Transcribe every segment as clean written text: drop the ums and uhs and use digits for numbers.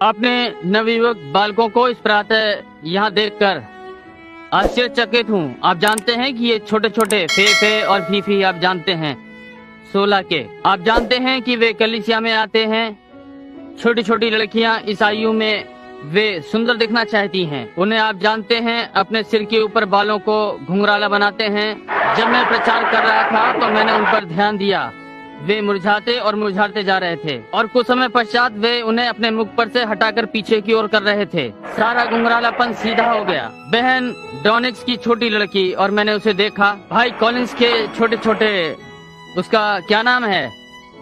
अपने नवयुवक बालकों को इस प्रातः यहाँ देखकर आश्चर्यचकित हूँ। आप जानते हैं कि ये छोटे छोटे फे और फीफी आप जानते हैं 16 के। आप जानते हैं कि वे कलीसिया में आते हैं। छोटी छोटी लड़कियाँ इस आयु में वे सुंदर दिखना चाहती हैं। उन्हें आप जानते हैं अपने सिर के ऊपर बालों को घुंघराला बनाते हैं। जब मैं प्रचार कर रहा था तो मैंने उन पर ध्यान दिया। वे मुरझाते और मुरझाते जा रहे थे और कुछ समय पश्चात वे उन्हें अपने मुख पर से हटाकर पीछे की ओर कर रहे थे। सारा घुंघरालापन सीधा हो गया। बहन डॉनिक्स की छोटी लड़की और मैंने उसे देखा। भाई कॉलिंस के छोटे छोटे, उसका क्या नाम है,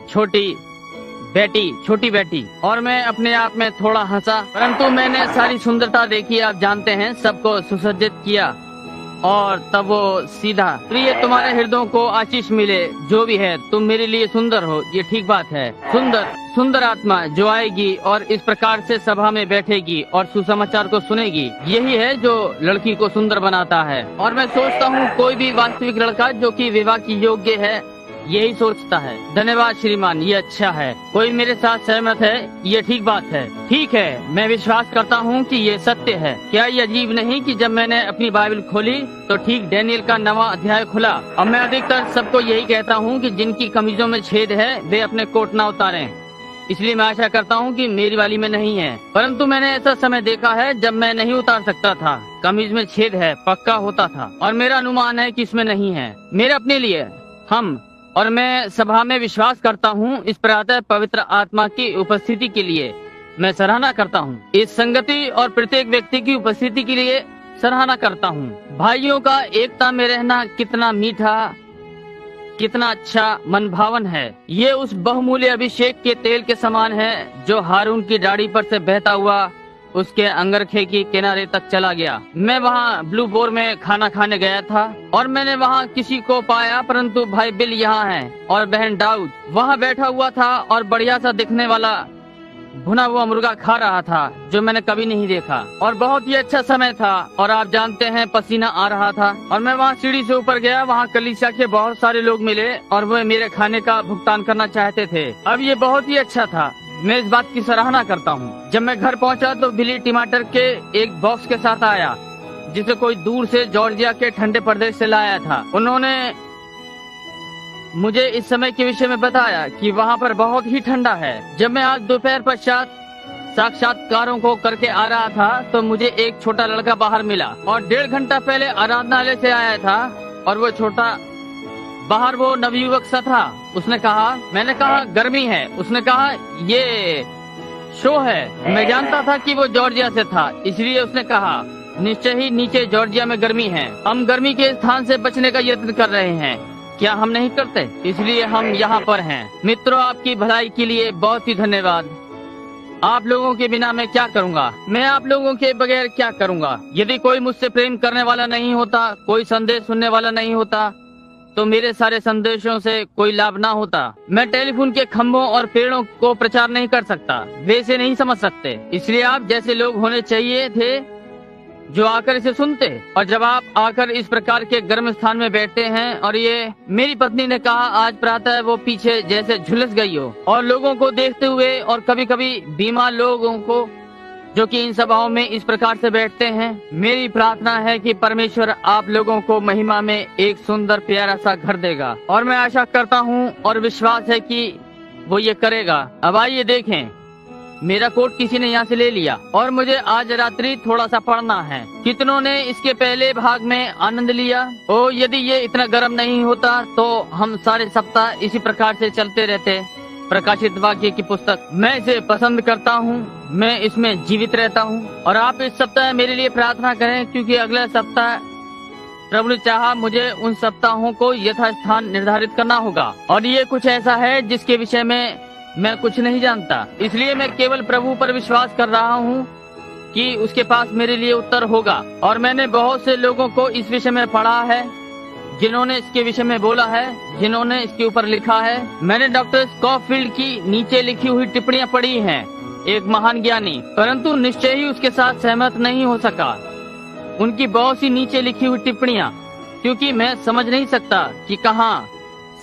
छोटी बेटी। और मैं अपने आप में थोड़ा हंसा, परंतु मैंने सारी सुंदरता देखी। आप जानते हैं, सबको सुसज्जित किया और तब वो सीधा, प्रिय तुम्हारे हृदयों को आशीष मिले, जो भी है तुम मेरे लिए सुंदर हो। ये ठीक बात है। सुंदर आत्मा जो आएगी और इस प्रकार से सभा में बैठेगी और सुसमाचार को सुनेगी, यही है जो लड़की को सुंदर बनाता है। और मैं सोचता हूँ कोई भी वास्तविक लड़का जो कि विवाह की योग्य है यही सोचता है। धन्यवाद श्रीमान, ये अच्छा है। कोई मेरे साथ सहमत है? ये ठीक बात है। ठीक है, मैं विश्वास करता हूँ कि ये सत्य है। क्या ये अजीब नहीं कि जब मैंने अपनी बाइबल खोली तो ठीक डैनियल का 9वां अध्याय खुला और मैं अधिकतर सबको यही कहता हूँ कि जिनकी कमीजों में छेद है वे अपने कोट न उतारें। इसलिए मैं आशा करता हूँ कि मेरी वाली में नहीं है, परंतु मैंने ऐसा समय देखा है जब मैं नहीं उतार सकता था। कमीज में छेद है, पक्का होता था, और मेरा अनुमान है कि इसमें नहीं है। मेरे अपने लिए और मैं सभा में विश्वास करता हूँ इस प्रातः पवित्र आत्मा की उपस्थिति के लिए मैं सराहना करता हूँ। इस संगति और प्रत्येक व्यक्ति की उपस्थिति के लिए सराहना करता हूँ। भाइयों का एकता में रहना कितना मीठा, कितना अच्छा, मन भावन है। ये उस बहुमूल्य अभिषेक के तेल के समान है जो हारून की दाढ़ी पर से बहता हुआ उसके अंगरखे की किनारे तक चला गया। मैं वहाँ ब्लू बोर में खाना खाने गया था और मैंने वहाँ किसी को पाया, परंतु भाई बिल यहाँ है और बहन दाऊद वहाँ बैठा हुआ था और बढ़िया सा दिखने वाला भुना हुआ मुर्गा खा रहा था जो मैंने कभी नहीं देखा, और बहुत ही अच्छा समय था। और आप जानते हैं पसीना आ रहा था और मैं वहाँ सीढ़ी से ऊपर गया। वहाँ कलीसिया के बहुत सारे लोग मिले और वे मेरे खाने का भुगतान करना चाहते थे। अब ये बहुत ही अच्छा था। मैं इस बात की सराहना करता हूँ। जब मैं घर पहुँचा तो बिली टमाटर के एक बॉक्स के साथ आया जिसे कोई दूर से जॉर्जिया के ठंडे प्रदेश से लाया था। उन्होंने मुझे इस समय के विषय में बताया कि वहाँ पर बहुत ही ठंडा है। जब मैं आज दोपहर पश्चात साक्षात्कारों को करके आ रहा था तो मुझे एक छोटा लड़का बाहर मिला और 1.5 घंटा पहले आराधनालय से आया था और वो छोटा बाहर वो नवयुवक सा था। उसने कहा, मैंने कहा गर्मी है। उसने कहा ये शो है। मैं जानता था कि वो जॉर्जिया से था, इसलिए उसने कहा निश्चय ही नीचे जॉर्जिया में गर्मी है। हम गर्मी के स्थान से बचने का यत्न कर रहे हैं, क्या हम नहीं करते? इसलिए हम यहाँ पर हैं। मित्रों, आपकी भलाई के लिए बहुत ही धन्यवाद। आप लोगों के बिना मैं क्या करूँगा? मैं आप लोगों के बगैर क्या करूँगा? यदि कोई मुझसे प्रेम करने वाला नहीं होता, कोई संदेश सुनने वाला नहीं होता, तो मेरे सारे संदेशों से कोई लाभ ना होता। मैं टेलीफोन के खंभों और पेड़ों को प्रचार नहीं कर सकता, वे इसे नहीं समझ सकते। इसलिए आप जैसे लोग होने चाहिए थे जो आकर इसे सुनते। और जब आप आकर इस प्रकार के गर्म स्थान में बैठते हैं, और ये मेरी पत्नी ने कहा आज प्रातः वो पीछे जैसे झुलस गई हो, और लोगों को देखते हुए और कभी कभी बीमार लोगों को जो कि इन सभाओं में इस प्रकार से बैठते हैं। मेरी प्रार्थना है कि परमेश्वर आप लोगों को महिमा में एक सुंदर प्यारा सा घर देगा, और मैं आशा करता हूँ और विश्वास है कि वो ये करेगा। अब आइए देखें, मेरा कोट किसी ने यहाँ से ले लिया और मुझे आज रात्रि थोड़ा सा पढ़ना है। कितनों ने इसके पहले भाग में आनंद लिया? ओ, यदि ये इतना गर्म नहीं होता तो हम सारे सप्ताह इसी प्रकार से चलते रहते। प्रकाशित वाक्य की पुस्तक, मैं इसे पसंद करता हूँ, मैं इसमें जीवित रहता हूँ। और आप इस सप्ताह मेरे लिए प्रार्थना करें, क्योंकि अगले सप्ताह प्रभु ने चाहा मुझे उन सप्ताहों को यथास्थान निर्धारित करना होगा। और ये कुछ ऐसा है जिसके विषय में मैं कुछ नहीं जानता, इसलिए मैं केवल प्रभु पर विश्वास कर रहा हूँ कि उसके पास मेरे लिए उत्तर होगा। और मैंने बहुत से लोगों को इस विषय में पढ़ा है, जिन्होंने इसके विषय में बोला है, जिन्होंने इसके ऊपर लिखा है। मैंने डॉक्टर स्कॉफील्ड की नीचे लिखी हुई टिप्पणियां पढ़ी हैं, एक महान ज्ञानी, परंतु निश्चय ही उसके साथ सहमत नहीं हो सका। उनकी बहुत सी नीचे लिखी हुई टिप्पणियां, क्योंकि मैं समझ नहीं सकता कि कहाँ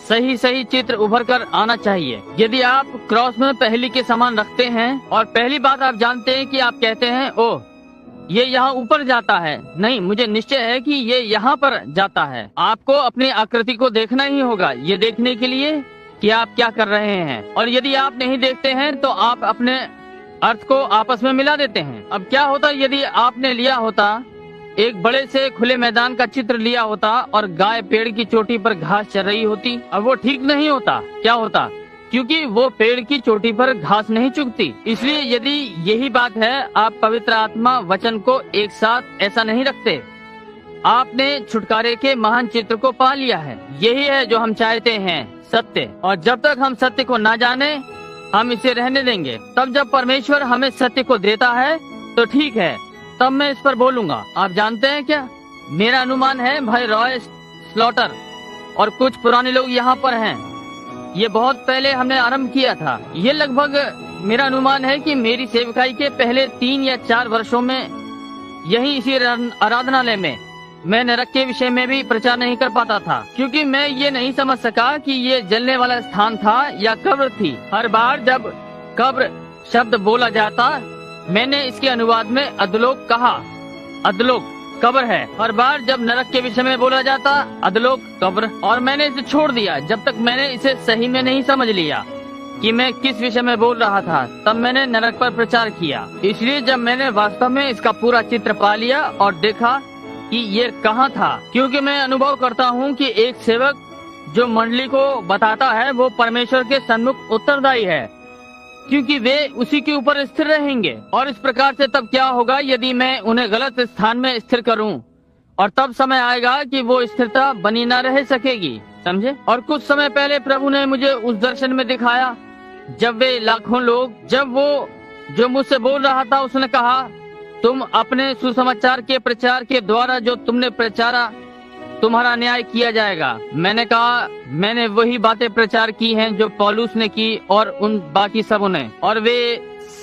सही सही चित्र उभर कर आना चाहिए। यदि आप क्रॉस में पहली के समान रखते हैं और पहली बात आप जानते हैं कि आप कहते हैं ओह ये यहाँ ऊपर जाता है, नहीं मुझे निश्चय है कि ये यहाँ पर जाता है। आपको अपनी आकृति को देखना ही होगा ये देखने के लिए कि आप क्या कर रहे हैं, और यदि आप नहीं देखते हैं तो आप अपने अर्थ को आपस में मिला देते हैं। अब क्या होता यदि आपने लिया होता एक बड़े से खुले मैदान का चित्र लिया होता और गाय पेड़ की चोटी पर घास चर रही होती, अब वो ठीक नहीं होता। क्या होता? क्योंकि वो पेड़ की चोटी पर घास नहीं चुगती। इसलिए यदि यही बात है, आप पवित्र आत्मा वचन को एक साथ ऐसा नहीं रखते। आपने छुटकारे के महान चित्र को पा लिया है। यही है जो हम चाहते हैं, सत्य। और जब तक हम सत्य को ना जाने हम इसे रहने देंगे। तब जब परमेश्वर हमें सत्य को देता है तो ठीक है, तब मैं इस पर बोलूंगा। आप जानते हैं क्या, मेरा अनुमान है भाई रॉय स्लॉटर और कुछ पुराने लोग यहाँ पर हैं। ये बहुत पहले हमने आरंभ किया था। ये लगभग मेरा अनुमान है कि मेरी सेवकाई के पहले 3 या 4 वर्षों में यही इसी आराधनालय में मैं नरक के विषय में भी प्रचार नहीं कर पाता था, क्योंकि मैं ये नहीं समझ सका कि ये जलने वाला स्थान था या कब्र थी। हर बार जब कब्र शब्द बोला जाता मैंने इसके अनुवाद में अधलोक कहा। अधलोक कब्र है। हर बार जब नरक के विषय में बोला जाता अधलोक कब्र, और मैंने इसे छोड़ दिया जब तक मैंने इसे सही में नहीं समझ लिया कि मैं किस विषय में बोल रहा था। तब मैंने नरक पर प्रचार किया। इसलिए जब मैंने वास्तव में इसका पूरा चित्र पा लिया और देखा कि ये कहाँ था, क्योंकि मैं अनुभव करता हूँ कि एक सेवक जो मंडली को बताता है वो परमेश्वर के सन्मुख उत्तरदायी है, क्योंकि वे उसी के ऊपर स्थिर रहेंगे। और इस प्रकार से तब क्या होगा यदि मैं उन्हें गलत स्थान में स्थिर करूं, और तब समय आएगा कि वो स्थिरता बनी न रह सकेगी। समझे? और कुछ समय पहले प्रभु ने मुझे उस दर्शन में दिखाया जब वे लाखों लोग, जब वो जो मुझसे बोल रहा था उसने कहा तुम अपने सुसमाचार के प्रचार के द्वारा जो तुमने प्रचारा तुम्हारा न्याय किया जाएगा। मैंने कहा मैंने वही बातें प्रचार की हैं जो पौलुस ने की और उन बाकी सबों ने, और वे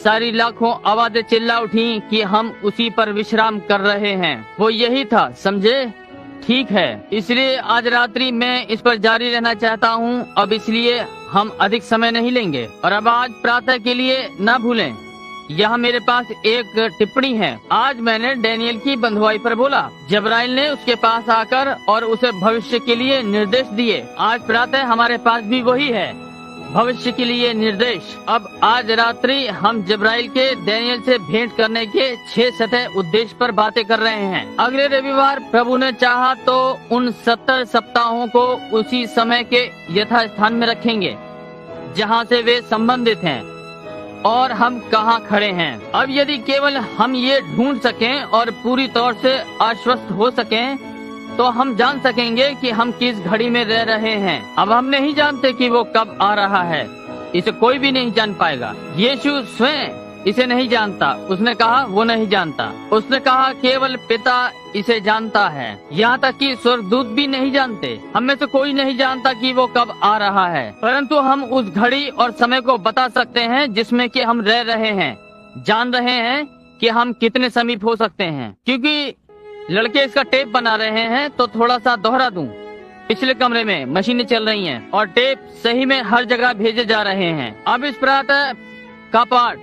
सारी लाखों आवाजें चिल्ला उठी कि हम उसी पर विश्राम कर रहे हैं। वो यही था। समझे? ठीक है। इसलिए आज रात्रि मैं इस पर जारी रहना चाहता हूँ। अब इसलिए हम अधिक समय नहीं लेंगे, और अब आज प्रातः के लिए न भूलें। यहाँ मेरे पास एक टिप्पणी है। आज मैंने डैनियल की बंधुआई पर बोला। जब्राइल ने उसके पास आकर और उसे भविष्य के लिए निर्देश दिए। आज प्रातः हमारे पास भी वही है, भविष्य के लिए निर्देश। अब आज रात्रि हम जब्राइल के डैनियल से भेंट करने के 6 सतह उद्देश्य पर बातें कर रहे हैं। अगले रविवार प्रभु ने चाहा तो उन 70 सप्ताहों को उसी समय के यथास्थान में रखेंगे जहाँ से वे संबंधित हैं और हम कहाँ खड़े हैं। अब यदि केवल हम ये ढूंढ सकें और पूरी तौर से आश्वस्त हो सकें तो हम जान सकेंगे कि हम किस घड़ी में रह रहे हैं। अब हम नहीं जानते कि वो कब आ रहा है, इसे कोई भी नहीं जान पाएगा। यीशु स्वयं इसे नहीं जानता। उसने कहा वो नहीं जानता। उसने कहा केवल पिता इसे जानता है, यहाँ तक कि स्वर्गदूत भी नहीं जानते। हम में से कोई नहीं जानता कि वो कब आ रहा है, परंतु हम उस घड़ी और समय को बता सकते हैं जिसमें कि हम रह रहे हैं। जान रहे हैं कि हम कितने समीप हो सकते हैं। क्योंकि लड़के इसका टेप बना रहे हैं तो थोड़ा सा दोहरा दूं। पिछले कमरे में मशीनें चल रही हैं और टेप सही में हर जगह भेजे जा रहे हैं। अब इस प्रातः का पाठ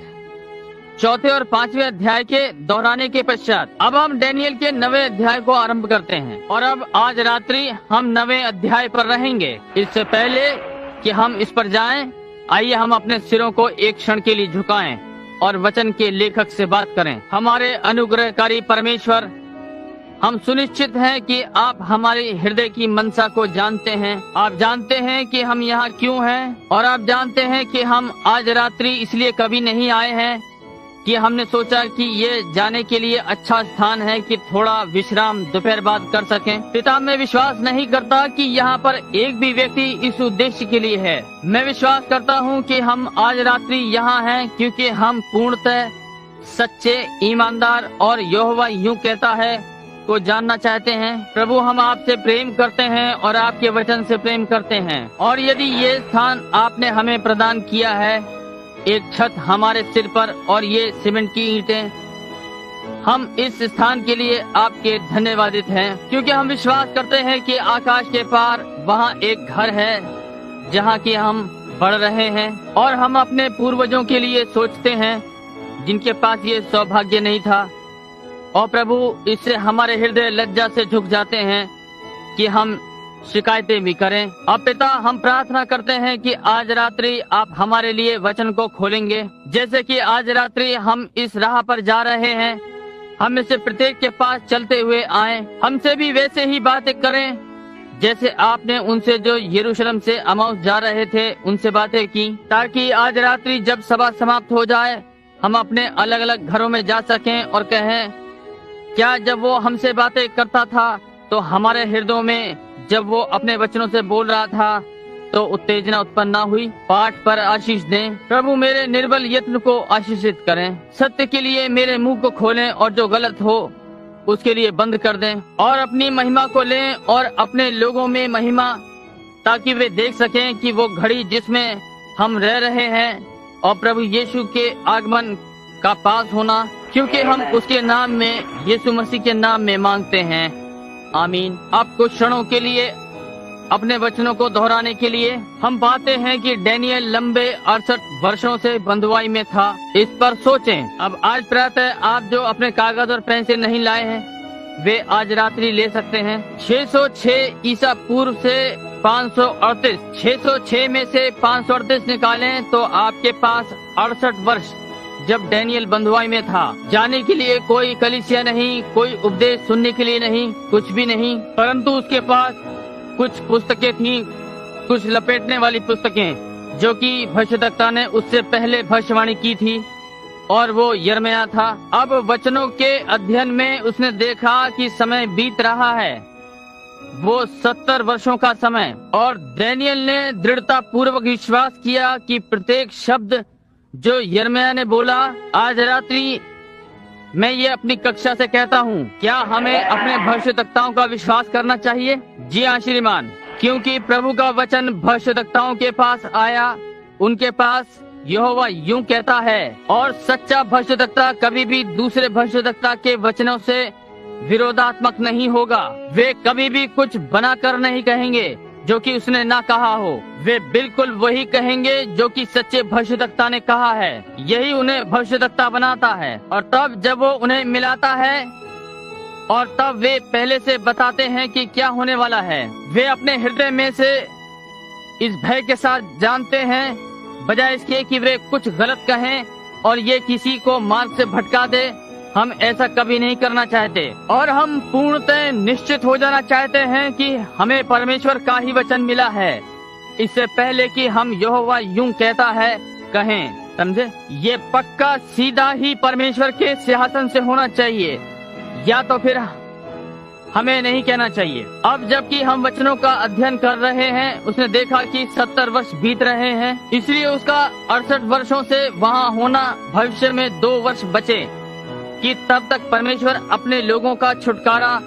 4 और 5वें अध्याय के दोहराने के पश्चात अब हम डैनियल के 9वें अध्याय को आरंभ करते हैं। और अब आज रात्रि हम 9वें अध्याय पर रहेंगे। इससे पहले कि हम इस पर जाएं, आइए हम अपने सिरों को एक क्षण के लिए झुकाएं और वचन के लेखक से बात करें। हमारे अनुग्रहकारी परमेश्वर, हम सुनिश्चित हैं कि आप हमारे हृदय की मनसा को जानते हैं। आप जानते हैं कि हम यहाँ क्यों हैं, और आप जानते हैं कि हम आज रात्रि इसलिए कभी नहीं आए हैं कि हमने सोचा कि ये जाने के लिए अच्छा स्थान है कि थोड़ा विश्राम दोपहर बाद कर सकें। पिता, मैं विश्वास नहीं करता कि यहाँ पर एक भी व्यक्ति इस उद्देश्य के लिए है। मैं विश्वास करता हूँ कि हम आज रात्रि यहाँ हैं क्योंकि हम पूर्णतः सच्चे, ईमानदार और यहोवा यूं कहता है को जानना चाहते हैं। प्रभु, हम आपसे प्रेम करते हैं और आपके वचन से प्रेम करते हैं। और यदि ये स्थान आपने हमें प्रदान किया है, एक छत हमारे सिर पर और ये सीमेंट की ईंटें, हम इस स्थान के लिए आपके धन्यवादित हैं, क्योंकि हम विश्वास करते हैं कि आकाश के पार वहाँ एक घर है जहाँ की हम बढ़ रहे हैं, और हम अपने पूर्वजों के लिए सोचते हैं जिनके पास ये सौभाग्य नहीं था। और प्रभु, इससे हमारे हृदय लज्जा से झुक जाते हैं कि हम शिकायतें भी करें। अब पिता, हम प्रार्थना करते हैं कि आज रात्रि आप हमारे लिए वचन को खोलेंगे। जैसे कि आज रात्रि हम इस राह पर जा रहे हैं, हम में से प्रत्येक के पास चलते हुए आए, हमसे भी वैसे ही बातें करें जैसे आपने उनसे जो यरूशलेम से अमाउस जा रहे थे उनसे बातें की, ताकि आज रात्रि जब सभा समाप्त हो जाए हम अपने अलग अलग घरों में जा सकें और कहें, क्या जब वो हमसे बातें करता था तो हमारे हृदयों में जब वो अपने वचनों से बोल रहा था तो उत्तेजना उत्पन्न न हुई। पाठ पर आशीष दें प्रभु, मेरे निर्बल यत्न को आशीषित करें। सत्य के लिए मेरे मुंह को खोलें और जो गलत हो उसके लिए बंद कर दें, और अपनी महिमा को लें और अपने लोगों में महिमा, ताकि वे देख सकें कि वो घड़ी जिसमें हम रह रहे हैं और प्रभु यीशु के आगमन का पास होना, क्योंकि हम उसके नाम में, यीशु मसीह के नाम में मांगते हैं। आमीन। अब कुछ क्षणों के लिए अपने वचनों को दोहराने के लिए हम पाते हैं कि डैनियल लंबे 68 वर्षों से बंधुआई में था। इस पर सोचें। अब आज प्रातः आप जो अपने कागज और पेन से नहीं लाए हैं वे आज रात्रि ले सकते हैं। 606 ईसा पूर्व से 538, 606 में से 538 निकालें तो आपके पास 68 वर्ष जब डैनियल बंधुआई में था। जाने के लिए कोई कलीसिया नहीं, कोई उपदेश सुनने के लिए नहीं, कुछ भी नहीं, परंतु उसके पास कुछ पुस्तकें थीं, कुछ लपेटने वाली पुस्तकें, जो कि भविष्यद्वक्ता ने उससे पहले भविष्यवाणी की थी, और वो यिर्मयाह था। अब वचनों के अध्ययन में उसने देखा कि समय बीत रहा है, वो 70 वर्षों का समय, और डैनियल ने दृढ़ता पूर्वक विश्वास किया कि प्रत्येक शब्द जो यिर्मयाह ने बोला। आज रात्रि मैं ये अपनी कक्षा से कहता हूँ, क्या हमें अपने भविष्यद्वक्ताओं का विश्वास करना चाहिए? जी हाँ श्रीमान, क्योंकि प्रभु का वचन भविष्यद्वक्ताओं के पास आया। उनके पास यहोवा यूं कहता है, और सच्चा भविष्यद्वक्ता कभी भी दूसरे भविष्यद्वक्ता के वचनों से विरोधात्मक नहीं होगा। वे कभी भी कुछ बनाकर नहीं कहेंगे जो कि उसने ना कहा हो। वे बिल्कुल वही कहेंगे जो कि सच्चे भविष्यद्वक्ता ने कहा है। यही उन्हें भविष्यद्वक्ता बनाता है। और तब जब वो उन्हें मिलाता है और तब वे पहले से बताते हैं कि क्या होने वाला है। वे अपने हृदय में से इस भय के साथ जानते हैं, बजाय इसके कि वे कुछ गलत कहें और ये किसी को मार्ग से भटका दे। हम ऐसा कभी नहीं करना चाहते, और हम पूर्णतः निश्चित हो जाना चाहते हैं कि हमें परमेश्वर का ही वचन मिला है, इससे पहले कि हम यहोवा यूं कहता है कहें। समझे? ये पक्का सीधा ही परमेश्वर के सिंहासन से होना चाहिए, या तो फिर हमें नहीं कहना चाहिए। अब जबकि हम वचनों का अध्ययन कर रहे हैं, उसने देखा कि 70 वर्ष बीत रहे हैं, इसलिए उसका 68 वर्षों से वहाँ होना, भविष्य में 2 वर्ष बचे कि तब तक परमेश्वर अपने लोगों का छुटकारा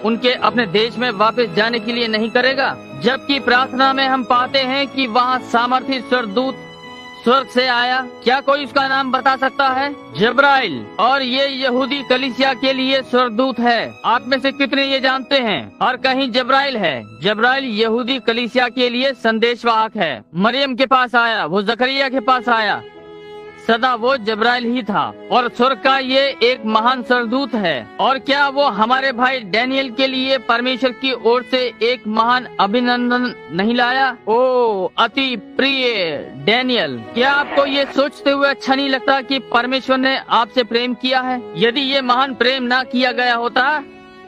उनके अपने देश में वापस जाने के लिए नहीं करेगा। जबकि प्रार्थना में हम पाते हैं कि वहाँ सामर्थी स्वर्गदूत स्वर्ग से आया। क्या कोई उसका नाम बता सकता है? जब्राइल। और ये यहूदी कलीसिया के लिए स्वर्गदूत है। आप में से कितने ये जानते हैं? और कहीं जब्राइल है। जब्राइल यहूदी कलीसिया के लिए संदेशवाहक है। मरियम के पास आया, वो जकरिया के पास आया, सदा वो जब्राइल ही था। और स्वर्ग का ये एक महान स्वर्गदूत है। और क्या वो हमारे भाई डैनियल के लिए परमेश्वर की ओर से एक महान अभिनंदन नहीं लाया? ओ अति प्रिय डैनियल, क्या आपको ये सोचते हुए अच्छा नहीं लगता कि परमेश्वर ने आपसे प्रेम किया है? यदि ये महान प्रेम ना किया गया होता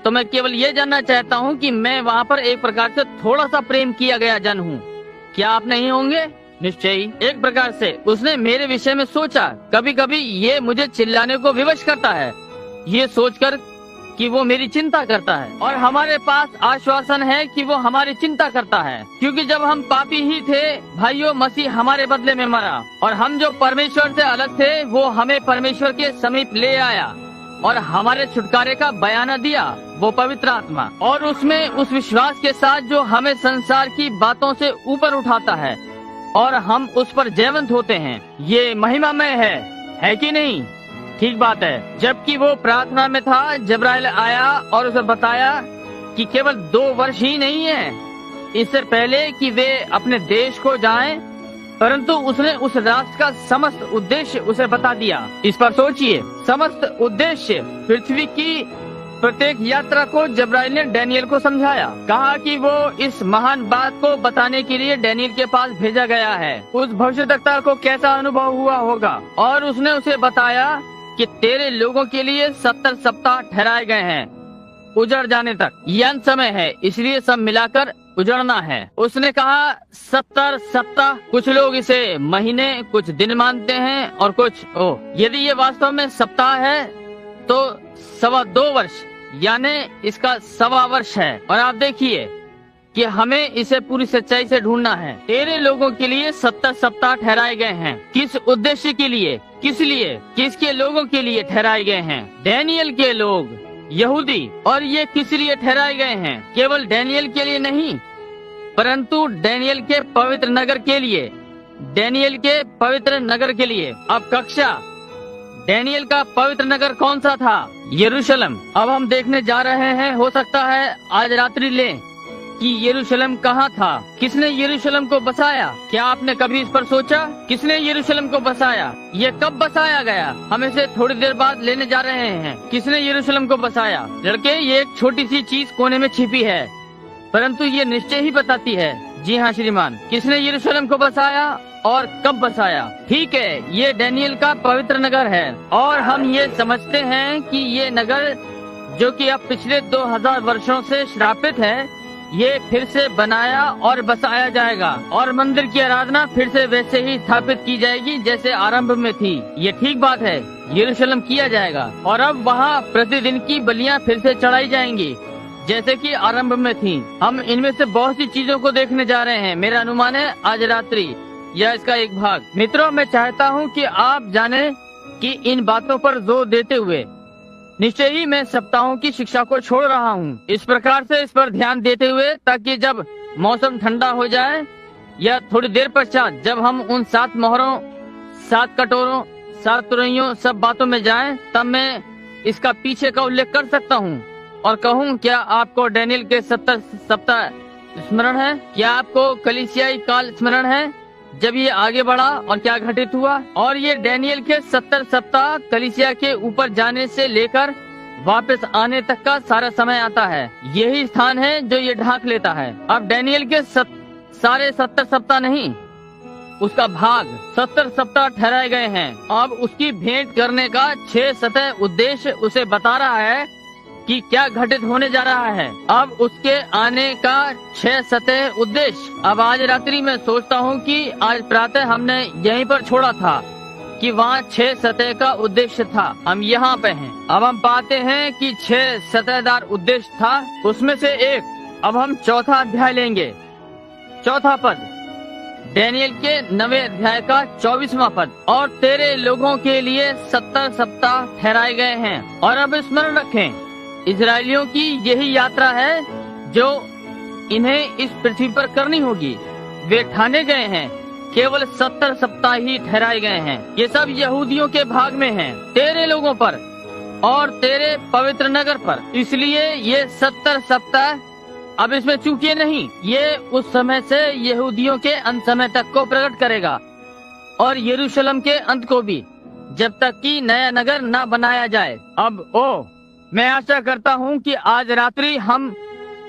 तो मैं केवल ये जानना चाहता हूँ कि मैं वहाँ पर एक प्रकार से थोड़ा सा प्रेम किया गया जन हूँ। क्या आप नहीं होंगे? निश्चय ही। एक प्रकार से उसने मेरे विषय में सोचा। कभी कभी ये मुझे चिल्लाने को विवश करता है, ये सोचकर कि वो मेरी चिंता करता है। और हमारे पास आश्वासन है कि वो हमारी चिंता करता है, क्योंकि जब हम पापी ही थे भाइयों, मसीह हमारे बदले में मरा, और हम जो परमेश्वर से अलग थे वो हमें परमेश्वर के समीप ले आया और हमारे छुटकारे का बयाना दिया, वो पवित्र आत्मा। और उसमें उस विश्वास के साथ जो हमें संसार की बातों से ऊपर उठाता है और हम उस पर जयवंत होते हैं। ये महिमामय है कि नहीं? ठीक बात है। जबकि वो प्रार्थना में था, जब्राइल आया और उसे बताया कि केवल 2 वर्ष ही नहीं है, इससे पहले कि वे अपने देश को जाएं, परंतु उसने उस राष्ट्र का समस्त उद्देश्य उसे बता दिया। इस पर सोचिए, समस्त उद्देश्य पृथ्वी की प्रत्येक यात्रा को जब्राइल ने डैनियल को समझाया। कहा कि वो इस महान बात को बताने के लिए डैनियल के पास भेजा गया है। उस भविष्यद्वक्ता को कैसा अनुभव हुआ होगा, और उसने उसे बताया कि तेरे लोगों के लिए 70 सप्ताह ठहराए गए हैं, उजड़ जाने तक। यह अंत समय है, इसलिए सब मिलाकर उजड़ना है। उसने कहा 70 सप्ताह। कुछ लोग इसे महीने, कुछ दिन मानते हैं, और कुछ यदि ये वास्तव में सप्ताह है तो 2.25 वर्ष, यानी इसका 1.25 वर्ष है। और आप देखिए कि हमें इसे पूरी सच्चाई से ढूंढना है। तेरे लोगों के लिए 70 सप्ताह ठहराए गए हैं। किस उद्देश्य के लिए, किस लिए, किसके लोगों के लिए ठहराए गए हैं? डैनियल के लोग, यहूदी। और ये किस लिए ठहराए गए हैं? केवल डैनियल के लिए नहीं, परंतु डैनियल के पवित्र नगर के लिए, डैनियल के पवित्र नगर के लिए। अब कक्षा, डैनियल का पवित्र नगर कौन सा था? यरूशलेम। अब हम देखने जा रहे हैं, हो सकता है आज रात्रि लें कि यरूशलेम कहाँ था, किसने यरूशलेम को बसाया? क्या आपने कभी इस पर सोचा? किसने यरूशलेम को बसाया? ये कब बसाया गया? हम इसे थोड़ी देर बाद लेने जा रहे हैं। किसने यरूशलेम को बसाया? लड़के, ये एक छोटी सी चीज कोने में छिपी है, परंतु ये निश्चय ही बताती है। जी हाँ श्रीमान, किसने यरूशलेम को बसाया और कब बसाया? ठीक है, ये डैनियल का पवित्र नगर है, और हम ये समझते हैं कि ये नगर, जो कि अब पिछले 2000 वर्षों से श्रापित है, ये फिर से बनाया और बसाया जाएगा, और मंदिर की आराधना फिर से वैसे ही स्थापित की जाएगी जैसे आरंभ में थी। ये ठीक बात है, यरूशलेम किया जाएगा, और अब वहाँ प्रतिदिन की बलियाँ फिर से चढ़ाई जाएंगी जैसे कि आरंभ में थी। हम इनमें से बहुत सी चीजों को देखने जा रहे हैं। मेरा अनुमान है आज रात्रि या इसका एक भाग। मित्रों, मैं चाहता हूँ कि आप जाने कि इन बातों पर जोर देते हुए निश्चय ही मैं सप्ताहों की शिक्षा को छोड़ रहा हूँ, इस प्रकार से इस पर ध्यान देते हुए, ताकि जब मौसम ठंडा हो जाए या थोड़ी देर पश्चात जब हम उन 7 मोहरों, 7 कटोरों, 7 तुरैयों, सब बातों में जाएं, तब मैं इसका पीछे का उल्लेख कर सकता हूँ और कहूँ, क्या आपको डैनियल के 70 सप्ताह स्मरण है? क्या आपको कलीसियाई काल स्मरण है जब ये आगे बढ़ा और क्या घटित हुआ? और ये डैनियल के 70 सप्ताह कलीसिया के ऊपर जाने से लेकर वापस आने तक का सारा समय आता है। यही स्थान है जो ये ढांक लेता है। अब डैनियल के सारे 70 सप्ताह नहीं, उसका भाग 70 सप्ताह ठहराए गए हैं। अब उसकी भेंट करने का 6 सतह उद्देश्य उसे बता रहा है कि क्या घटित होने जा रहा है। अब उसके आने का 6 सतह उद्देश्य। अब आज रात्रि में सोचता हूँ कि आज प्रातः हमने यहीं पर छोड़ा था कि वहाँ 6 सतह का उद्देश्य था। हम यहाँ पे हैं। अब हम पाते हैं कि 6 सतहदार उद्देश्य था, उसमें से एक। अब हम 4था अध्याय लेंगे। 4था पद, डैनियल के 9वें अध्याय का 24वां पद। और तेरे लोगों के लिए 70 सप्ताह ठहराए गए हैं। और अब स्मरण रखें, इजरायलियों की यही यात्रा है जो इन्हें इस पृथ्वी पर करनी होगी। वे ठाने गए हैं, केवल 70 सप्ताह ही ठहराए गए हैं। ये सब यहूदियों के भाग में हैं, तेरे लोगों पर और तेरे पवित्र नगर पर। इसलिए ये 70 सप्ताह अब इसमें चूकिए नहीं, ये उस समय से यहूदियों के अंत समय तक को प्रकट करेगा, और यरूशलेम के अंत को भी, जब तक कि नया नगर न बनाया जाए। अब मैं आशा करता हूँ कि आज रात्रि हम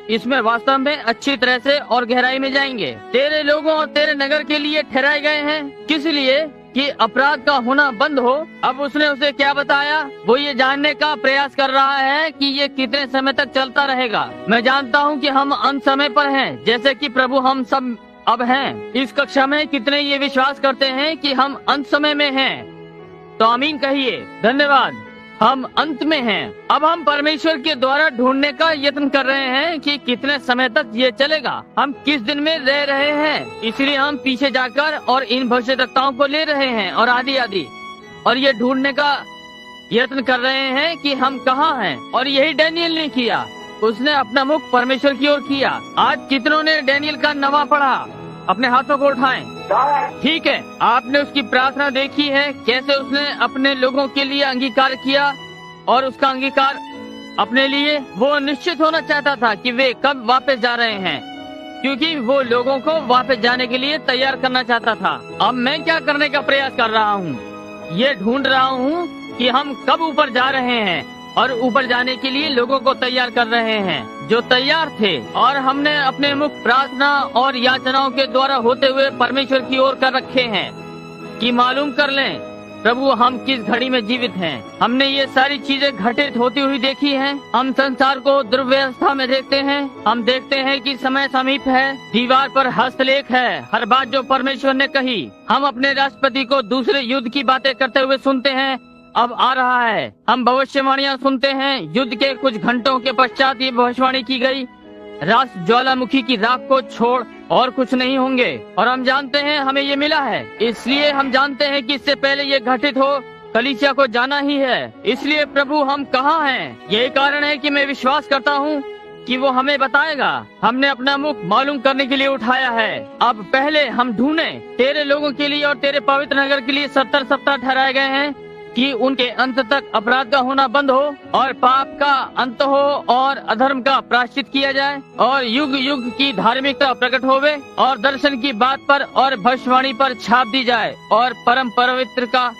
इसमें वास्तव में अच्छी तरह से और गहराई में जाएंगे। तेरे लोगों और तेरे नगर के लिए ठहराए गए हैं, किस लिए? कि अपराध का होना बंद हो। अब उसने उसे क्या बताया? वो ये जानने का प्रयास कर रहा है कि ये कितने समय तक चलता रहेगा। मैं जानता हूँ कि हम अंत समय पर हैं, जैसे कि प्रभु हम सब अब हैं। इस कक्षा में कितने ये विश्वास करते हैं कि हम अंत समय में हैं? तो आमीन कहिए। धन्यवाद, हम अंत में हैं। अब हम परमेश्वर के द्वारा ढूंढने का यत्न कर रहे हैं कि कितने समय तक ये चलेगा, हम किस दिन में रह रहे हैं। इसलिए हम पीछे जाकर और इन भविष्यद्वक्ताओं को ले रहे हैं और आदि आदि, और ये ढूंढने का यत्न कर रहे हैं कि हम कहाँ हैं। और यही डैनियल ने किया, उसने अपना मुख परमेश्वर की ओर किया। आज कितनों ने डैनियल का 9वां पढ़ा? अपने हाथों को उठाएं। ठीक है, आपने उसकी प्रार्थना देखी है, कैसे उसने अपने लोगों के लिए अंगीकार किया, और उसका अंगीकार अपने लिए वो निश्चित होना चाहता था कि वे कब वापस जा रहे हैं। क्योंकि वो लोगों को वापस जाने के लिए तैयार करना चाहता था। अब मैं क्या करने का प्रयास कर रहा हूँ, ये ढूंढ रहा हूँ कि हम कब ऊपर जा रहे हैं और ऊपर जाने के लिए लोगों को तैयार कर रहे हैं जो तैयार थे, और हमने अपने मुख प्रार्थना और याचनाओं के द्वारा होते हुए परमेश्वर की ओर कर रखे हैं कि मालूम कर लें प्रभु हम किस घड़ी में जीवित हैं। हमने ये सारी चीजें घटित होती हुई देखी हैं। हम संसार को दुर्व्यवस्था में देखते हैं। हम देखते हैं कि समय समीप है, दीवार पर हस्तलेख है, हर बात जो परमेश्वर ने कही। हम अपने राष्ट्रपति को दूसरे युद्ध की बातें करते हुए सुनते हैं, अब आ रहा है। हम भविष्यवाणियाँ सुनते हैं, युद्ध के कुछ घंटों के पश्चात ये भविष्यवाणी की गई, राष्ट्र ज्वालामुखी की राख को छोड़ और कुछ नहीं होंगे। और हम जानते हैं हमें ये मिला है, इसलिए हम जानते हैं कि इससे पहले ये घटित हो कलीसिया को जाना ही है। इसलिए प्रभु हम कहाँ हैं, यही कारण है कि मैं विश्वास करता हूँ कि वो हमें बताएगा। हमने अपना मुख मालूम करने के लिए उठाया है। अब पहले हम ढूंढें तेरे लोगों के लिए और तेरे पवित्र नगर के लिए 70 सप्ताह ठहराए गए हैं कि उनके अंत तक अपराध का होना बंद हो और पाप का अंत हो और अधर्म का प्रायश्चित किया जाए और युग युग की धार्मिकता प्रकट होवे और दर्शन की बात पर और भविष्यवाणी पर छाप दी जाए और परम पवित्र का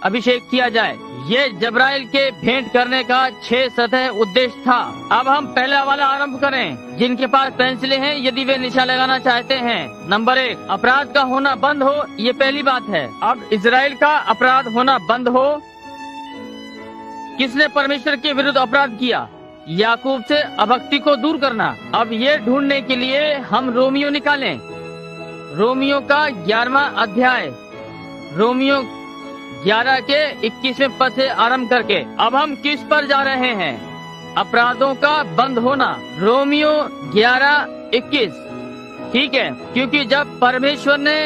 अभिषेक किया जाए। ये जब्राइल के भेंट करने का 6 सतह उद्देश्य था। अब हम पहला वाला आरंभ करें। जिनके पास पेंसिलें हैं यदि वे निशान लगाना चाहते हैं। नंबर 1, अपराध का होना बंद हो, ये पहली बात है। अब इजराइल का अपराध होना बंद हो। किसने परमेश्वर के विरुद्ध अपराध किया? याकूब से अभक्ति को दूर करना। अब ये ढूंढने के लिए हम रोमियो निकालें। रोमियो का 11वां अध्याय, रोमियो 11 के 21वें पद से आरंभ करके अब हम किस पर जा रहे हैं? अपराधों का बंद होना। रोमियो 11:21। ठीक है, क्योंकि जब परमेश्वर ने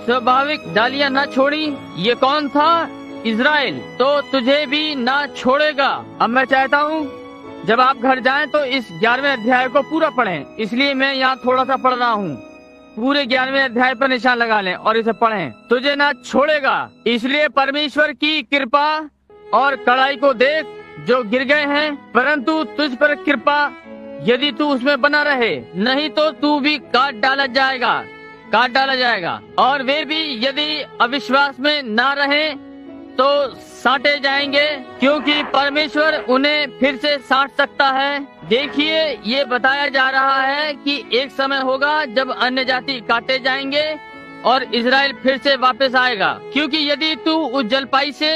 स्वाभाविक डालियां न छोड़ी, ये कौन था? इजराइल, तो तुझे भी ना छोड़ेगा। अब मैं चाहता हूँ जब आप घर जाएं तो इस 11वें अध्याय को पूरा पढ़ें, इसलिए मैं यहाँ थोड़ा सा पढ़ रहा हूँ। पूरे 11वें अध्याय पर निशान लगा लें और इसे पढ़ें। तुझे ना छोड़ेगा, इसलिए परमेश्वर की कृपा और कड़ाई को देख जो गिर गए हैं, परंतु तुझ पर कृपा यदि तू उसमें बना रहे, नहीं तो तू भी काट डाला जाएगा। और वे भी यदि अविश्वास में ना रहे तो साटे जाएंगे, क्योंकि परमेश्वर उन्हें फिर से साट सकता है। देखिए, ये बताया जा रहा है कि एक समय होगा जब अन्य जाति काटे जाएंगे और इजराइल फिर से वापस आएगा। क्योंकि यदि तू उस जलपाई से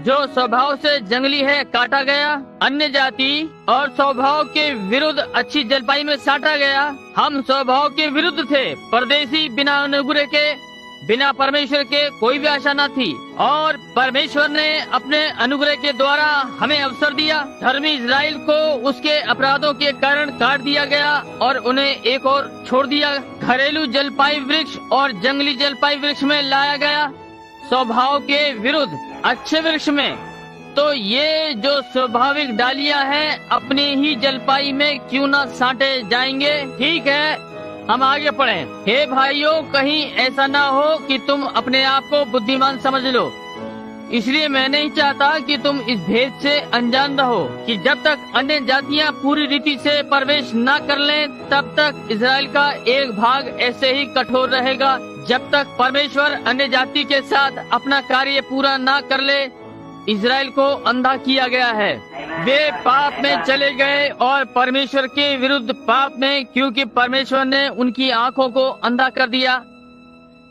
जो स्वभाव से जंगली है काटा गया, अन्य जाति और स्वभाव के विरुद्ध अच्छी जलपाई में साटा गया। हम स्वभाव के विरुद्ध थे, परदेशी, बिना अनुग्रह के, बिना परमेश्वर के कोई भी आशा न थी, और परमेश्वर ने अपने अनुग्रह के द्वारा हमें अवसर दिया। धर्मी इजराइल को उसके अपराधों के कारण काट दिया गया और उन्हें एक और छोड़ दिया। घरेलू जलपाई वृक्ष और जंगली जलपाई वृक्ष में लाया गया, स्वभाव के विरुद्ध अच्छे वृक्ष में। तो ये जो स्वाभाविक डालियां हैं अपनी ही जलपाई में क्यों न साटे जाएंगे। ठीक है, हम आगे पढ़ें। हे भाइयों, कहीं ऐसा ना हो कि तुम अपने आप को बुद्धिमान समझ लो। इसलिए मैं नहीं चाहता कि तुम इस भेद से अनजान रहो कि जब तक अन्य जातियां पूरी रीति से प्रवेश न कर लें, तब तक इजराइल का एक भाग ऐसे ही कठोर रहेगा। जब तक परमेश्वर अन्य जाति के साथ अपना कार्य पूरा न कर ले, इजराइल को अंधा किया गया है। वे पाप में चले गए और परमेश्वर के विरुद्ध पाप में, क्योंकि परमेश्वर ने उनकी आंखों को अंधा कर दिया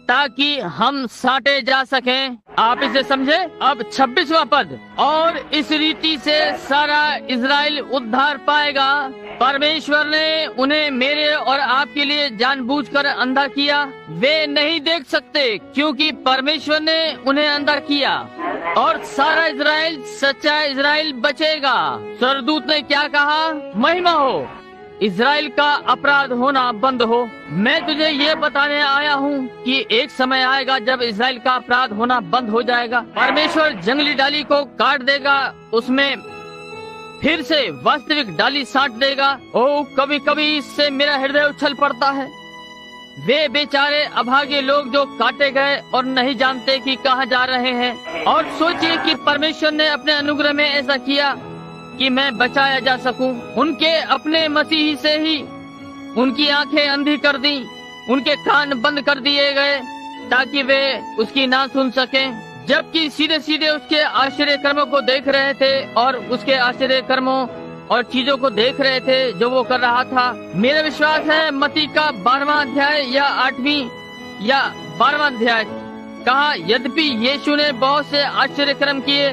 ताकि हम साटे जा सकें। आप इसे समझे। अब 26वां पद, और इस रीति से सारा इजराइल उद्धार पाएगा। परमेश्वर ने उन्हें मेरे और आपके लिए जानबूझकर अंधा किया। वे नहीं देख सकते क्योंकि परमेश्वर ने उन्हें अंधा किया, और सारा इजराइल, सच्चा इजराइल बचेगा। स्वर्गदूत ने क्या कहा? महिमा हो, इजराइल का अपराध होना बंद हो। मैं तुझे ये बताने आया हूँ कि एक समय आएगा जब इजराइल का अपराध होना बंद हो जाएगा। परमेश्वर जंगली डाली को काट देगा, उसमें फिर से वास्तविक डाली साट देगा। ओ, कभी कभी इससे मेरा हृदय उछल पड़ता है। वे बेचारे अभागे लोग जो काटे गए और नहीं जानते कि कहाँ जा रहे हैं। और सोचिए कि परमेश्वर ने अपने अनुग्रह में ऐसा किया कि मैं बचाया जा सकूं। उनके अपने मसीही से ही उनकी आंखें अंधी कर दी, उनके कान बंद कर दिए गए ताकि वे उसकी ना सुन सकें, जबकि सीधे सीधे उसके आश्चर्य कर्मों को देख रहे थे और उसके आश्चर्य कर्मों और चीजों को देख रहे थे जो वो कर रहा था। मेरा विश्वास है मत्ती का 12वां अध्याय या 8वीं या 12वां अध्याय कहा, यद्यपि यीशु ने बहुत से आश्चर्य कर्म किए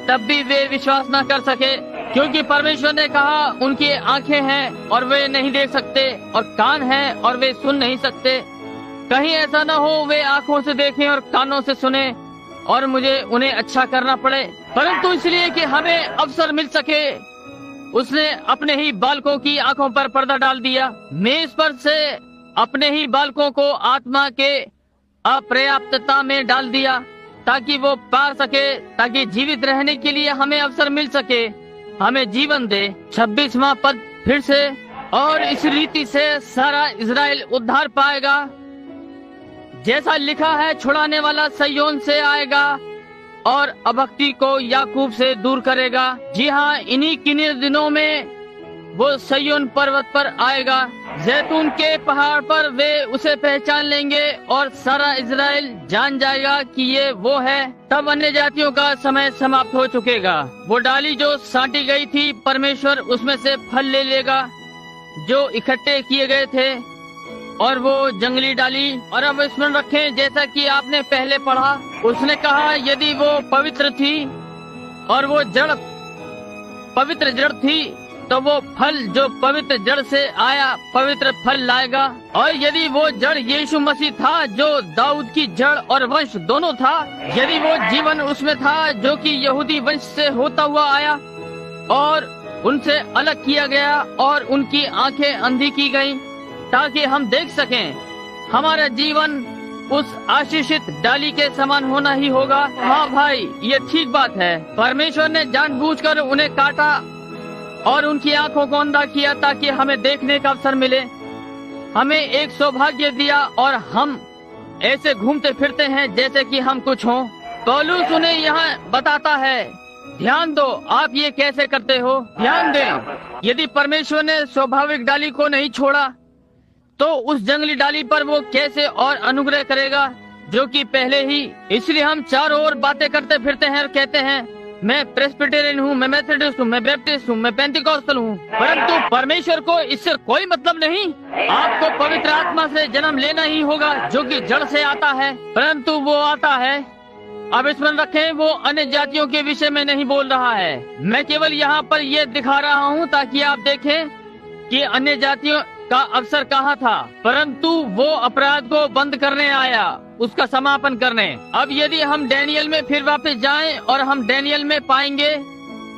तब भी वे विश्वास न कर सके, क्योंकि परमेश्वर ने कहा उनकी आंखें हैं और वे नहीं देख सकते, और कान हैं और वे सुन नहीं सकते। कहीं ऐसा न हो वे आंखों से देखें और कानों से सुने और मुझे उन्हें अच्छा करना पड़े, परंतु इसलिए कि हमें अवसर मिल सके उसने अपने ही बालकों की आंखों पर पर्दा डाल दिया। मेज पर से अपने ही बालकों को आत्मा के अपर्याप्तता में डाल दिया ताकि वो पार सके, ताकि जीवित रहने के लिए हमें अवसर मिल सके, हमें जीवन दे। 26वां पद फिर से, और इस रीति से सारा इजराइल उद्धार पाएगा, जैसा लिखा है छुड़ाने वाला सिय्योन से आएगा और अभक्ति को याकूब से दूर करेगा। जी हाँ, इन्हीं किन्हीं दिनों में वो सिय्योन पर्वत पर आएगा, जैतून के पहाड़ पर वे उसे पहचान लेंगे और सारा इजराइल जान जाएगा कि ये वो है। तब अन्य जातियों का समय समाप्त हो चुकेगा। वो डाली जो साटी गई थी, परमेश्वर उसमें से फल ले लेगा जो इकट्ठे किए गए थे, और वो जंगली डाली। और अब स्मरण रखें, जैसा कि आपने पहले पढ़ा, उसने कहा यदि वो पवित्र थी और वो जड़ पवित्र जड़ थी तो वो फल जो पवित्र जड़ से आया पवित्र फल लाएगा। और यदि वो जड़ यीशु मसीह था जो दाऊद की जड़ और वंश दोनों था, यदि वो जीवन उसमें था जो कि यहूदी वंश से होता हुआ आया और उनसे अलग किया गया और उनकी आंखें अंधी की गईं ताकि हम देख सकें, हमारा जीवन उस आशीषित डाली के समान होना ही होगा। हाँ भाई, ये ठीक बात है। परमेश्वर ने जानबूझकर उन्हें काटा और उनकी आंखों को अंधा किया ताकि हमें देखने का अवसर मिले। हमें एक सौभाग्य दिया और हम ऐसे घूमते फिरते हैं जैसे कि हम कुछ हों। पौलुस उन्हें यहाँ बताता है, ध्यान दो आप ये कैसे करते हो। ध्यान दें, यदि परमेश्वर ने स्वाभाविक डाली को नहीं छोड़ा तो उस जंगली डाली पर वो कैसे और अनुग्रह करेगा जो कि पहले ही। इसलिए हम चारों ओर बातें करते फिरते हैं और कहते हैं, मैं प्रेस्बिटेरियन हूँ, मैं मेथोडिस्ट हूँ, मैं बैप्टिस्ट हूँ, मैं पेंटिकॉस्टल हूँ, परंतु परमेश्वर को इससे कोई मतलब नहीं। आपको पवित्र आत्मा से जन्म लेना ही होगा जो कि जड़ से आता है, परंतु वो आता है। अब स्मरण रखें, वो अन्य जातियों के विषय में नहीं बोल रहा है। मैं केवल यहाँ पर ये दिखा रहा हूँ ताकि आप देखें कि अन्य जातियों का अवसर कहाँ था, परंतु वो अपराध को बंद करने आया, उसका समापन करने। अब यदि हम डैनियल में फिर वापस जाएं और हम डैनियल में पाएंगे,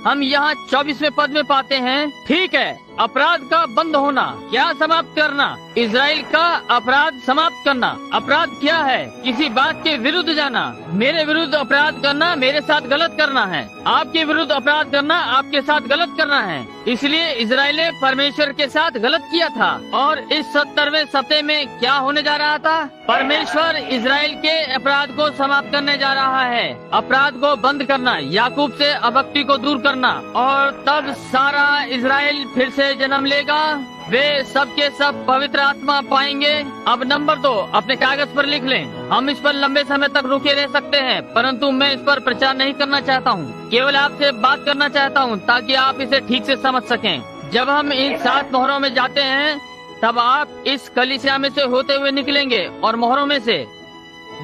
हम यहाँ 24वें पद में पाते हैं, ठीक है, अपराध का बंद होना, क्या समाप्त करना, इजराइल का अपराध समाप्त करना। अपराध क्या है? किसी बात के विरुद्ध जाना। मेरे विरुद्ध अपराध करना मेरे साथ गलत करना है, आपके विरुद्ध अपराध करना आपके साथ गलत करना है। इसलिए इजराइल ने परमेश्वर के साथ गलत किया था। और इस 70वें सप्ताह में क्या होने जा रहा था? परमेश्वर इजराइल के अपराध को समाप्त करने जा रहा है, अपराध को बंद करना, याकूब से अभक्ति को दूर करना, और तब सारा इजराइल फिर से जन्म लेगा। वे सब के सब पवित्र आत्मा पाएंगे। अब नंबर 2 अपने कागज पर लिख लें। हम इस पर लंबे समय तक रुके रह सकते हैं, परंतु मैं इस पर प्रचार नहीं करना चाहता हूँ, केवल आपसे बात करना चाहता हूँ ताकि आप इसे ठीक से समझ सकें। जब हम इन 7 मोहरों में जाते हैं तब आप इस कलीसिया में से होते हुए निकलेंगे और मोहरों में से,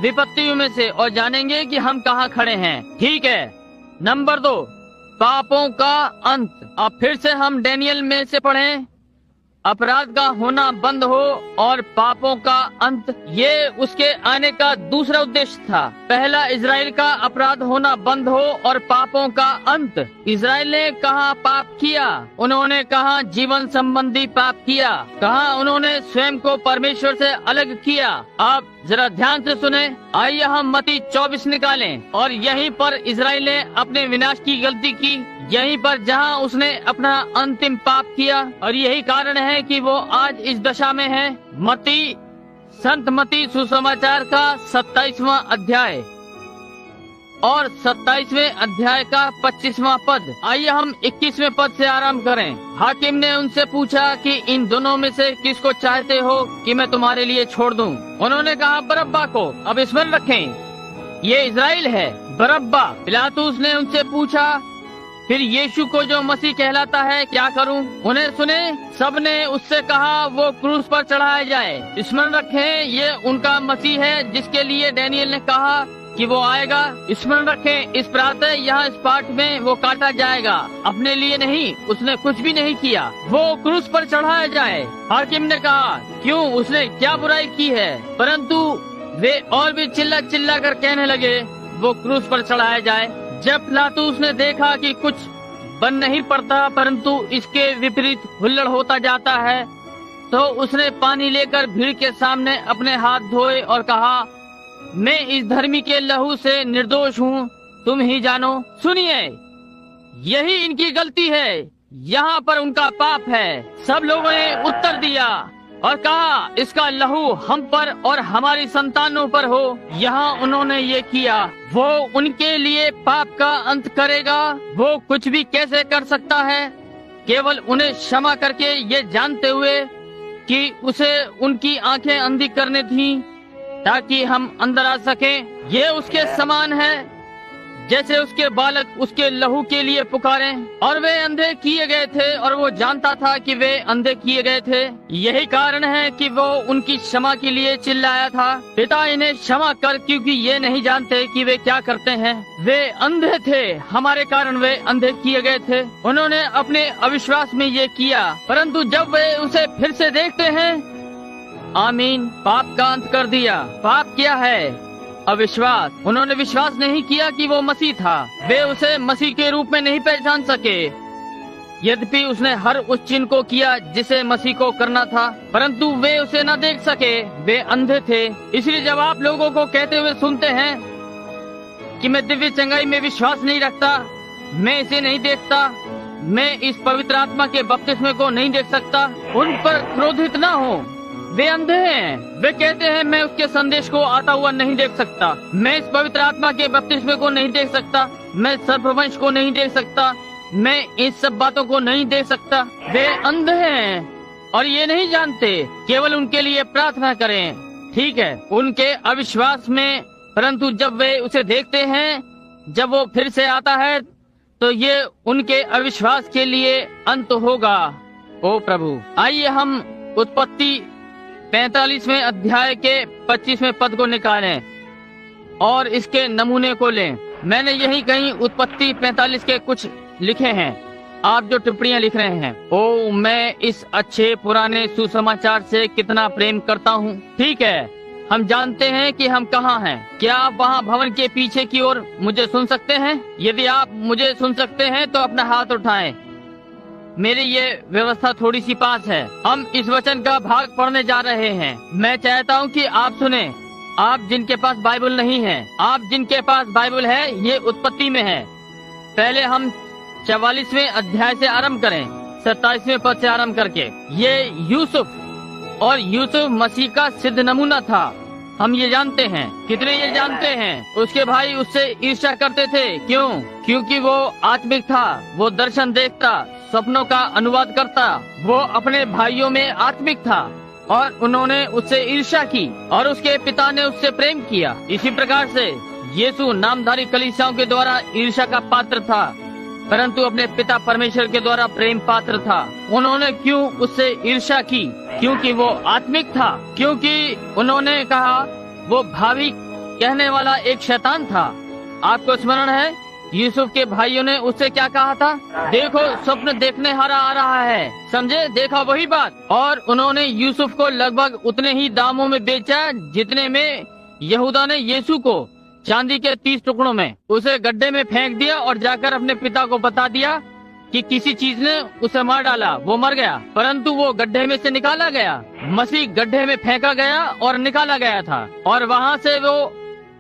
विपत्तियों में से, और जानेंगे कि हम कहाँ खड़े हैं। ठीक है। नंबर 2 पापों का अंत। अब फिर से हम डैनियल में से पढ़ें, अपराध का होना बंद हो और पापों का अंत। ये उसके आने का दूसरा उद्देश्य था। पहला, इजराइल का अपराध होना बंद हो और पापों का अंत। इजराइल ने कहाँ पाप किया? उन्होंने कहाँ जीवन संबंधी पाप किया? कहाँ उन्होंने स्वयं को परमेश्वर से अलग किया? आप जरा ध्यान से सुने। आइए हम मत्ती 24 निकालें, और यहीं पर इजराइल ने अपने विनाश की गलती की, यहीं पर जहां उसने अपना अंतिम पाप किया, और यही कारण है कि वो आज इस दशा में है। संत मत्ती सुसमाचार का 27वां अध्याय। और 27वें अध्याय का 25वां पद। आइए हम 21वें पद से आरंभ करें। हाकिम ने उनसे पूछा कि इन दोनों में से किसको चाहते हो कि मैं तुम्हारे लिए छोड़ दूं? उन्होंने कहा बरअब्बा को। अब स्मरण रखें, ये इजराइल है, बरअब्बा। पिलातुस ने उनसे पूछा, फिर यीशु को जो मसीह कहलाता है क्या करूं? उन्हें सुने सबने उससे कहा वो क्रूस पर चढ़ाया जाए। स्मरण रखें, ये उनका मसीह है जिसके लिए डैनियल ने कहा कि वो आएगा। स्मरण रखें, इस प्रातः यहाँ इस पाठ में वो काटा जाएगा, अपने लिए नहीं, उसने कुछ भी नहीं किया, वो क्रूस पर चढ़ाया जाए। हाकिम ने कहा, क्यों, उसने क्या बुराई की है? परंतु वे और भी चिल्ला चिल्ला कर कहने लगे, वो क्रूस पर चढ़ाया जाए। जब पिलातुस ने देखा कि कुछ बन नहीं पड़ता परंतु इसके विपरीत हुल्लड़ होता जाता है, तो उसने पानी लेकर भीड़ के सामने अपने हाथ धोए और कहा, मैं इस धर्मी के लहू से निर्दोष हूँ, तुम ही जानो। सुनिए, यही इनकी गलती है, यहाँ पर उनका पाप है। सब लोगों ने उत्तर दिया और कहा, इसका लहू हम पर और हमारी संतानों पर हो। यहाँ उन्होंने ये किया, वो उनके लिए पाप का अंत करेगा। वो कुछ भी कैसे कर सकता है? केवल उन्हें क्षमा करके, ये जानते हुए कि उसे उनकी आंखें अंधी करने थी ताकि हम अंदर आ सकें। ये उसके समान है जैसे उसके बालक उसके लहू के लिए पुकारें। और वे अंधे किए गए थे और वो जानता था कि वे अंधे किए गए थे। यही कारण है कि वो उनकी क्षमा के लिए चिल्लाया था, पिता इन्हें क्षमा कर, क्योंकि ये नहीं जानते कि वे क्या करते हैं। वे अंधे थे, हमारे कारण वे अंधे किए गए थे। उन्होंने अपने अविश्वास में ये किया, परंतु जब वे उसे फिर से देखते हैं, आमीन, पाप का अंत कर दिया। पाप क्या है? अविश्वास। उन्होंने विश्वास नहीं किया कि वो मसीह था। वे उसे मसीह के रूप में नहीं पहचान सके, यद्यपि उसने हर उस चिन्ह को किया जिसे मसीह को करना था, परंतु वे उसे न देख सके। वे अंधे थे। इसलिए जब आप लोगों को कहते हुए सुनते हैं कि मैं दिव्य चंगाई में विश्वास नहीं रखता, मैं इसे नहीं देखता, मैं इस पवित्र आत्मा के बपतिस्मे को नहीं देख सकता, उन पर क्रोधित न हो। वे अंधे हैं। वे कहते हैं, मैं उसके संदेश को आता हुआ नहीं देख सकता, मैं इस पवित्र आत्मा के बपतिस्मे को नहीं देख सकता, मैं सर्पवंश को नहीं देख सकता, मैं इस सब बातों को नहीं देख सकता। वे अंधे हैं और ये नहीं जानते। केवल उनके लिए प्रार्थना करें, ठीक है, उनके अविश्वास में। परंतु जब वे उसे देखते हैं, जब वो फिर से आता है, तो ये उनके अविश्वास के लिए अंत होगा। ओ प्रभु, आइए हम उत्पत्ति 45वें अध्याय के 25वें पद को निकालें और इसके नमूने को लें। मैंने यही कहीं उत्पत्ति 45 के कुछ लिखे हैं, आप जो टिप्पणियां लिख रहे हैं। ओ, मैं इस अच्छे पुराने सुसमाचार से कितना प्रेम करता हूँ। ठीक है, हम जानते हैं कि हम कहाँ हैं। क्या आप वहाँ भवन के पीछे की ओर मुझे सुन सकते हैं? यदि आप मुझे सुन सकते हैं तो अपना हाथ उठाएं। मेरी ये व्यवस्था थोड़ी सी पास है। हम इस वचन का भाग पढ़ने जा रहे हैं। मैं चाहता हूँ कि आप सुने। आप जिनके पास बाइबल नहीं है, आप जिनके पास बाइबल है, ये उत्पत्ति में है। पहले हम 44वें अध्याय से आरंभ करें, 27वें पद से आरंभ करके। ये यूसुफ, और यूसुफ मसीह का सिद्ध नमूना था। हम ये जानते हैं। कितने ये जानते हैं? उसके भाई उससे ईर्ष्या करते थे। क्यों? क्योंकि वो आत्मिक था, वो दर्शन देखता, सपनों का अनुवाद करता, वो अपने भाइयों में आत्मिक था और उन्होंने उससे ईर्ष्या की और उसके पिता ने उससे प्रेम किया। इसी प्रकार से यीशु नामधारी कलीसियाओं के द्वारा ईर्ष्या का पात्र था, परंतु अपने पिता परमेश्वर के द्वारा प्रेम पात्र था। उन्होंने क्यों उससे ईर्ष्या की? क्योंकि वो आत्मिक था, क्योंकि उन्होंने कहा वो भावी कहने वाला एक शैतान था। आपको स्मरण है यूसुफ के भाइयों ने उससे क्या कहा था? देखो, स्वप्न देखने हारा आ रहा है। समझे? देखा वही बात। और उन्होंने यूसुफ को लगभग उतने ही दामों में बेचा जितने में यहूदा ने यीशु को, चांदी के 30 टुकड़ों में। उसे गड्ढे में फेंक दिया और जाकर अपने पिता को बता दिया कि किसी चीज ने उसे मार डाला, वो मर गया। परंतु वो गड्ढे में से निकाला गया। मसीह गड्ढे में फेंका गया और निकाला गया था, और वहाँ से वो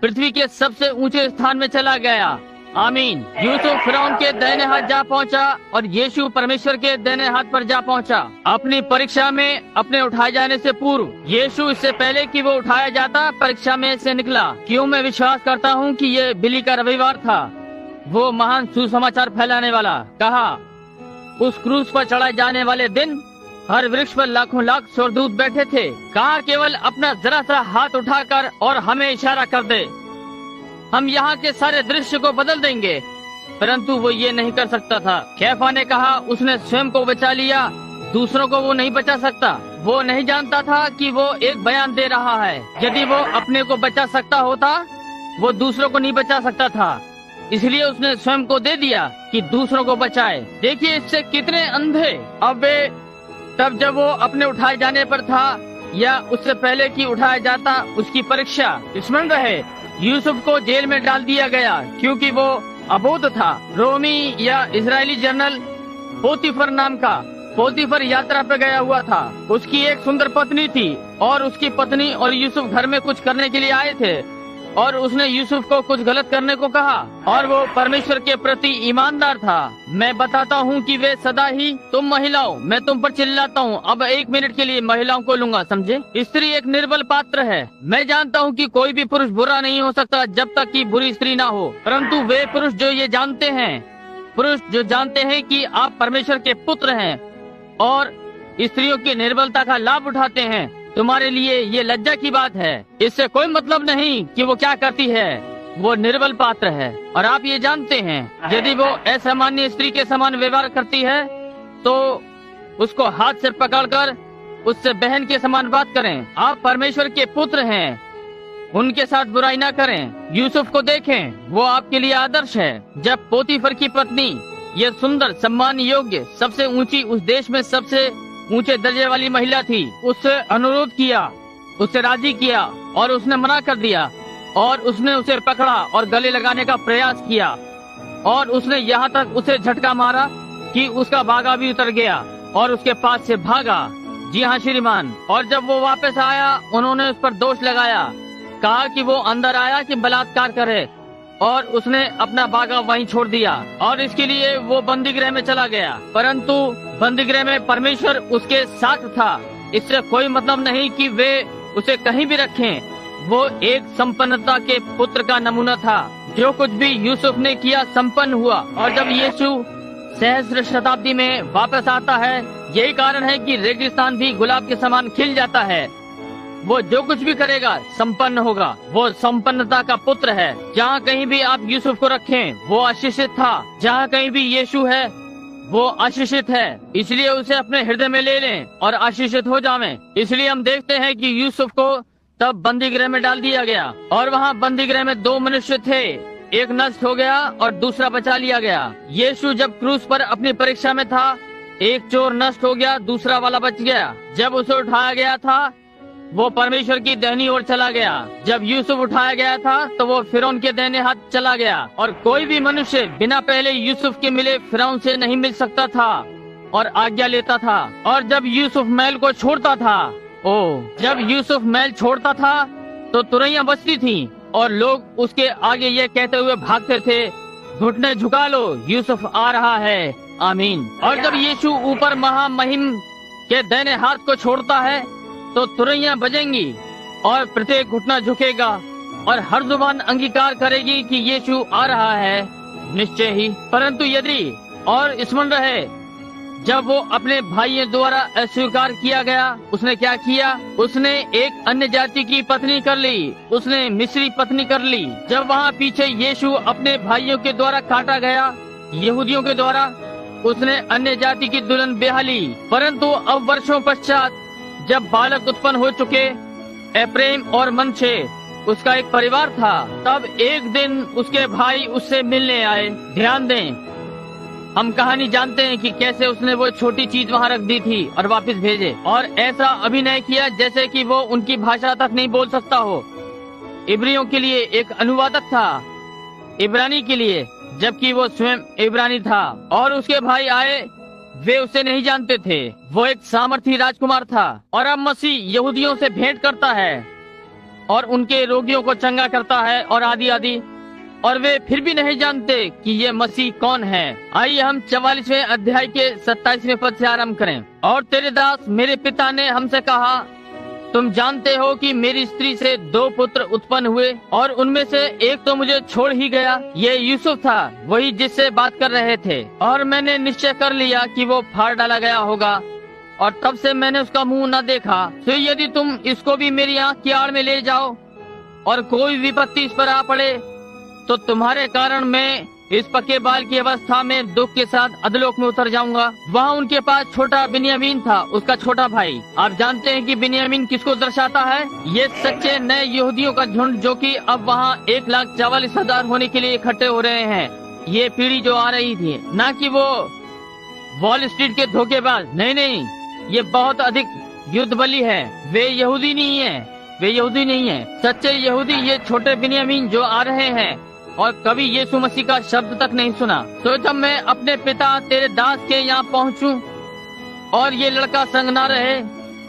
पृथ्वी के सबसे ऊंचे स्थान में चला गया। आमीन। यूसुफ फिरौन के दाहिने हाथ जा पहुंचा और यीशु परमेश्वर के दाहिने हाथ पर जा पहुंचा। अपनी परीक्षा में अपने उठाए जाने से पूर्व यीशु इससे पहले कि वो उठाया जाता परीक्षा में से निकला। क्यों मैं विश्वास करता हूँ कि ये बिली का रविवार था, वो महान सुसमाचार फैलाने वाला। कहा उस क्रूस पर चढ़ाए जाने वाले दिन हर वृक्ष पर लाखों लाख स्वर्गदूत बैठे थे। कहा केवल अपना जरा सा हाथ उठाकर और हमें इशारा कर दे, हम यहाँ के सारे दृश्य को बदल देंगे। परंतु वो ये नहीं कर सकता था। कैफा ने कहा उसने स्वयं को बचा लिया, दूसरों को वो नहीं बचा सकता। वो नहीं जानता था कि वो एक बयान दे रहा है। यदि वो अपने को बचा सकता होता, वो दूसरों को नहीं बचा सकता था। इसलिए उसने स्वयं को दे दिया कि दूसरों को बचाए। देखिए इससे कितने अंधे। अब वे तब जब वो अपने उठाए जाने पर था या उससे पहले कि उठाया जाता उसकी परीक्षा। स्मरण रहे यूसुफ को जेल में डाल दिया गया क्योंकि वो अबोध था। रोमी या इजरायली जनरल पोतीफर नाम का पोतीफर यात्रा पे गया हुआ था। उसकी एक सुंदर पत्नी थी और उसकी पत्नी और यूसुफ घर में कुछ करने के लिए आए थे और उसने यूसुफ को कुछ गलत करने को कहा और वो परमेश्वर के प्रति ईमानदार था। मैं बताता हूँ कि वे सदा ही तुम महिलाओं, मैं तुम पर चिल्लाता हूँ। अब 1 मिनट के लिए महिलाओं को लूंगा, समझे। स्त्री एक निर्बल पात्र है। मैं जानता हूँ कि कोई भी पुरुष बुरा नहीं हो सकता जब तक कि बुरी स्त्री ना हो, परंतु वे पुरुष जो ये जानते हैं, पुरुष जो जानते हैं कि आप परमेश्वर के पुत्र हैं और स्त्रियों की निर्बलता का लाभ उठाते हैं, तुम्हारे लिए ये लज्जा की बात है। इससे कोई मतलब नहीं कि वो क्या करती है, वो निर्बल पात्र है और आप ये जानते हैं। यदि वो असामान्य स्त्री के समान व्यवहार करती है तो उसको हाथ से पकड़कर उससे बहन के समान बात करें। आप परमेश्वर के पुत्र हैं, उनके साथ बुराई ना करें। यूसुफ को देखें, वो आपके लिए आदर्श है। जब पोतीफर की पत्नी, ये सुंदर सम्मान योग्य सबसे ऊंची, उस देश में सबसे ऊंचे दर्जे वाली महिला थी, उससे अनुरोध किया, उससे राजी किया और उसने मना कर दिया और उसने उसे पकड़ा और गले लगाने का प्रयास किया और उसने यहाँ तक उसे झटका मारा कि उसका बागा भी उतर गया और उसके पास से भागा। जी हाँ श्रीमान। और जब वो वापस आया उन्होंने उस पर दोष लगाया, कहा कि वो अंदर आया कि बलात्कार करे और उसने अपना बागा वहीं छोड़ दिया और इसके लिए वो बंदी गृह में चला गया। परंतु बंदी गृह में परमेश्वर उसके साथ था। इससे कोई मतलब नहीं कि वे उसे कहीं भी रखें। वो एक संपन्नता के पुत्र का नमूना था। जो कुछ भी यूसुफ ने किया संपन्न हुआ। और जब यीशु सहस्त्र शताब्दी में वापस आता है, यही कारण है कि रेगिस्तान भी गुलाब के समान खिल जाता है। वो जो कुछ भी करेगा संपन्न होगा। वो संपन्नता का पुत्र है। जहाँ कहीं भी आप यूसुफ को रखें वो आशीषित था। जहाँ कहीं भी यीशु है वो आशीषित है। इसलिए उसे अपने हृदय में ले लें और आशीषित हो जावें। इसलिए हम देखते हैं कि यूसुफ को तब बंदी गृह में डाल दिया गया और वहाँ बंदी गृह में 2 मनुष्य थे, एक नष्ट हो गया और दूसरा बचा लिया गया। यीशु जब क्रूस पर अपनी परीक्षा में था, एक चोर नष्ट हो गया, दूसरा वाला बच गया। जब उसे उठाया गया था वो परमेश्वर की दाहिनी ओर चला गया। जब यूसुफ उठाया गया था तो वो फिरौन के दाहिने हाथ चला गया। और कोई भी मनुष्य बिना पहले यूसुफ के मिले फिरौन से नहीं मिल सकता था और आज्ञा लेता था। और जब यूसुफ महल को छोड़ता था, जब यूसुफ महल छोड़ता था तो तुरैयां बजती थीं और लोग उसके आगे ये कहते हुए भागते थे, घुटने झुका लो, यूसुफ आ रहा है। आमीन। और जब यीशु ऊपर महामहिम के दाहिने हाथ को छोड़ता है तो तुरैयां बजेंगी और प्रत्येक घुटना झुकेगा और हर जुबान अंगीकार करेगी कि यीशु आ रहा है निश्चय ही। परंतु यदि और स्मरण रहे, जब वो अपने भाइयों द्वारा अस्वीकार किया गया, उसने क्या किया? उसने एक अन्य जाति की पत्नी कर ली, उसने मिस्री पत्नी कर ली। जब वहाँ पीछे यीशु अपने भाइयों के द्वारा काटा गया, यहूदियों के द्वारा, उसने अन्य जाति की दुल्हन ब्याह ली। परंतु अब वर्षों पश्चात जब बालक उत्पन्न हो चुके, एफ्रेम और मनशे उसका एक परिवार था, तब एक दिन उसके भाई उससे मिलने आए। ध्यान दें, हम कहानी जानते हैं कि कैसे उसने वो छोटी चीज वहाँ रख दी थी और वापस भेजे और ऐसा अभिनय किया जैसे कि वो उनकी भाषा तक नहीं बोल सकता हो। इब्रियों के लिए एक अनुवादक था, इब्रानी के लिए, जबकि वो स्वयं इब्रानी था। और उसके भाई आए, वे उसे नहीं जानते थे। वो एक सामर्थी राजकुमार था और अब मसीह यहूदियों से भेंट करता है और उनके रोगियों को चंगा करता है और आदि आदि। और वे फिर भी नहीं जानते कि ये मसीह कौन है। आइए हम 44वें अध्याय के 27वें पद से आरंभ करें। और तेरे दास मेरे पिता ने हमसे कहा, तुम जानते हो कि मेरी स्त्री से 2 पुत्र उत्पन्न हुए और उनमें से एक तो मुझे छोड़ ही गया। ये यूसुफ था, वही जिससे बात कर रहे थे, और मैंने निश्चय कर लिया कि वो फाड़ डाला गया होगा, और तब से मैंने उसका मुंह न देखा। तो यदि तुम इसको भी मेरी आंख की आड़ में ले जाओ और कोई विपत्ति इस पर आ पड़े, तो तुम्हारे कारण मैं इस पक्के बाल की अवस्था में दुख के साथ अधोलोक में उतर जाऊंगा। वहाँ उनके पास छोटा बिन्यामीन था, उसका छोटा भाई। आप जानते हैं कि बिन्यामीन किसको दर्शाता है? ये सच्चे नए यहूदियों का झुंड, जो कि अब वहाँ 1,44,000 होने के लिए इकट्ठे हो रहे हैं। ये पीढ़ी जो आ रही थी, ना कि वो वॉल स्ट्रीट के धोखेबाज, नहीं, ये बहुत अधिक युद्ध बली है। वे यहूदी नहीं है, सच्चे यहूदी ये छोटे बिन्यामीन जो आ रहे हैं और कभी यीशु मसीह का शब्द तक नहीं सुना। तो जब मैं अपने पिता तेरे दास के यहाँ पहुँचूं और ये लड़का संग न रहे,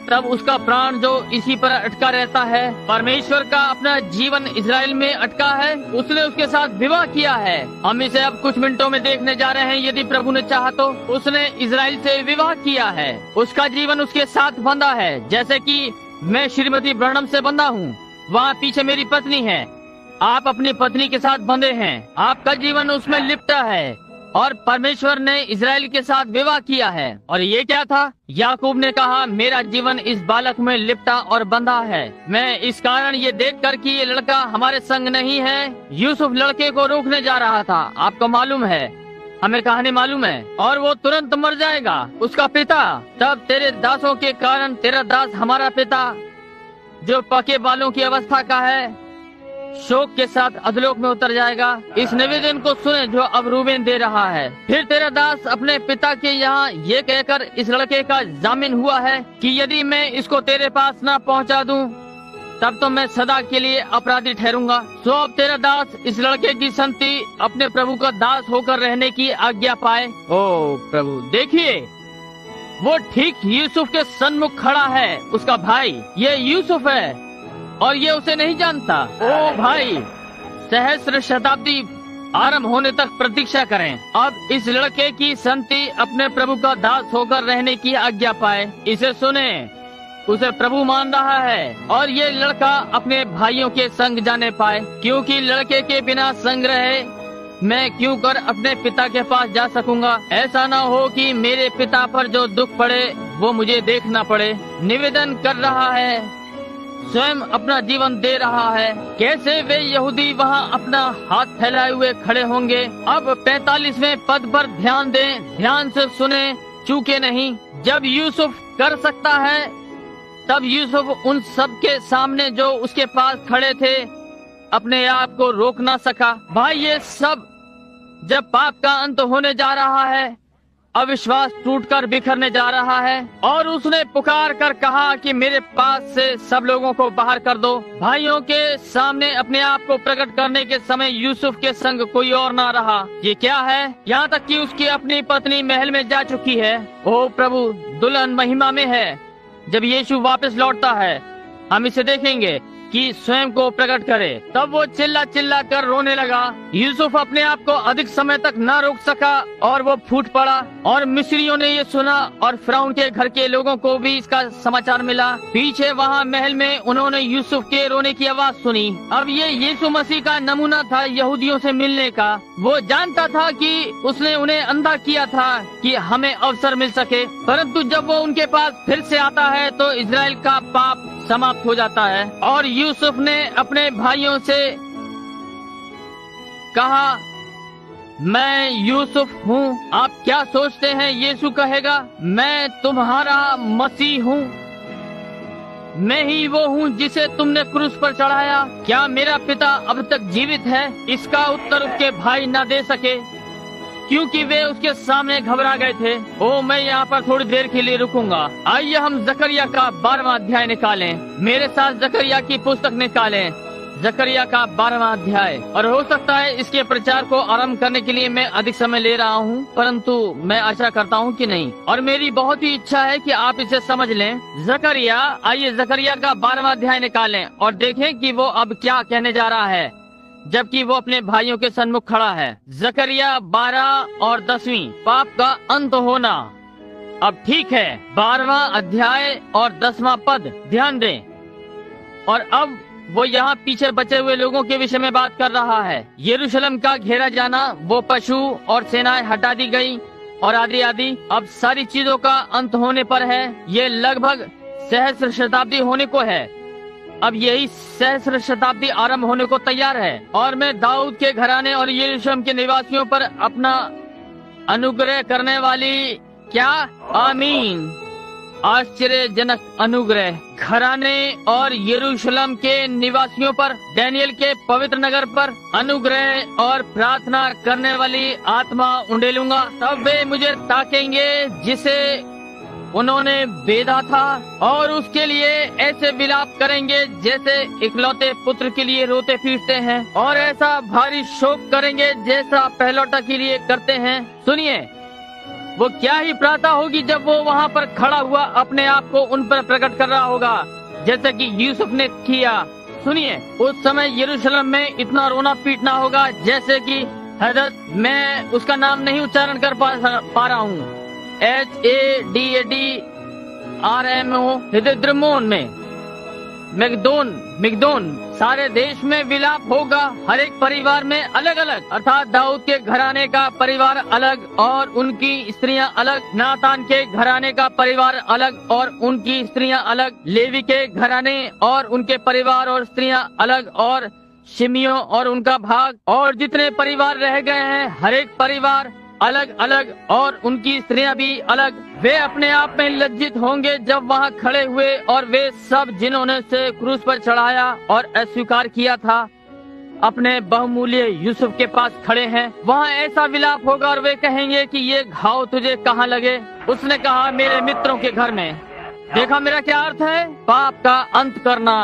तब उसका प्राण जो इसी पर अटका रहता है। परमेश्वर का अपना जीवन इजराइल में अटका है, उसने उसके साथ विवाह किया है। हम इसे अब कुछ मिनटों में देखने जा रहे हैं। यदि प्रभु ने चाहा तो उसने इजराइल से विवाह किया है। उसका जीवन उसके साथ बंधा है, जैसे कि मैं श्रीमती ब्रनम से बंधा हूँ। वहाँ पीछे मेरी पत्नी है। आप अपनी पत्नी के साथ बंधे हैं, आपका जीवन उसमें लिपटा है, और परमेश्वर ने इजराइल के साथ विवाह किया है। और ये क्या था? याकूब ने कहा, मेरा जीवन इस बालक में लिपटा और बंधा है। मैं इस कारण ये देखकर कि ये लड़का हमारे संग नहीं है, यूसुफ लड़के को रोकने जा रहा था। आपको मालूम है, हमें कहानी मालूम है, और वो तुरंत मर जाएगा। उसका पिता, तब तेरे दासों के कारण तेरा दास हमारा पिता जो पके बालों की अवस्था का है, शोक के साथ अधोलोक में उतर जाएगा। इस निवेदन को सुने जो अब रूबेन दे रहा है। फिर तेरा दास अपने पिता के यहाँ ये कहकर इस लड़के का जामिन हुआ है कि यदि मैं इसको तेरे पास न पहुँचा दूं, तब तो मैं सदा के लिए अपराधी ठहरूंगा। सो अब तेरा दास इस लड़के की संति अपने प्रभु का दास होकर रहने की आज्ञा पाए। ओ प्रभु, देखिए वो ठीक यूसुफ के सन्मुख खड़ा है। उसका भाई ये यूसुफ है और ये उसे नहीं जानता। ओ भाई, सहस्र शताब्दी आरंभ होने तक प्रतीक्षा करें। अब इस लड़के की संति अपने प्रभु का दास होकर रहने की आज्ञा पाए। इसे सुने, उसे प्रभु मान रहा है, और ये लड़का अपने भाइयों के संग जाने पाए, क्योंकि लड़के के बिना संग रहे मैं क्यों कर अपने पिता के पास जा सकूंगा। ऐसा ना हो कि मेरे पिता पर जो दुख पड़े वो मुझे देखना पड़े। निवेदन कर रहा है, स्वयं अपना जीवन दे रहा है। कैसे वे यहूदी वहाँ अपना हाथ फैलाए हुए खड़े होंगे। अब 45वें पद पर ध्यान दें, ध्यान से सुने, चूके नहीं। जब यूसुफ कर सकता है, तब यूसुफ उन सब के सामने जो उसके पास खड़े थे अपने आप को रोक ना सका। भाई, ये सब जब पाप का अंत होने जा रहा है, अविश्वास टूटकर बिखरने जा रहा है, और उसने पुकार कर कहा कि मेरे पास से सब लोगों को बाहर कर दो। भाइयों के सामने अपने आप को प्रकट करने के समय यूसुफ के संग कोई और ना रहा। ये क्या है? यहाँ तक कि उसकी अपनी पत्नी महल में जा चुकी है। ओ प्रभु, दुल्हन महिमा में है। जब यीशु वापस लौटता है, हम इसे देखेंगे कि स्वयं को प्रकट करे। तब वो चिल्ला चिल्ला कर रोने लगा। यूसुफ अपने आप को अधिक समय तक न रोक सका और वो फूट पड़ा। और मिस्रियों ने ये सुना और फिरौन के घर के लोगों को भी इसका समाचार मिला। पीछे वहाँ महल में उन्होंने यूसुफ के रोने की आवाज सुनी। अब ये यीशु मसीह का नमूना था यहूदियों से मिलने का। वो जानता था कि उसने उन्हें अंधा किया था कि हमें अवसर मिल सके, परंतु जब वो उनके पास फिर से आता है तो इजराइल का पाप समाप्त हो जाता है। और यूसुफ ने अपने भाइयों से कहा, मैं यूसुफ हूँ। आप क्या सोचते हैं यीशु कहेगा, मैं तुम्हारा मसीह हूँ? मैं ही वो हूँ जिसे तुमने क्रूस पर चढ़ाया। क्या मेरा पिता अब तक जीवित है? इसका उत्तर उसके भाई न दे सके, क्योंकि वे उसके सामने घबरा गए थे। ओ, मैं यहाँ पर थोड़ी देर के लिए रुकूंगा। आइए हम जकरिया का 12वां अध्याय निकालें। मेरे साथ जकरिया की पुस्तक निकालें, जकरिया का 12वां अध्याय। और हो सकता है इसके प्रचार को आरंभ करने के लिए मैं अधिक समय ले रहा हूँ, परंतु मैं आशा करता हूँ कि नहीं, और मेरी बहुत ही इच्छा है कि आप इसे समझ लें। जकरिया, आइए जकरिया का 12वां अध्याय निकालें और देखें कि वो अब क्या कहने जा रहा है। जबकि वो अपने भाइयों के सन्मुख खड़ा है। जकरिया 12 और 10वीं, पाप का अंत होना। अब ठीक है, 12वां अध्याय और 10वां पद ध्यान दें। और अब वो यहाँ पीछे बचे हुए लोगों के विषय में बात कर रहा है। यरूशलेम का घेरा जाना, वो पशु और सेनाएं हटा दी गई और आदि आदि। अब सारी चीजों का अंत होने पर है। ये लगभग सहस्र शताब्दी होने को है। अब यही सहस्र शताब्दी आरंभ होने को तैयार है और मैं दाऊद के घराने और यरूशलेम के निवासियों पर अपना अनुग्रह करने वाली क्या आमीन आश्चर्यजनक अनुग्रह घराने और यरूशलेम के निवासियों पर, डैनियल के पवित्र नगर पर अनुग्रह और प्रार्थना करने वाली आत्मा उंडेलूंगा। तब वे मुझे ताकेंगे जिसे उन्होंने बेधा था और उसके लिए ऐसे विलाप करेंगे जैसे इकलौते पुत्र के लिए रोते पीटते हैं, और ऐसा भारी शोक करेंगे जैसा पहलौठा के लिए करते हैं। सुनिए, वो क्या ही प्रार्थना होगी जब वो वहाँ पर खड़ा हुआ अपने आप को उन पर प्रकट कर रहा होगा, जैसे कि यूसुफ ने किया। सुनिए, उस समय यरूशलेम में इतना रोना पीटना होगा जैसे कि हजरत, मैं उसका नाम नहीं उच्चारण कर पा रहा हूँ, HADADRMO, हिद्रमोन में मिगदोन सारे देश में विलाप होगा। हर एक परिवार में अलग अलग, अर्थात दाऊद के घराने का परिवार अलग और उनकी स्त्रियां अलग, नातान के घराने का परिवार अलग और उनकी स्त्रियां अलग, लेवी के घराने और उनके परिवार और स्त्रियां अलग, और शिमियों और उनका भाग, और जितने परिवार रह गए हैं हर एक परिवार अलग अलग और उनकी स्त्रियां भी अलग। वे अपने आप में लज्जित होंगे जब वहाँ खड़े हुए, और वे सब जिन्होंने से क्रूस पर चढ़ाया और अस्वीकार किया था अपने बहुमूल्य यूसुफ के पास खड़े हैं। वहाँ ऐसा विलाप होगा और वे कहेंगे कि ये घाव तुझे कहाँ लगे। उसने कहा, मेरे मित्रों के घर में। देखा मेरा क्या अर्थ है? पाप का अंत करना,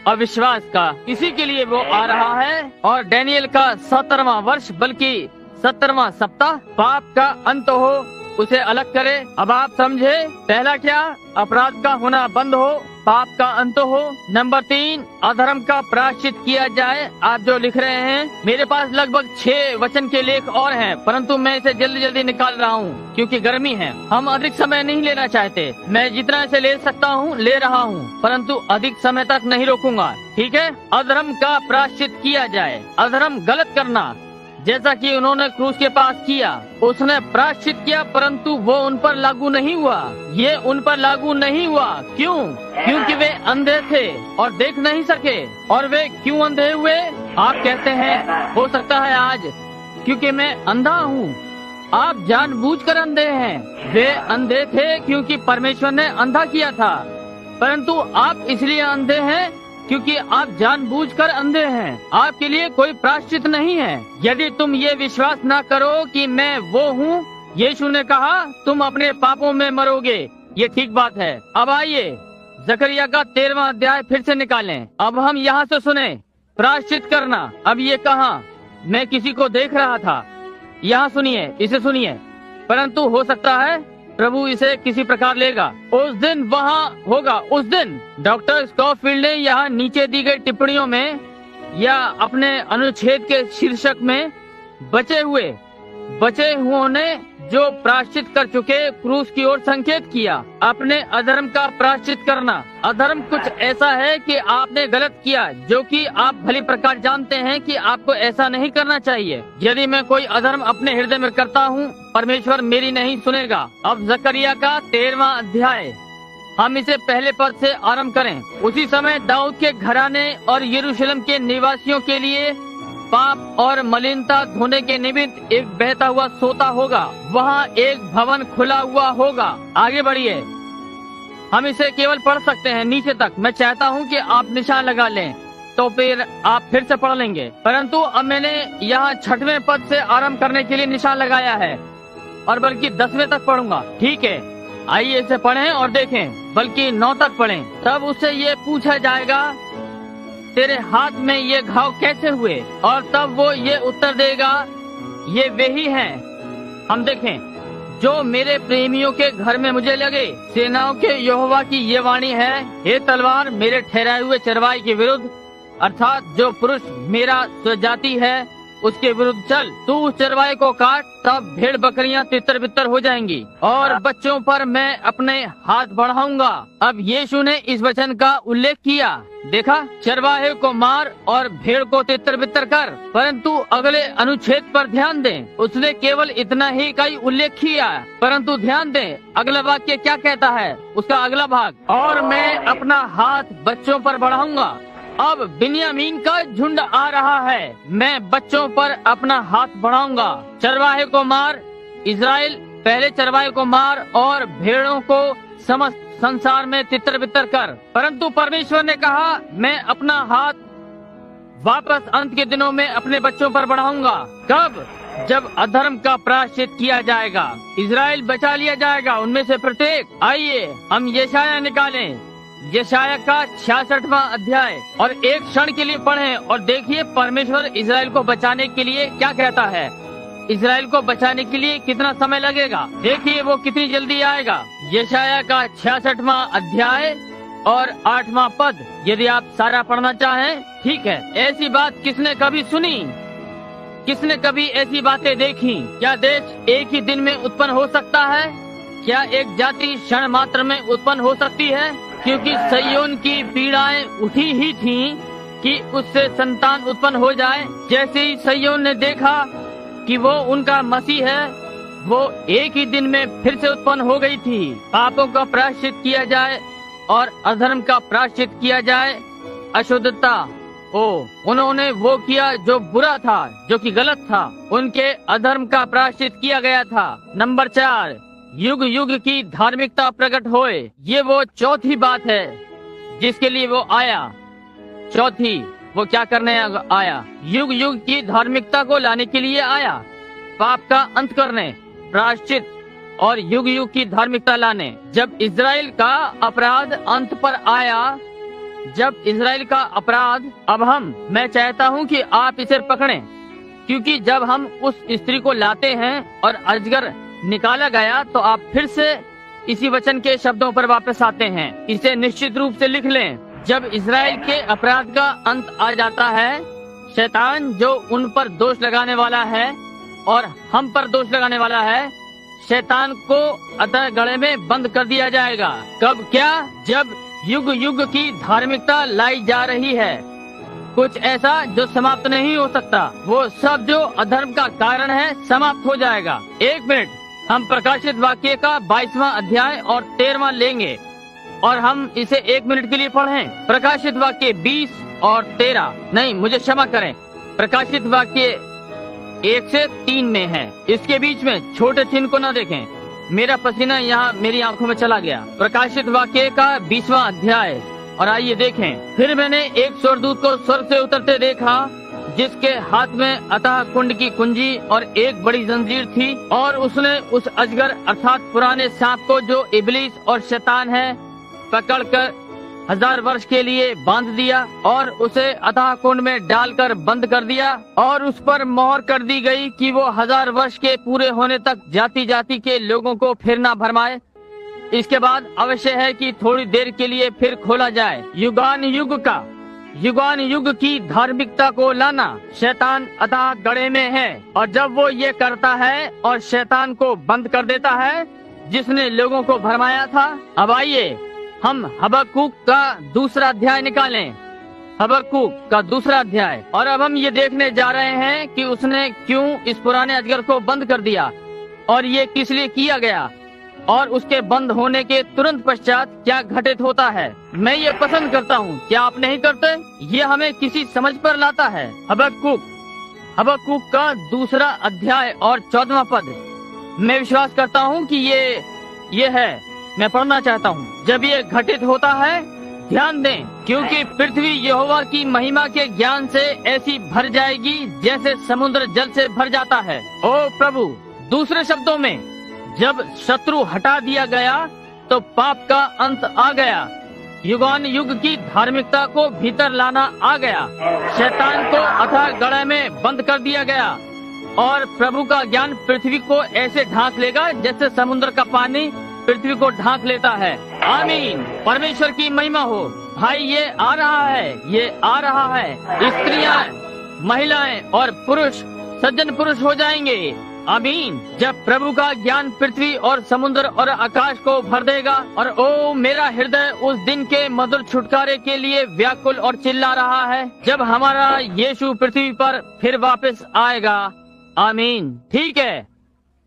अविश्वास का, इसी के लिए वो आ रहा है। और डैनियल का 17वां वर्ष, बल्कि 17वां सप्ताह, पाप का अंत हो, उसे अलग करे। अब आप समझे, पहला क्या? अपराध का होना बंद हो, पाप का अंत हो। नंबर 3, अधर्म का प्रायश्चित किया जाए। आप जो लिख रहे हैं, मेरे पास लगभग 6 वचन के लेख और हैं, परंतु मैं इसे जल्दी जल्दी निकाल रहा हूँ क्योंकि गर्मी है। हम अधिक समय नहीं लेना चाहते। मैं जितना इसे ले सकता हूँ ले रहा हूँ, परंतु अधिक समय तक नहीं रोकूंगा, ठीक है? अधर्म का प्रायश्चित किया जाए। अधर्म गलत करना, जैसा कि उन्होंने क्रूस के पास किया, उसने प्रायश्चित किया, परंतु वो उन पर लागू नहीं हुआ। ये उन पर लागू नहीं हुआ। क्यों? क्योंकि वे अंधे थे और देख नहीं सके। और वे क्यों अंधे हुए? आप कहते हैं, हो सकता है आज क्योंकि मैं अंधा हूँ। आप जानबूझकर अंधे हैं। वे अंधे थे क्योंकि परमेश्वर ने अंधा किया था, परंतु आप इसलिए अंधे हैं क्योंकि आप जानबूझकर अंधे हैं। आपके लिए कोई प्रायश्चित नहीं है। यदि तुम ये विश्वास न करो कि मैं वो हूँ, यीशु ने कहा, तुम अपने पापों में मरोगे। ये ठीक बात है। अब आइए जकरिया का 13वां अध्याय फिर से निकालें। अब हम यहाँ से सुने, प्रायश्चित करना। अब ये कहा, मैं किसी को देख रहा था। यहाँ सुनिए, इसे सुनिए। परंतु हो सकता है प्रभु इसे किसी प्रकार लेगा। उस दिन वहाँ होगा, उस दिन। डॉक्टर स्कॉफील्ड ने यहाँ नीचे दी गई टिप्पणियों में या अपने अनुच्छेद के शीर्षक में बचे हुओं ने जो प्रायश्चित कर चुके क्रूस की ओर संकेत किया। अपने अधर्म का प्रायश्चित करना। अधर्म कुछ ऐसा है कि आपने गलत किया, जो कि आप भली प्रकार जानते हैं कि आपको ऐसा नहीं करना चाहिए। यदि मैं कोई अधर्म अपने हृदय में करता हूँ, परमेश्वर मेरी नहीं सुनेगा। अब जकरिया का 13वां अध्याय, हम इसे पहले पद से आरंभ करें। उसी समय दाऊद के घराने और यरूशलेम के निवासियों के लिए पाप और मलिनता धोने के निमित्त एक बहता हुआ सोता होगा। वहाँ एक भवन खुला हुआ होगा। आगे बढ़िए, हम इसे केवल पढ़ सकते हैं नीचे तक। मैं चाहता हूँ कि आप निशान लगा लें, तो फिर आप फिर से पढ़ लेंगे। परंतु अब मैंने यहाँ 6वें पद से आरंभ करने के लिए निशान लगाया है, और बल्कि 10वें तक पढ़ूंगा। ठीक है, आइए इसे पढ़ें और देखें, बल्कि 9 तक पढ़ें। तब उससे ये पूछा जाएगा, तेरे हाथ में ये घाव कैसे हुए? और तब वो ये उत्तर देगा, ये वही हैं। हम देखें, जो मेरे प्रेमियों के घर में मुझे लगे। सेनाओं के यहोवा की ये वाणी है, हे तलवार मेरे ठहराए हुए चरवाई के विरुद्ध अर्थात जो पुरुष मेरा स्वजाति है उसके विरुद्ध चल। तू उस चरवाहे को काट, तब भेड़ बकरियां तितर बितर हो जाएंगी और बच्चों पर मैं अपने हाथ बढ़ाऊंगा। अब यीशु ने इस वचन का उल्लेख किया। देखा, चरवाहे को मार और भेड़ को तितर बितर कर, परंतु अगले अनुच्छेद पर ध्यान दें। उसने केवल इतना ही का ही उल्लेख किया, परंतु ध्यान दें अगला वाक्य क्या कहता है, उसका अगला भाग, और मैं अपना हाथ बच्चों पर बढ़ाऊंगा। अब बिन्यामीन का झुंड आ रहा है, मैं बच्चों पर अपना हाथ बढ़ाऊंगा। चरवाहे को मार, इज़राइल पहले चरवाहे को मार और भेड़ों को समस्त संसार में तितर बितर कर। परंतु परमेश्वर ने कहा, मैं अपना हाथ वापस अंत के दिनों में अपने बच्चों पर बढ़ाऊंगा। कब? जब अधर्म का प्रायश्चित किया जाएगा, इज़राइल बचा लिया जाएगा उनमें से प्रत्येक। आइए हम यशाया निकालें, यशाया का 66वां अध्याय, और एक क्षण के लिए पढ़ें और देखिए परमेश्वर इज़राइल को बचाने के लिए क्या कहता है। इज़राइल को बचाने के लिए कितना समय लगेगा, देखिए वो कितनी जल्दी आएगा। यशाया का 66वां अध्याय और 8वां पद, यदि आप सारा पढ़ना चाहें ठीक है। ऐसी बात किसने कभी सुनी, किसने कभी ऐसी बातें देखी? क्या देश एक ही दिन में उत्पन्न हो सकता है? क्या एक जाति क्षण मात्र में उत्पन्न हो सकती है? क्योंकि सयोन की पीड़ाएं उठी ही थीं कि उससे संतान उत्पन्न हो जाए। जैसे ही सयोन ने देखा कि वो उनका मसीह है, वो एक ही दिन में फिर से उत्पन्न हो गई थी। पापों का प्रायश्चित किया जाए और अधर्म का प्रायश्चित किया जाए। अशुद्धता, उन्होंने वो किया जो बुरा था, जो कि गलत था। उनके अधर्म का प्रायश्चित किया गया था। नंबर 4, युग युग की धार्मिकता प्रकट होए। ये वो चौथी बात है जिसके लिए वो आया। चौथी, वो क्या करने आया? युग युग की धार्मिकता को लाने के लिए आया, पाप का अंत करने, प्रायश्चित और युग युग की धार्मिकता लाने। जब इज़राइल का अपराध अंत पर आया, जब इज़राइल का अपराध, अब मैं चाहता हूँ कि आप इसे पकड़ें, क्योंकि जब हम उस स्त्री को लाते हैं और अजगर निकाला गया तो आप फिर से इसी वचन के शब्दों पर वापस आते हैं। इसे निश्चित रूप से लिख लें। जब इज़राइल के अपराध का अंत आ जाता है, शैतान जो उन पर दोष लगाने वाला है और हम पर दोष लगाने वाला है, शैतान को अतः गड़े में बंद कर दिया जाएगा। कब? क्या? जब युग युग की धार्मिकता लाई जा रही है। कुछ ऐसा जो समाप्त नहीं हो सकता, वो सब जो अधर्म का कारण है समाप्त हो जाएगा। एक मिनट, हम प्रकाशित वाक्य का 22वां अध्याय और 13वां लेंगे और हम इसे 1 मिनट के लिए पढ़ें। प्रकाशित वाक्य 20 और 13, नहीं मुझे क्षमा करें, प्रकाशित वाक्य 1 से 3 में है। इसके बीच में छोटे चिन्ह को न देखें, मेरा पसीना यहाँ मेरी आंखों में चला गया। प्रकाशित वाक्य का 20वां अध्याय, और आइए देखें। फिर मैंने एक स्वर्गदूत को स्वर्ग से उतरते देखा, जिसके हाथ में अतः कुंड की कुंजी और एक बड़ी जंजीर थी, और उसने उस अजगर अर्थात पुराने सांप को, जो इबलीस और शैतान है, पकड़कर 1000 वर्ष के लिए बांध दिया और उसे अथाह कुंड में डालकर बंद कर दिया, और उस पर मोहर कर दी गई कि वो 1000 वर्ष के पूरे होने तक जाति जाति के लोगों को फिर न भरमाए। इसके बाद अवश्य है कि थोड़ी देर के लिए फिर खोला जाए। युगान युग की धार्मिकता को लाना। शैतान अतः गड़े में है, और जब वो ये करता है और शैतान को बंद कर देता है जिसने लोगों को भरमाया था। अब आइए हम हबक्कूक का 2रा अध्याय निकालें। हबक्कूक का 2रा अध्याय, और अब हम ये देखने जा रहे हैं कि उसने क्यों इस पुराने अजगर को बंद कर दिया और ये किस लिए किया गया, और उसके बंद होने के तुरंत पश्चात क्या घटित होता है। मैं ये पसंद करता हूँ, क्या आप नहीं करते? ये हमें किसी समझ पर लाता है। हबक्कूक का 2रा अध्याय और 14वां पद, मैं विश्वास करता हूँ कि ये है, मैं पढ़ना चाहता हूँ। जब ये घटित होता है, ध्यान दें, क्योंकि पृथ्वी यहोवा की महिमा के ज्ञान से ऐसी भर जाएगी जैसे समुद्र जल से भर जाता है। ओ प्रभु, दूसरे शब्दों में, जब शत्रु हटा दिया गया तो पाप का अंत आ गया, युगान युग की धार्मिकता को भीतर लाना आ गया, शैतान को अथाह गड़े में बंद कर दिया गया, और प्रभु का ज्ञान पृथ्वी को ऐसे ढांक लेगा जैसे समुद्र का पानी पृथ्वी को ढांक लेता है। आमीन। परमेश्वर की महिमा हो। भाई ये आ रहा है, ये आ रहा है। स्त्रियां, महिलाएं और पुरुष सज्जन पुरुष हो जाएंगे। आमीन। जब प्रभु का ज्ञान पृथ्वी और समुद्र और आकाश को भर देगा, और ओ मेरा हृदय उस दिन के मधुर छुटकारे के लिए व्याकुल और चिल्ला रहा है, जब हमारा यीशु पृथ्वी पर फिर वापस आएगा। आमीन। ठीक है,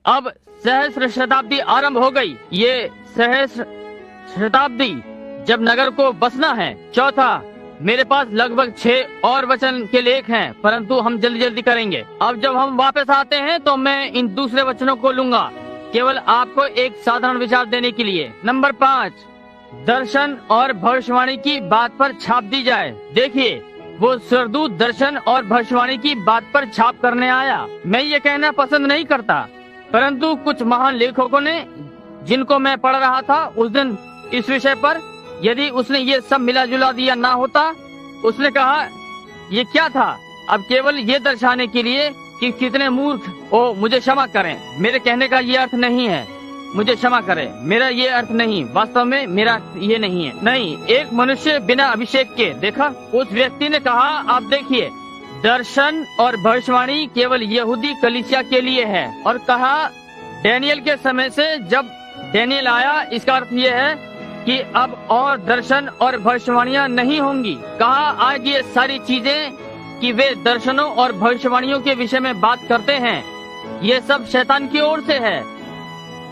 अब सहस्र शताब्दी आरंभ हो गई। ये सहस्र शताब्दी जब नगर को बसना है। चौथा, मेरे पास लगभग 6 और वचन के लेख हैं, परंतु हम जल्दी जल्दी करेंगे। अब जब हम वापस आते हैं तो मैं इन दूसरे वचनों को लूंगा, केवल आपको एक साधारण विचार देने के लिए। नंबर 5, दर्शन और भविष्यवाणी की बात पर छाप दी जाए। देखिए, वो स्वर्गदूत दर्शन और भविष्यवाणी की बात पर छाप करने आया। मैं ये कहना पसंद नहीं करता, परंतु कुछ महान लेखकों ने, जिनको मैं पढ़ रहा था उस दिन इस विषय पर, यदि उसने ये सब मिला जुला दिया ना होता, उसने कहा ये क्या था, अब केवल ये दर्शाने के लिए कि कितने मूर्ख। ओ मुझे क्षमा करें, मेरे कहने का ये अर्थ नहीं है, मुझे क्षमा करें, मेरा ये अर्थ नहीं, वास्तव में मेरा ये नहीं है। नहीं, एक मनुष्य बिना अभिषेक के, देखा, उस व्यक्ति ने कहा, आप देखिए, दर्शन और भविष्यवाणी केवल यहूदी कलीसिया के लिए है। और कहा डैनियल के समय से जब डैनियल आया, इसका अर्थ ये है कि अब और दर्शन और भविष्यवाणियां नहीं होंगी। कहा आज ये सारी चीजें कि वे दर्शनों और भविष्यवाणियों के विषय में बात करते हैं, ये सब शैतान की ओर से है।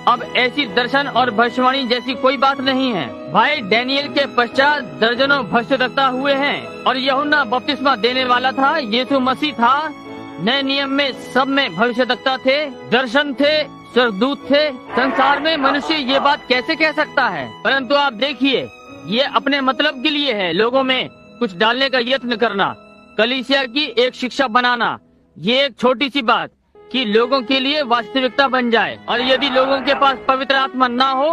अब ऐसी दर्शन और भविष्यवाणी जैसी कोई बात नहीं है। भाई, डैनियल के पश्चात दर्जनों भविष्यद्वक्ता हुए हैं, और यूहन्ना बपतिस्मा देने वाला था, यीशु मसीह था, नए नियम में सब में भविष्यद्वक्ता थे, दर्शन थे, स्वर्गदूत थे। संसार में मनुष्य ये बात कैसे कह सकता है? परंतु आप देखिए, ये अपने मतलब के लिए है, लोगों में कुछ डालने का यत्न करना, कलीसिया की एक शिक्षा बनाना, ये एक छोटी सी बात कि लोगों के लिए वास्तविकता बन जाए। और यदि लोगों के पास पवित्र आत्मा ना हो,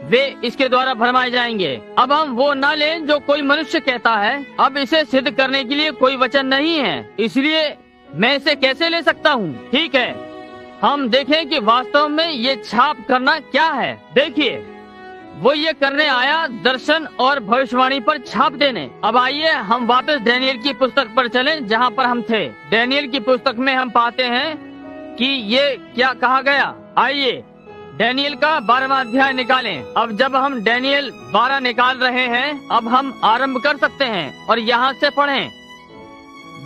वे इसके द्वारा भरमाए जाएंगे। अब हम वो ना लें जो कोई मनुष्य कहता है। अब इसे सिद्ध करने के लिए कोई वचन नहीं है, इसलिए मैं इसे कैसे ले सकता हूँ? ठीक है, हम देखें कि वास्तव में ये छाप करना क्या है। देखिए, वो ये करने आया, दर्शन और भविष्यवाणी पर छाप देने। अब आइए हम वापस डैनियल की पुस्तक पर चलें, जहाँ पर हम थे। डैनियल की पुस्तक में हम पाते हैं कि ये क्या कहा गया। आइए डैनियल का 12वां अध्याय निकालें। अब जब हम डैनियल 12 निकाल रहे हैं, अब हम आरंभ कर सकते हैं और यहाँ से पढ़ें।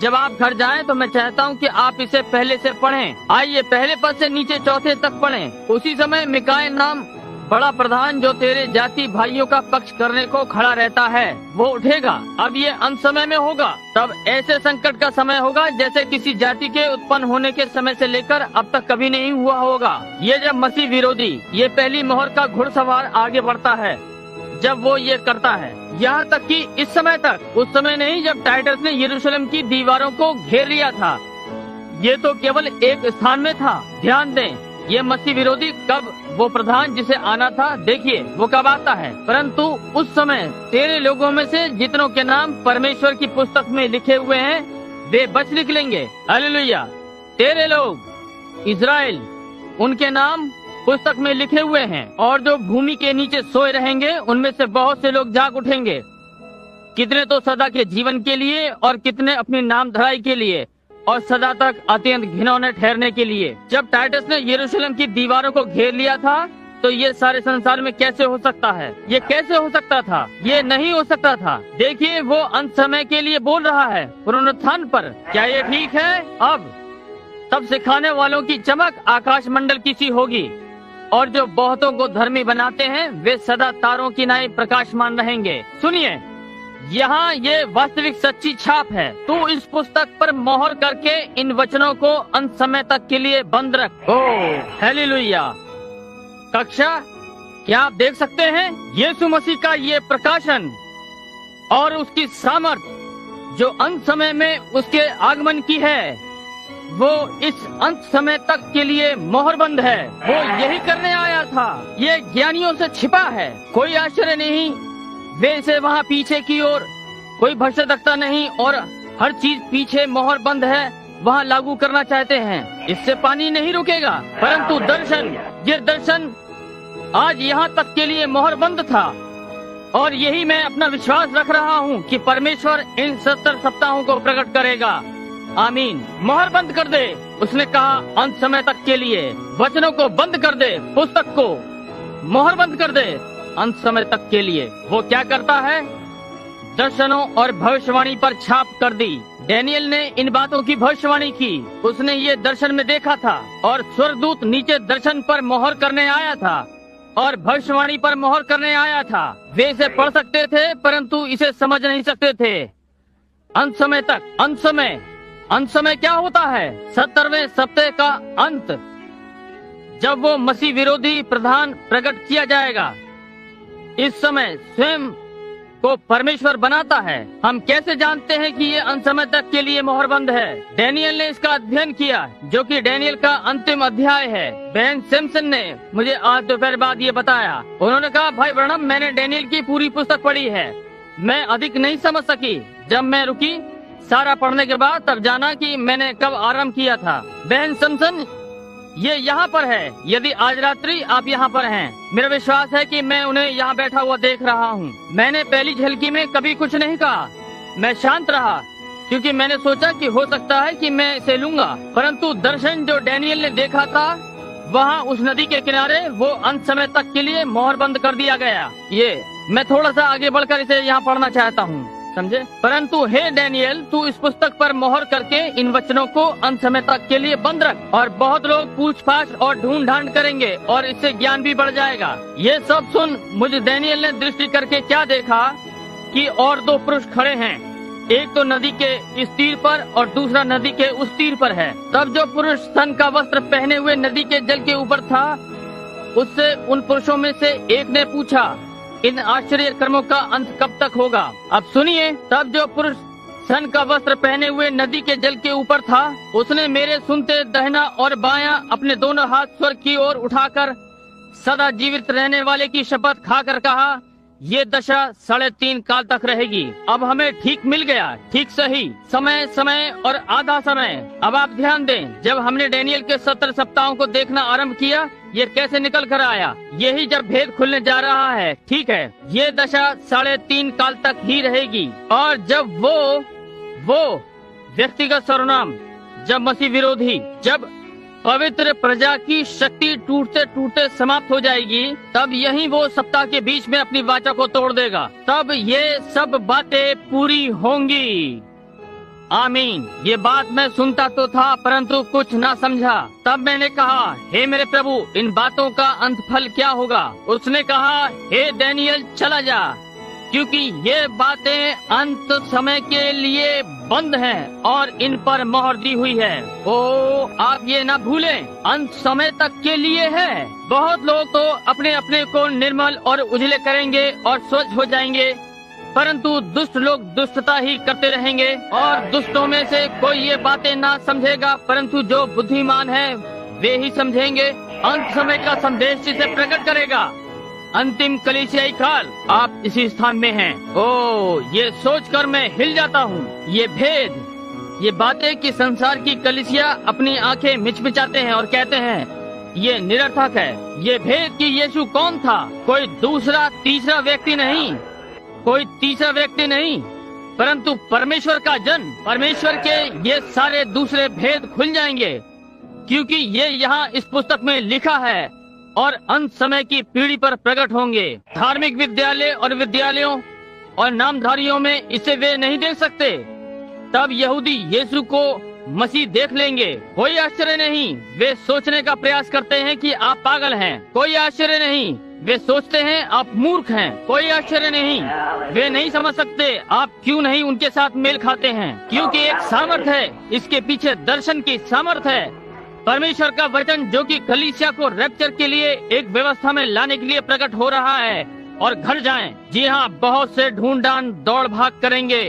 जब आप घर जाएं तो मैं चाहता हूं कि आप इसे पहले से पढ़ें। आइए पहले पद से नीचे चौथे तक पढ़ें। उसी समय मिकाय नाम बड़ा प्रधान, जो तेरे जाति भाइयों का पक्ष करने को खड़ा रहता है, वो उठेगा। अब ये अंत समय में होगा, तब ऐसे संकट का समय होगा जैसे किसी जाति के उत्पन्न होने के समय से लेकर अब तक कभी नहीं हुआ होगा। ये जब मसीह विरोधी, ये पहली मोहर का घुड़सवार आगे बढ़ता है, जब वो ये करता है, यहाँ तक कि इस समय तक, उस समय नहीं जब टाइटस ने यरूशलेम की दीवारों को घेर लिया था, ये तो केवल एक स्थान में था। ध्यान दें, ये मसीह विरोधी कब, वो प्रधान जिसे आना था, देखिए वो कब आता है। परंतु उस समय तेरे लोगों में से जितनों के नाम परमेश्वर की पुस्तक में लिखे हुए हैं, वे बच निकलेंगे। हालेलुया। तेरे लोग इज़राइल, उनके नाम पुस्तक में लिखे हुए हैं, और जो भूमि के नीचे सोए रहेंगे, उनमें से बहुत से लोग जाग उठेंगे, कितने तो सदा के जीवन के लिए, और कितने अपनी नाम धराई के लिए, और सदा तक अत्यंत घिनौने ठहरने के लिए। जब टाइटस ने यरूशलेम की दीवारों को घेर लिया था, तो ये सारे संसार में कैसे हो सकता है? ये कैसे हो सकता था? ये नहीं हो सकता था। देखिए, वो अंत समय के लिए बोल रहा है, पुनरुत्थान पर। क्या ये ठीक है? अब तब सिखाने वालों की चमक आकाश मंडल की सी होगी, और जो बहुतों को धर्मी बनाते हैं, वे सदा तारों की नाई प्रकाशमान रहेंगे। सुनिए, यहाँ ये वास्तविक सच्ची छाप है। तू इस पुस्तक पर मोहर करके इन वचनों को अंत समय तक के लिए बंद रख। Oh hallelujah. कक्षा, क्या आप देख सकते हैं यीशु मसीह का ये प्रकाशन और उसकी सामर्थ जो अंत समय में उसके आगमन की है, वो इस अंत समय तक के लिए मोहरबंद है। वो यही करने आया था। ये ज्ञानियों से छिपा है, कोई आश्चर्य नहीं। वे इसे वहाँ पीछे की ओर, कोई भविष्यद्वक्ता नहीं, और हर चीज पीछे मोहर बंद है, वहाँ लागू करना चाहते हैं। इससे पानी नहीं रुकेगा, परंतु दर्शन, ये दर्शन आज यहाँ तक के लिए मोहर बंद था, और यही मैं अपना विश्वास रख रहा हूँ कि परमेश्वर इन 70 सप्ताहों को प्रकट करेगा। आमीन। मोहर बंद कर दे, उसने कहा, अंत समय तक के लिए। वचनों को बंद कर दे, पुस्तक को मोहर बंद कर दे अंत समय तक के लिए। वो क्या करता है? दर्शनों और भविष्यवाणी पर छाप कर दी। डैनियल ने इन बातों की भविष्यवाणी की। उसने ये दर्शन में देखा था, और स्वर्गदूत नीचे दर्शन पर मोहर करने आया था और भविष्यवाणी पर मोहर करने आया था। वे इसे पढ़ सकते थे, परंतु इसे समझ नहीं सकते थे। अंत समय तक, अंत समय क्या होता है? 70वें सप्ताह का अंत, जब वो मसीह विरोधी प्रधान प्रकट किया जाएगा। इस समय स्वयं को परमेश्वर बनाता है। हम कैसे जानते हैं कि ये अंत समय तक के लिए मोहरबंद है? डैनियल ने इसका अध्ययन किया, जो कि डैनियल का अंतिम अध्याय है। बहन सैमसन ने मुझे आज दोपहर बाद ये बताया। उन्होंने कहा, भाई ब्रनम, मैंने डैनियल की पूरी पुस्तक पढ़ी है। मैं अधिक नहीं समझ सकी। जब मैं रुकी सारा पढ़ने के बाद, तब जाना कि मैंने कब आरंभ किया था। बहन सैमसन, ये यहाँ पर है। यदि आज रात्रि आप यहाँ पर हैं, मेरा विश्वास है कि मैं उन्हें यहाँ बैठा हुआ देख रहा हूँ। मैंने पहली झलकी में कभी कुछ नहीं कहा। मैं शांत रहा, क्योंकि मैंने सोचा कि हो सकता है कि मैं इसे लूंगा। परंतु दर्शन जो डैनियल ने देखा था, वहाँ उस नदी के किनारे वो अंत समय तक के लिए मोहर बंद कर दिया गया। ये मैं थोड़ा सा आगे बढ़कर इसे यहाँ पढ़ना चाहता हूँ, समझे? परंतु हे डैनियल, तू इस पुस्तक पर मोहर करके इन वचनों को अंत समय तक के लिए बंद रख। और बहुत लोग पूछ-पाछ और ढूंढ-ढांड करेंगे, और इससे ज्ञान भी बढ़ जाएगा। ये सब सुन, मुझे डैनियल ने दृष्टि करके क्या देखा कि और 2 पुरुष खड़े हैं। एक तो नदी के इस तीर पर और दूसरा नदी के उस तीर पर है। तब जो पुरुष सन का वस्त्र पहने हुए नदी के जल के ऊपर था, उससे उन पुरुषों में से एक ने पूछा, इन आश्चर्य कर्मों का अंत कब तक होगा? अब सुनिए। तब जो पुरुष सन का वस्त्र पहने हुए नदी के जल के ऊपर था, उसने मेरे सुनते दाहिना और बायां अपने दोनों हाथ स्वर्ग की ओर उठाकर सदा जीवित रहने वाले की शपथ खाकर कहा, ये दशा 3.5 काल तक रहेगी। अब हमें ठीक मिल गया, ठीक सही समय और आधा समय। अब आप ध्यान दें, जब हमने डैनियल के 70 सप्ताहों को देखना आरंभ किया, ये कैसे निकल कर आया। यही जब भेद खुलने जा रहा है। ठीक है, ये दशा 3.5 काल तक ही रहेगी। और जब वो व्यक्तिगत सर्वनाम, जब मसीह विरोधी, जब पवित्र प्रजा की शक्ति टूटते टूटते समाप्त हो जाएगी, तब यही वो सप्ताह के बीच में अपनी वाचा को तोड़ देगा। तब ये सब बातें पूरी होंगी। आमीन। ये बात मैं सुनता तो था, परंतु कुछ ना समझा। तब मैंने कहा, हे मेरे प्रभु, इन बातों का अंत फल क्या होगा? उसने कहा, हे डैनियल, चला जा, क्योंकि ये बातें अंत समय के लिए बंद हैं और इन पर मोहर दी हुई है। ओ, आप ये ना भूलें, अंत समय तक के लिए है। बहुत लोग तो अपने अपने को निर्मल और उजले करेंगे और स्वच्छ हो जाएंगे, परंतु दुष्ट लोग दुष्टता ही करते रहेंगे। और दुष्टों में से कोई ये बातें ना समझेगा, परंतु जो बुद्धिमान है वे ही समझेंगे। अंत समय का संदेश इसे प्रकट करेगा। अंतिम कलीसियाई काल, आप इसी स्थान में हैं। ओ, ये सोचकर मैं हिल जाता हूँ। ये भेद, ये बातें कि संसार की कलीसिया अपनी आंखें मिचमिचाते हैं और कहते हैं ये निरर्थक है। ये भेद कि यीशु कौन था, कोई दूसरा तीसरा व्यक्ति नहीं, कोई तीसरा व्यक्ति नहीं, परंतु परमेश्वर का जन। परमेश्वर के ये सारे दूसरे भेद खुल जाएंगे, क्योंकि ये यहाँ इस पुस्तक में लिखा है और अंत समय की पीढ़ी पर प्रकट होंगे। धार्मिक विद्यालय और विद्यालयों और नामधारियों में इसे वे नहीं देख सकते। तब यहूदी यीशु को मसीह देख लेंगे। कोई आश्चर्य नहीं, वे सोचने का प्रयास करते हैं कि आप पागल हैं। कोई आश्चर्य नहीं, वे सोचते हैं आप मूर्ख हैं। कोई आश्चर्य नहीं, वे नहीं समझ सकते आप क्यों नहीं उनके साथ मेल खाते हैं, क्योंकि एक सामर्थ है, इसके पीछे दर्शन की सामर्थ है। परमेश्वर का वचन जो कि कलीसिया को रैप्चर के लिए एक व्यवस्था में लाने के लिए प्रकट हो रहा है। और घर जाएं। जी हाँ, बहुत से ढूंढ-ढांड दौड़ भाग करेंगे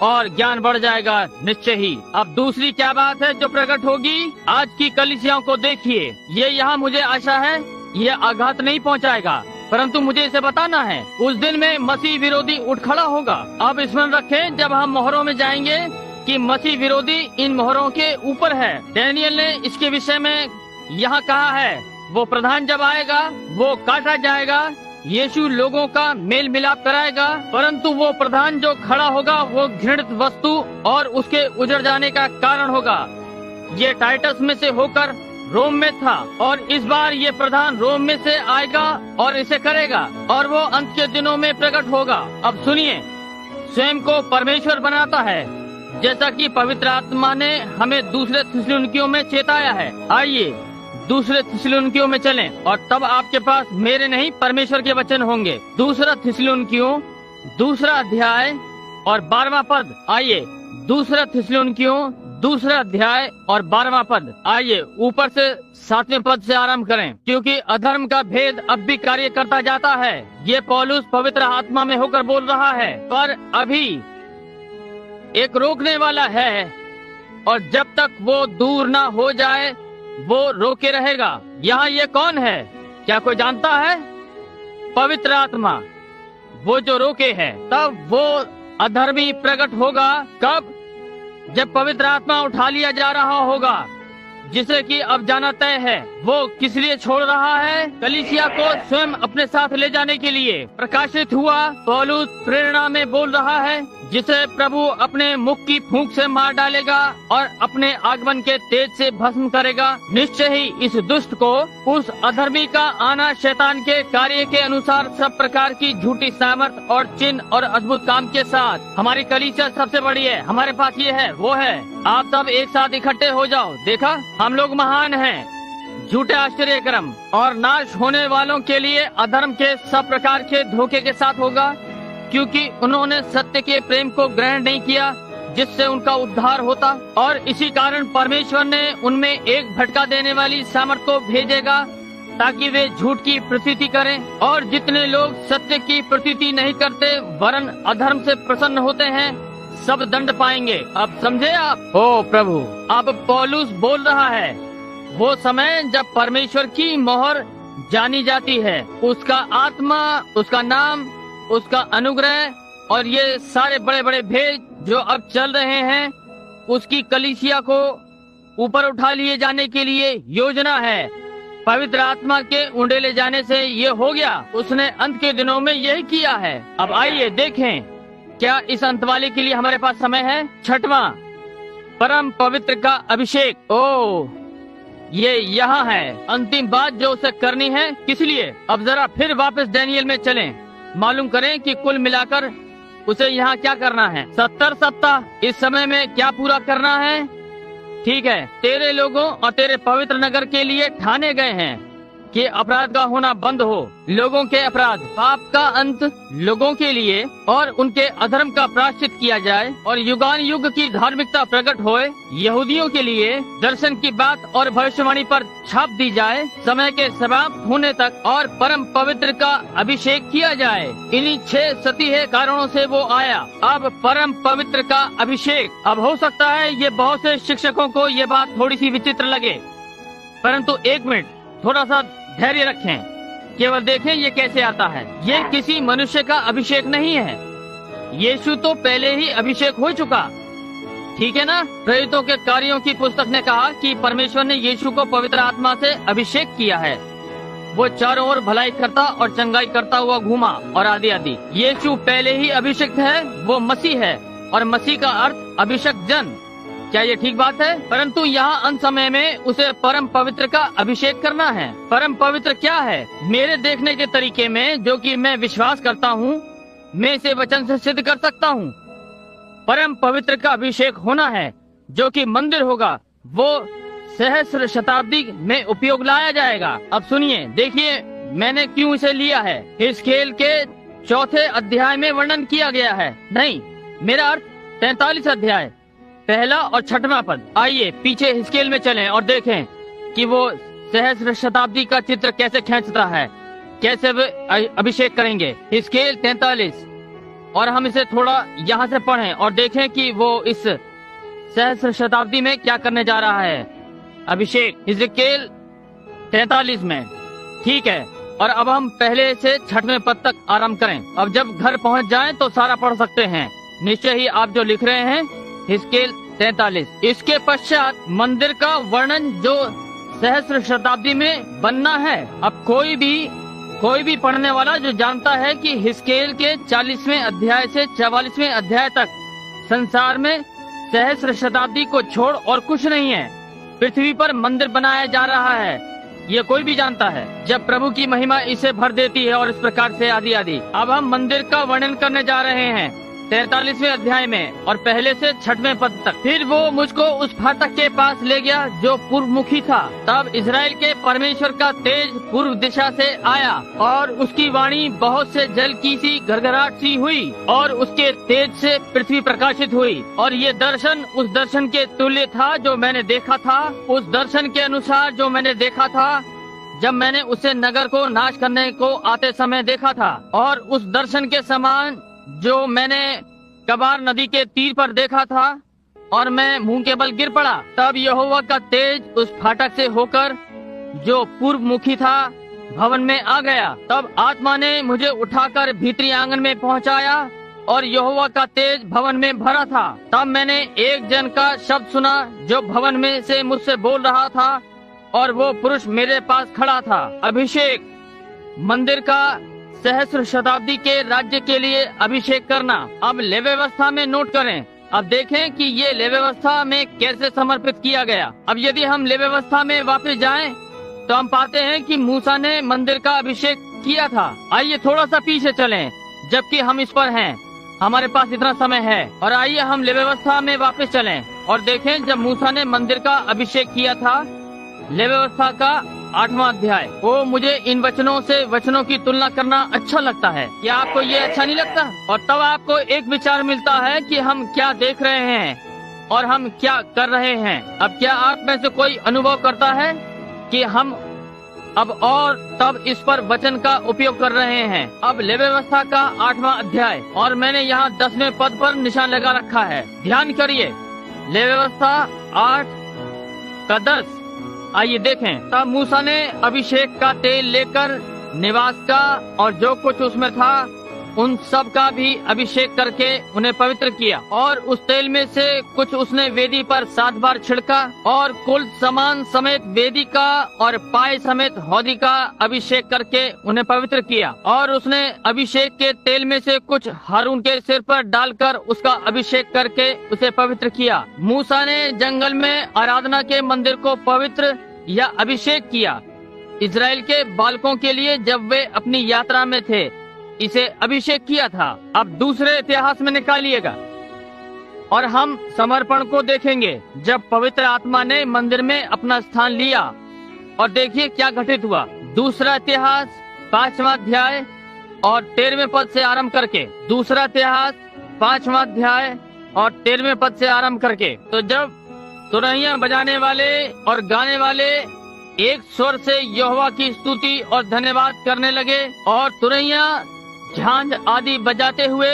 और ज्ञान बढ़ जाएगा निश्चय ही। अब दूसरी क्या बात है जो प्रकट होगी? आज की कलीसियाओं को देखिए। ये यहाँ मुझे आशा है ये आघात नहीं पहुँचाएगा, परंतु मुझे इसे बताना है। उस दिन में मसीह विरोधी उठ खड़ा होगा। अब स्मरण रखें, जब हम मोहरों में जाएंगे, कि मसीह विरोधी इन मोहरों के ऊपर है। डैनियल ने इसके विषय में यहाँ कहा है वो प्रधान जब आएगा वो काटा जाएगा, यीशु लोगों का मेल मिलाप कराएगा, परंतु वो प्रधान जो खड़ा होगा वो घृणित वस्तु और उसके उजड़ जाने का कारण होगा। ये टाइटस में से होकर रोम में था और इस बार ये प्रधान रोम में से आएगा और इसे करेगा और वो अंत के दिनों में प्रकट होगा। अब सुनिए, स्वयं को परमेश्वर बनाता है, जैसा कि पवित्र आत्मा ने हमें दूसरे थिस्सलुनीकियों में चेताया है। आइए दूसरे थिस्सलुनीकियों में चलें और तब आपके पास मेरे नहीं परमेश्वर के वचन होंगे। दूसरा थिस्सलुनीकियों दूसरा अध्याय और 12वां पद। आइए दूसरा थिस्सलुनीकियों दूसरा अध्याय और 12वां पद। आइए ऊपर से 7वें पद से आरंभ करें। क्योंकि अधर्म का भेद अब भी कार्य करता जाता है। ये पौलुस पवित्र आत्मा में होकर बोल रहा है, पर अभी एक रोकने वाला है और जब तक वो दूर ना हो जाए वो रोके रहेगा। यहाँ ये कौन है, क्या कोई जानता है? पवित्र आत्मा, वो जो रोके है। तब वो अधर्मी प्रकट होगा। कब? जब पवित्र आत्मा उठा लिया जा रहा होगा, जिसे कि अब जाना तय है। वो किस लिए छोड़ रहा है? कलीसिया को स्वयं अपने साथ ले जाने के लिए। प्रकाशित हुआ पौलुस प्रेरणा में बोल रहा है, जिसे प्रभु अपने मुख की फूंक से मार डालेगा और अपने आगमन के तेज से भस्म करेगा। निश्चय ही इस दुष्ट को, उस अधर्मी का आना शैतान के कार्य के अनुसार सब प्रकार की झूठी सामर्थ और चिन्ह और अद्भुत काम के साथ। हमारी कलीसिया सबसे बड़ी है, हमारे पास ये है, वो है। आप सब एक साथ इकट्ठे हो जाओ। देखा, हम लोग महान हैं। झूठे आश्चर्यक्रम और नाश होने वालों के लिए अधर्म के सब प्रकार के धोखे के साथ होगा, क्योंकि उन्होंने सत्य के प्रेम को ग्रहण नहीं किया जिससे उनका उद्धार होता। और इसी कारण परमेश्वर ने उनमें एक भटका देने वाली सामर्थ को भेजेगा ताकि वे झूठ की प्रतीति करें। और जितने लोग सत्य की प्रतीति नहीं करते वरन अधर्म से प्रसन्न होते हैं, सब दंड पाएंगे। अब समझे आप? ओ प्रभु, अब पौलुस बोल रहा है वो समय जब परमेश्वर की मोहर जानी जाती है, उसका आत्मा, उसका नाम, उसका अनुग्रह और ये सारे बड़े बड़े भेद जो अब चल रहे हैं, उसकी कलीसिया को ऊपर उठा लिए जाने के लिए योजना है। पवित्र आत्मा के उंडेले जाने से ये हो गया। उसने अंत के दिनों में यही किया है। अब आइए देखें, क्या इस अंत वाले के लिए हमारे पास समय है? 6वां, परम पवित्र का अभिषेक। ओ, ये यहाँ है अंतिम बात जो उसे करनी है। किस लिए? अब जरा फिर वापस डैनियल में चलें, मालूम करें कि कुल मिलाकर उसे यहाँ क्या करना है। 70 सप्ताह इस समय में क्या पूरा करना है? ठीक है, तेरे लोगों और तेरे पवित्र नगर के लिए ठाने गए हैं कि अपराध का होना बंद हो। लोगों के अपराध, पाप का अंत लोगों के लिए और उनके अधर्म का प्रायश्चित किया जाए और युगान युग की धार्मिकता प्रकट होए। यहूदियों के लिए दर्शन की बात और भविष्यवाणी पर छाप दी जाए समय के समाप्त होने तक और परम पवित्र का अभिषेक किया जाए। इन्हीं 6 सतीह कारणों से वो आया। अब परम पवित्र का अभिषेक। अब हो सकता है ये बहुत से शिक्षकों को ये बात थोड़ी सी विचित्र लगे, परंतु एक मिनट, थोड़ा सा धैर्य रखें, केवल देखें ये कैसे आता है। ये किसी मनुष्य का अभिषेक नहीं है। यीशु तो पहले ही अभिषेक हो चुका, ठीक है ना? प्रेरितों के कार्यों की पुस्तक ने कहा कि परमेश्वर ने यीशु को पवित्र आत्मा से अभिषेक किया है। वो चारों ओर भलाई करता और चंगाई करता हुआ घूमा और आदि आदि। यीशु पहले ही अभिषिक्त है, वो मसीह है और मसीह का अर्थ अभिषिक्त जन। क्या ये ठीक बात है? परंतु यहाँ अंत समय में उसे परम पवित्र का अभिषेक करना है। परम पवित्र क्या है? मेरे देखने के तरीके में, जो कि मैं विश्वास करता हूँ, मैं इसे वचन से सिद्ध कर सकता हूँ। परम पवित्र का अभिषेक होना है जो कि मंदिर होगा, वो सहस्र शताब्दी में उपयोग लाया जाएगा। अब सुनिए, देखिए मैंने क्यों इसे लिया है। हिजकिय्याल के 4थे अध्याय में वर्णन किया गया है। नहीं, मेरा अर्थ 43 अध्याय 1 और 6वां पद। आइए पीछे हिजकिय्याल में चलें और देखें कि वो सहस्र शताब्दी का चित्र कैसे खींचता है, कैसे वे अभिषेक करेंगे। हिजकिय्याल 43, और हम इसे थोड़ा यहाँ से पढ़ें और देखें कि वो इस सहस्र शताब्दी में क्या करने जा रहा है। अभिषेक हिजकिय्याल 43 में, ठीक है। और अब हम पहले से 6वें पद तक आरंभ करें। अब जब घर पहुँच जाएं तो सारा पढ़ सकते हैं। निश्चय ही आप जो लिख रहे हैं, हिजकिय्याल 43। इसके पश्चात मंदिर का वर्णन जो सहस्र शताब्दी में बनना है। अब कोई भी पढ़ने वाला जो जानता है कि हिस्केल के 40वें अध्याय से 44वें अध्याय तक संसार में सहस्र शताब्दी को छोड़ और कुछ नहीं है। पृथ्वी पर मंदिर बनाया जा रहा है, ये कोई भी जानता है। जब प्रभु की महिमा इसे भर देती है और इस प्रकार से आदि आदि। अब हम मंदिर का वर्णन करने जा रहे हैं 43वें अध्याय में और पहले से 6वें पद तक। फिर वो मुझको उस फाटक के पास ले गया जो पूर्वमुखी था। तब इजराइल के परमेश्वर का तेज पूर्व दिशा से आया और उसकी वाणी बहुत से जल की सी गड़गड़ाहट सी हुई और उसके तेज से पृथ्वी प्रकाशित हुई। और ये दर्शन उस दर्शन के तुल्य था जो मैंने देखा था, उस दर्शन के अनुसार जो मैंने देखा था जब मैंने उसे नगर को नाश करने को आते समय देखा था। और उस दर्शन के समान जो मैंने कबार नदी के तीर पर देखा था और मैं मुंह के बल गिर पड़ा। तब यहोवा का तेज उस फाटक से होकर जो पूर्व मुखी था भवन में आ गया। तब आत्मा ने मुझे उठाकर भीतरी आंगन में पहुंचाया और यहोवा का तेज भवन में भरा था। तब मैंने एक जन का शब्द सुना जो भवन में से मुझसे बोल रहा था और वो पुरुष मेरे पास खड़ा था। अभिषेक, मंदिर का सहस्र शताब्दी के राज्य के लिए अभिषेक करना। अब लेवी व्यवस्था में नोट करें। अब देखें कि ये लेवी व्यवस्था में कैसे समर्पित किया गया। अब यदि हम लेवी व्यवस्था में वापस जाएं, तो हम पाते हैं कि मूसा ने मंदिर का अभिषेक किया था। आइए थोड़ा सा पीछे चलें, जबकि हम इस पर हैं, हमारे पास इतना समय है। और आइए हम लेवी व्यवस्था में वापस चलें और देखें जब मूसा ने मंदिर का अभिषेक किया था। लेवी व्यवस्था का 8वां अध्याय। वो मुझे इन वचनों की तुलना करना अच्छा लगता है। क्या आपको ये अच्छा नहीं लगता? और तब आपको एक विचार मिलता है कि हम क्या देख रहे हैं और हम क्या कर रहे हैं। अब क्या आप में से कोई अनुभव करता है कि हम अब और तब इस पर वचन का उपयोग कर रहे हैं? अब लेवी व्यवस्था का 8वां अध्याय और मैंने यहाँ 10वें पद पर निशान लगा रखा है। ध्यान करिए, लेवी व्यवस्था 8 का 10। आइए देखें। तब मूसा ने अभिषेक का तेल लेकर निवास का और जो कुछ उसमें था उन सब का भी अभिषेक करके उन्हें पवित्र किया। और उस तेल में से कुछ उसने वेदी पर 7 बार छिड़का और कुल सामान समेत वेदी का और पाए समेत हौदी का अभिषेक करके उन्हें पवित्र किया। और उसने अभिषेक के तेल में से कुछ हारून के सिर पर डालकर उसका अभिषेक करके उसे पवित्र किया। मूसा ने जंगल में आराधना के मंदिर को पवित्र या अभिषेक किया। इजराइल के बालकों के लिए जब वे अपनी यात्रा में थे इसे अभिषेक किया था। अब दूसरे इतिहास में निकालिएगा और हम समर्पण को देखेंगे जब पवित्र आत्मा ने मंदिर में अपना स्थान लिया। और देखिए क्या घटित हुआ। दूसरा इतिहास 5वां अध्याय और 13वें पद से आरंभ करके। दूसरा इतिहास 5वां अध्याय और 13वें पद से आरंभ करके। तो जब तुरहिया बजाने वाले और गाने वाले एक स्वर से यहोवा की स्तुति और धन्यवाद करने लगे और तुरहिया झांझ आदि बजाते हुए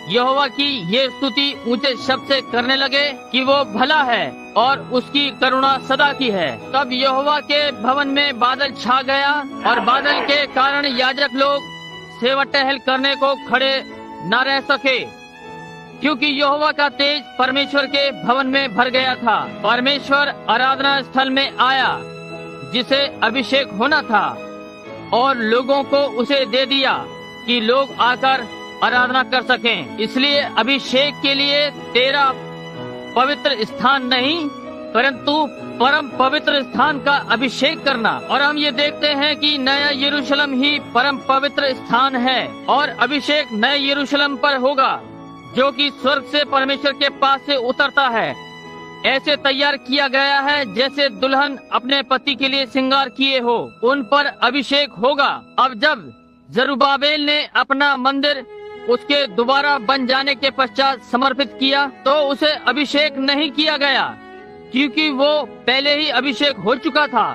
यहोवा की ये स्तुति ऊंचे शब्द से करने लगे कि वो भला है और उसकी करुणा सदा की है। तब यहोवा के भवन में बादल छा गया और बादल के कारण याजक लोग सेवा टहल करने को खड़े न रह सके, क्योंकि यहोवा का तेज परमेश्वर के भवन में भर गया था। परमेश्वर आराधना स्थल में आया जिसे अभिषेक होना था और लोगों को उसे दे दिया कि लोग आकर आराधना कर सकें। इसलिए अभिषेक के लिए तेरा पवित्र स्थान नहीं परंतु परम पवित्र स्थान का अभिषेक करना। और हम ये देखते हैं कि नया यरूशलेम ही परम पवित्र स्थान है और अभिषेक नए यरूशलेम पर होगा जो कि स्वर्ग से परमेश्वर के पास से उतरता है। ऐसे तैयार किया गया है जैसे दुल्हन अपने पति के लिए श्रृंगार किए हो। उन पर अभिषेक होगा। अब जब जरुब्बाबेल ने अपना मंदिर उसके दोबारा बन जाने के पश्चात समर्पित किया तो उसे अभिषेक नहीं किया गया, क्योंकि वो पहले ही अभिषेक हो चुका था।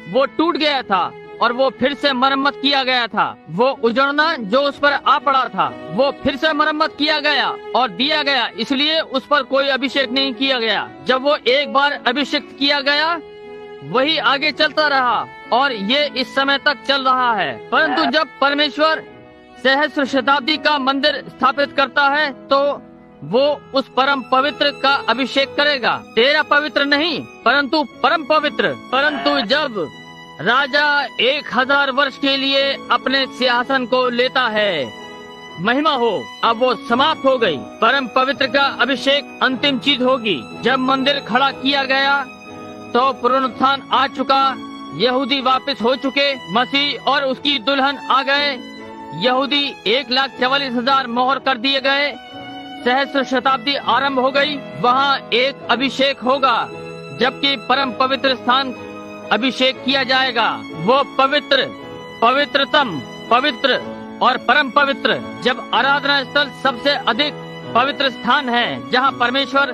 वो टूट गया था और वो फिर से मरम्मत किया गया था। वो उजड़ना जो उस पर आ पड़ा था वो फिर से मरम्मत किया गया और दिया गया, इसलिए उस पर कोई अभिषेक नहीं किया गया। जब वो एक बार अभिषेक किया गया वही आगे चलता रहा और ये इस समय तक चल रहा है। परंतु जब परमेश्वर सहस्र शताब्दी का मंदिर स्थापित करता है तो वो उस परम पवित्र का अभिषेक करेगा। तेरा पवित्र नहीं परंतु परम पवित्र। परंतु जब राजा 1000 वर्ष के लिए अपने सिंहासन को लेता है, महिमा हो, अब वो समाप्त हो गई। परम पवित्र का अभिषेक अंतिम चीज होगी। जब मंदिर खड़ा किया गया तो पुनरुत्थान आ चुका, यहूदी वापस हो चुके, मसीह और उसकी दुल्हन आ गए। यहूदी 1,44,000 मोहर कर दिए गए। सहस्र शताब्दी आरंभ हो गई। वहाँ एक अभिषेक होगा, जबकि परम पवित्र स्थान अभिषेक किया जाएगा। वो पवित्र, पवित्रतम, पवित्र और परम पवित्र, जब आराधना स्थल सबसे अधिक पवित्र स्थान है, जहाँ परमेश्वर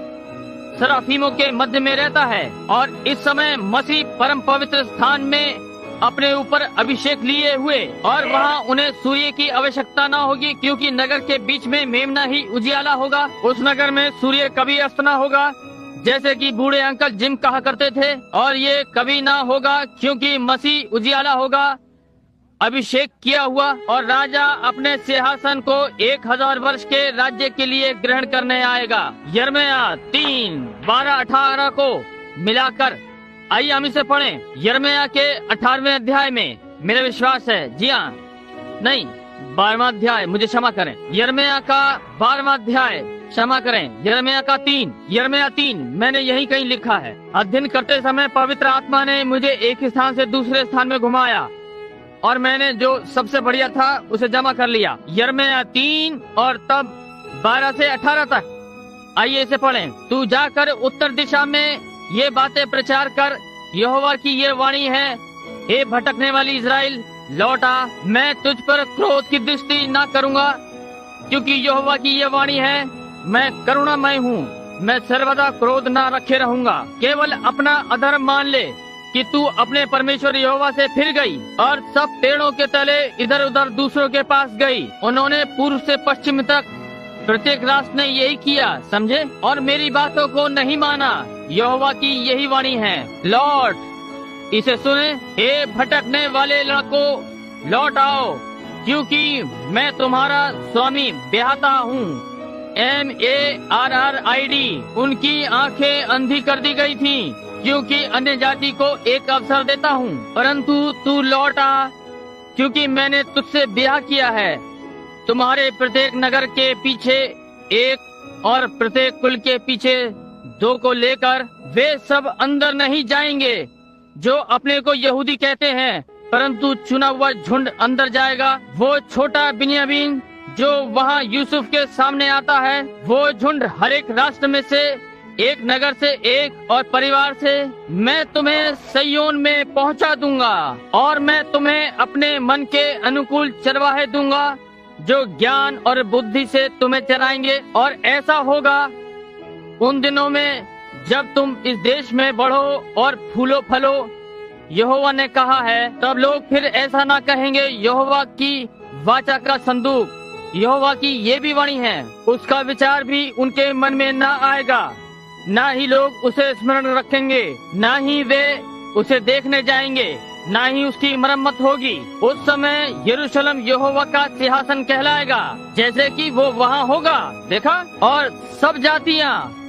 सराफीमों के मध्य में रहता है। और इस समय मसीह परम पवित्र स्थान में अपने ऊपर अभिषेक लिए हुए, और वहाँ उन्हें सूर्य की आवश्यकता न होगी, क्योंकि नगर के बीच में मेमना ही उजियाला होगा। उस नगर में सूर्य कभी अस्त न होगा, जैसे कि बूढ़े अंकल जिम कहा करते थे, और ये कभी ना होगा, क्योंकि मसीह उजियाला होगा, अभिषेक किया हुआ, और राजा अपने सिंहासन को 1000 वर्ष के राज्य के लिए ग्रहण करने आएगा। यिर्मयाह 3:12-18 को मिलाकर आइए हम इसे पढ़ें। यिर्मयाह के 18वें अध्याय में मेरा विश्वास है, जी हाँ, नहीं 12वां अध्याय, मुझे क्षमा करें, यिर्मयाह का 12वां अध्याय, क्षमा करें, यिर्मयाह का 3, यिर्मयाह 3 मैंने यही कहीं लिखा है। अध्ययन करते समय पवित्र आत्मा ने मुझे एक स्थान से दूसरे स्थान में घुमाया, और मैंने जो सबसे बढ़िया था उसे जमा कर लिया। यिर्मयाह 3 और तब 12 से 18 तक। आइए इसे पढ़ें। तू जाकर उत्तर दिशा में ये बातें प्रचार कर, यहोवा की ये वाणी है, हे भटकने वाली इज़राइल, लौट आ, मैं तुझ पर क्रोध की दृष्टि न करूँगा, क्योंकि यहोवा की ये वाणी है, मैं करुणामय हूँ, मैं सर्वदा क्रोध न रखे रहूँगा। केवल अपना अधर्म मान ले कि तू अपने परमेश्वर यहोवा से फिर गई, और सब पेड़ों के तले इधर उधर दूसरों के पास गई। उन्होंने पूर्व से पश्चिम तक प्रत्येक राष्ट्र ने यही किया, समझे, और मेरी बातों को नहीं माना। यहोवा की यही वाणी है, लौट, इसे सुने, हे भटकने वाले लड़कों, लौट आओ, क्योंकि मैं तुम्हारा स्वामी ब्याहता हूँ। MARRID, उनकी आंखें अंधी कर दी गई थीं, क्योंकि अन्य जाति को एक अवसर देता हूँ, परंतु तू लौट आ, क्योंकि मैंने तुझसे ब्याह किया है। तुम्हारे प्रत्येक नगर के पीछे एक और प्रत्येक कुल के पीछे 2 को लेकर वे सब अंदर नहीं जाएंगे जो अपने को यहूदी कहते हैं, परंतु चुना हुआ झुंड अंदर जाएगा। वो छोटा बिन्यामीन जो वहाँ यूसुफ के सामने आता है, वो झुंड हर एक राष्ट्र में से, एक नगर से एक और परिवार से मैं तुम्हें सिय्योन में पहुंचा दूंगा, और मैं तुम्हें अपने मन के अनुकूल चरवाहे दूंगा, जो ज्ञान और बुद्धि से तुम्हें चराएंगे। और ऐसा होगा उन दिनों में जब तुम इस देश में बढ़ो और फूलो फलो, यहोवा ने कहा है, तब लोग फिर ऐसा ना कहेंगे। यहोवा की वाचा का संदूक, यहोवा की ये भी वाणी है, उसका विचार भी उनके मन में ना आएगा, ना ही लोग उसे स्मरण रखेंगे, ना ही वे उसे देखने जाएंगे, ना ही उसकी मरम्मत होगी। उस समय यरूशलेम यहोवा का सिंहासन कहलाएगा, जैसे कि वो वहाँ होगा, देखा, और सब जातियाँ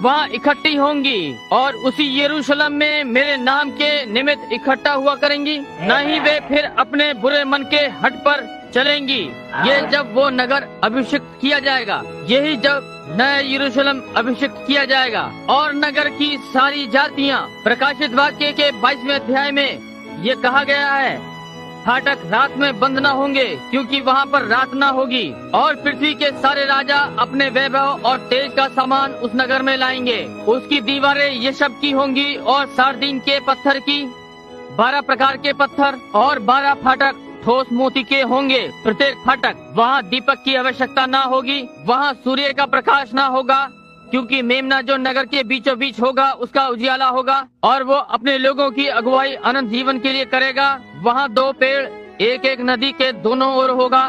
वहाँ इकट्ठी होंगी, और उसी यरूशलेम में मेरे नाम के निमित्त इकट्ठा हुआ करेंगी। न ही वे फिर अपने बुरे मन के हट पर चलेंगी। ये जब वो नगर अभिषिक्त किया जाएगा, यही जब नया यरूशलेम अभिषिक्त किया जाएगा, और नगर की सारी जातियाँ, प्रकाशित वाक्य के 22वें अध्याय में ये कहा गया है, फाटक रात में बंद न होंगे, क्योंकि वहाँ पर रात न होगी, और पृथ्वी के सारे राजा अपने वैभव और तेज का सामान उस नगर में लाएंगे। उसकी दीवारें यशब की होंगी और सारदीन के पत्थर की, 12 प्रकार के पत्थर, और 12 फाटक ठोस मोती के होंगे प्रत्येक फाटक। वहाँ दीपक की आवश्यकता न होगी, वहाँ सूर्य का प्रकाश न होगा, क्योंकि मेमना जो नगर के बीचों बीच होगा उसका उजियाला होगा, और वो अपने लोगों की अगुवाई अनंत जीवन के लिए करेगा। वहाँ 2 पेड़ एक एक नदी के दोनों ओर होगा,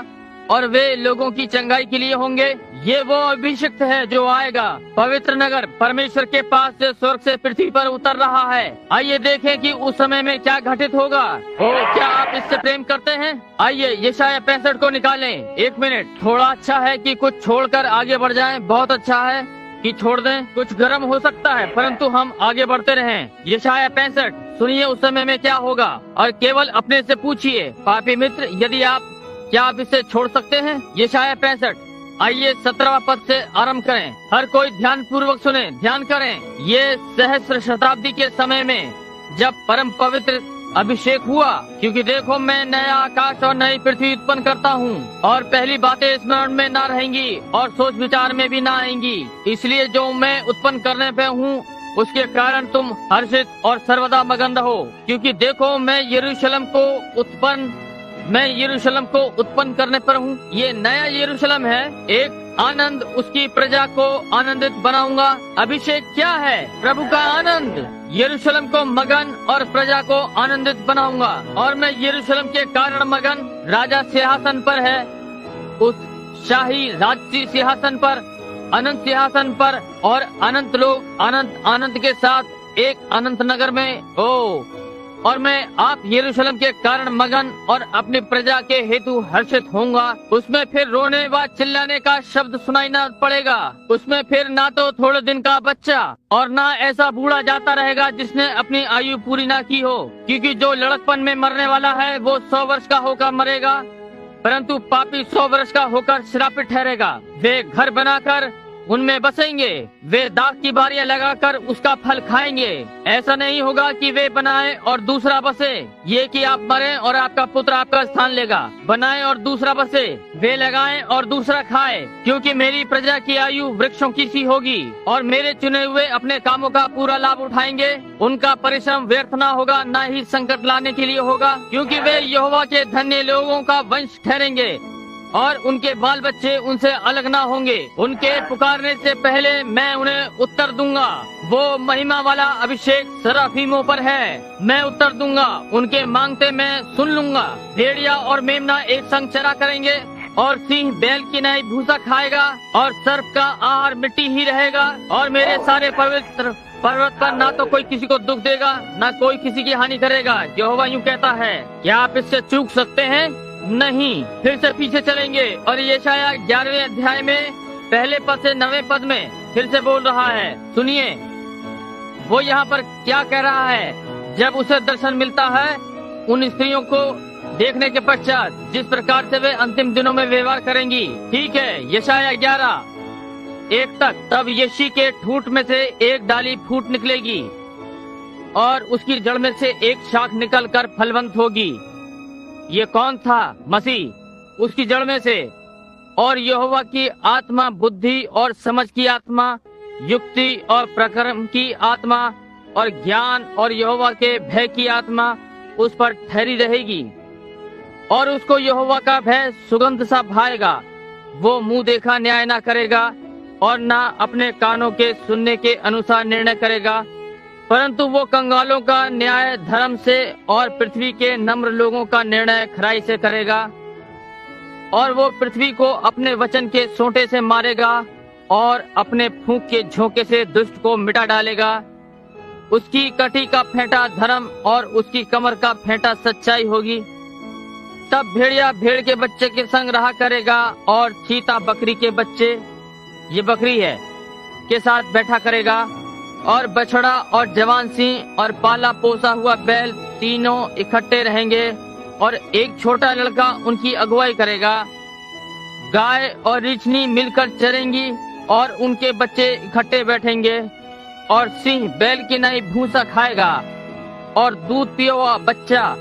और वे लोगों की चंगाई के लिए होंगे। ये वो अभिषिक्त है जो आएगा। पवित्र नगर परमेश्वर के पास से स्वर्ग से पृथ्वी पर उतर रहा है। आइए देखें कि उस समय में क्या घटित होगा। ओ, क्या आप इससे प्रेम करते हैं? आइए यशायाह 65 को निकालें। एक मिनट, थोड़ा अच्छा है कि कुछ छोड़कर आगे बढ़ जाएं। बहुत अच्छा है कि छोड़ दें। कुछ गर्म हो सकता है परंतु हम आगे बढ़ते रहें। यशायाह 65 सुनिए उस समय में क्या होगा और केवल अपने से पूछिए, पापी मित्र, यदि क्या आप इसे छोड़ सकते हैं? यशायाह 65 आइए 17वां पद से आरंभ करें। हर कोई ध्यान पूर्वक सुने, ध्यान करें। ये सहस्र शताब्दी के समय में जब परम पवित्र अभिषेक हुआ, क्योंकि देखो मैं नया आकाश और नई पृथ्वी उत्पन्न करता हूँ और पहली बातें स्मरण में ना रहेंगी और सोच विचार में भी ना आएंगी। इसलिए जो मैं उत्पन्न करने पे हूँ उसके कारण तुम हर्षित और सर्वदा मगन रहो, क्योंकि देखो मैं यरूशलेम को उत्पन्न करने पर हूँ। ये नया यरूशलेम है, एक आनंद, उसकी प्रजा को आनंदित बनाऊंगा। अभिषेक क्या है? प्रभु का आनंद। यरूशलेम को मगन और प्रजा को आनंदित बनाऊंगा। और मैं यरूशलेम के कारण मगन, राजा सिंहासन पर है, उस शाही राजसी सिंहासन पर, अनंत सिंहासन पर, और अनंत लोग आनंद के साथ एक अनंत नगर में। और मैं आप यरूशलेम के कारण मगन और अपनी प्रजा के हेतु हर्षित होऊंगा। उसमें फिर रोने व चिल्लाने का शब्द सुनाई न पड़ेगा। उसमें फिर ना तो थोड़े दिन का बच्चा और ना ऐसा बूढ़ा जाता रहेगा जिसने अपनी आयु पूरी ना की हो, क्योंकि जो लड़कपन में मरने वाला है वो 100 वर्ष का होकर मरेगा, परंतु पापी 100 वर्ष का होकर श्रापित ठहरेगा। वे घर बनाकर उनमें बसेंगे, वे दाख की बारियां लगाकर उसका फल खाएंगे। ऐसा नहीं होगा कि वे बनाएं और दूसरा बसे, ये कि आप मरें और आपका पुत्र आपका स्थान लेगा। बनाएं और दूसरा बसे, वे लगाएं और दूसरा खाए, क्योंकि मेरी प्रजा की आयु वृक्षों की सी होगी और मेरे चुने हुए अपने कामों का पूरा लाभ उठाएंगे। उनका परिश्रम व्यर्थ ना होगा, ना ही संकट लाने के लिए होगा, क्योंकि वे यहोवा के धन्य लोगों का वंश ठहरेंगे और उनके बाल बच्चे उनसे अलग ना होंगे। उनके पुकारने से पहले मैं उन्हें उत्तर दूंगा। वो महिमा वाला अभिषेक सराफीमों पर है, मैं उत्तर दूंगा। उनके मांगते मैं सुन लूंगा। भेड़िया और मेमना एक संग चरा करेंगे और सिंह बैल की नई भूसा खाएगा और सर्प का आहार मिट्टी ही रहेगा। और मेरे सारे पवित्र पर्वत पर ना तो कोई किसी को दुख देगा, ना कोई किसी की हानि करेगा। यहोवा यूं कहता है। क्या आप इससे चूक सकते हैं? नहीं। फिर से पीछे चलेंगे और यशायाह 11वें अध्याय में पहले पद से 9वें पद में फिर से बोल रहा है। सुनिए वो यहाँ पर क्या कह रहा है। जब उसे दर्शन मिलता है उन स्त्रियों को देखने के पश्चात जिस प्रकार से वे अंतिम दिनों में व्यवहार करेंगी। ठीक है, यशायाह 11:1 तक। तब यिशै के ठूंठ में से एक डाली फूट निकलेगी और उसकी जड़ में से एक शाख निकलकर फलवंत होगी। ये कौन था? मसीह। उसकी जड़ में से। और यहोवा की आत्मा बुद्धि और समझ की आत्मा, युक्ति और प्रक्रम की आत्मा और ज्ञान और यहोवा के भय की आत्मा उस पर ठहरी रहेगी। और उसको यहोवा का भय सुगंध सा भाएगा। वो मुंह देखा न्याय ना करेगा और ना अपने कानों के सुनने के अनुसार निर्णय करेगा, परंतु वो कंगालों का न्याय धर्म से और पृथ्वी के नम्र लोगों का निर्णय खराई से करेगा। और वो पृथ्वी को अपने वचन के सोंटे से मारेगा और अपने फूंक के झोंके से दुष्ट को मिटा डालेगा। उसकी कटी का फेंटा धर्म और उसकी कमर का फेंटा सच्चाई होगी। तब भेड़िया भेड़ के बच्चे के संग रहा करेगा और चीता बकरी के बच्चे, ये बकरी है, के साथ बैठा करेगा। और बछड़ा और जवान सिंह और पाला पोसा हुआ बैल तीनों इकट्ठे रहेंगे और एक छोटा लड़का उनकी अगुवाई करेगा। गाय और रीछनी मिलकर चरेंगी और उनके बच्चे इकट्ठे बैठेंगे। और सिंह बैल की नई भूसा खाएगा और दूध पिया हुआ बच्चा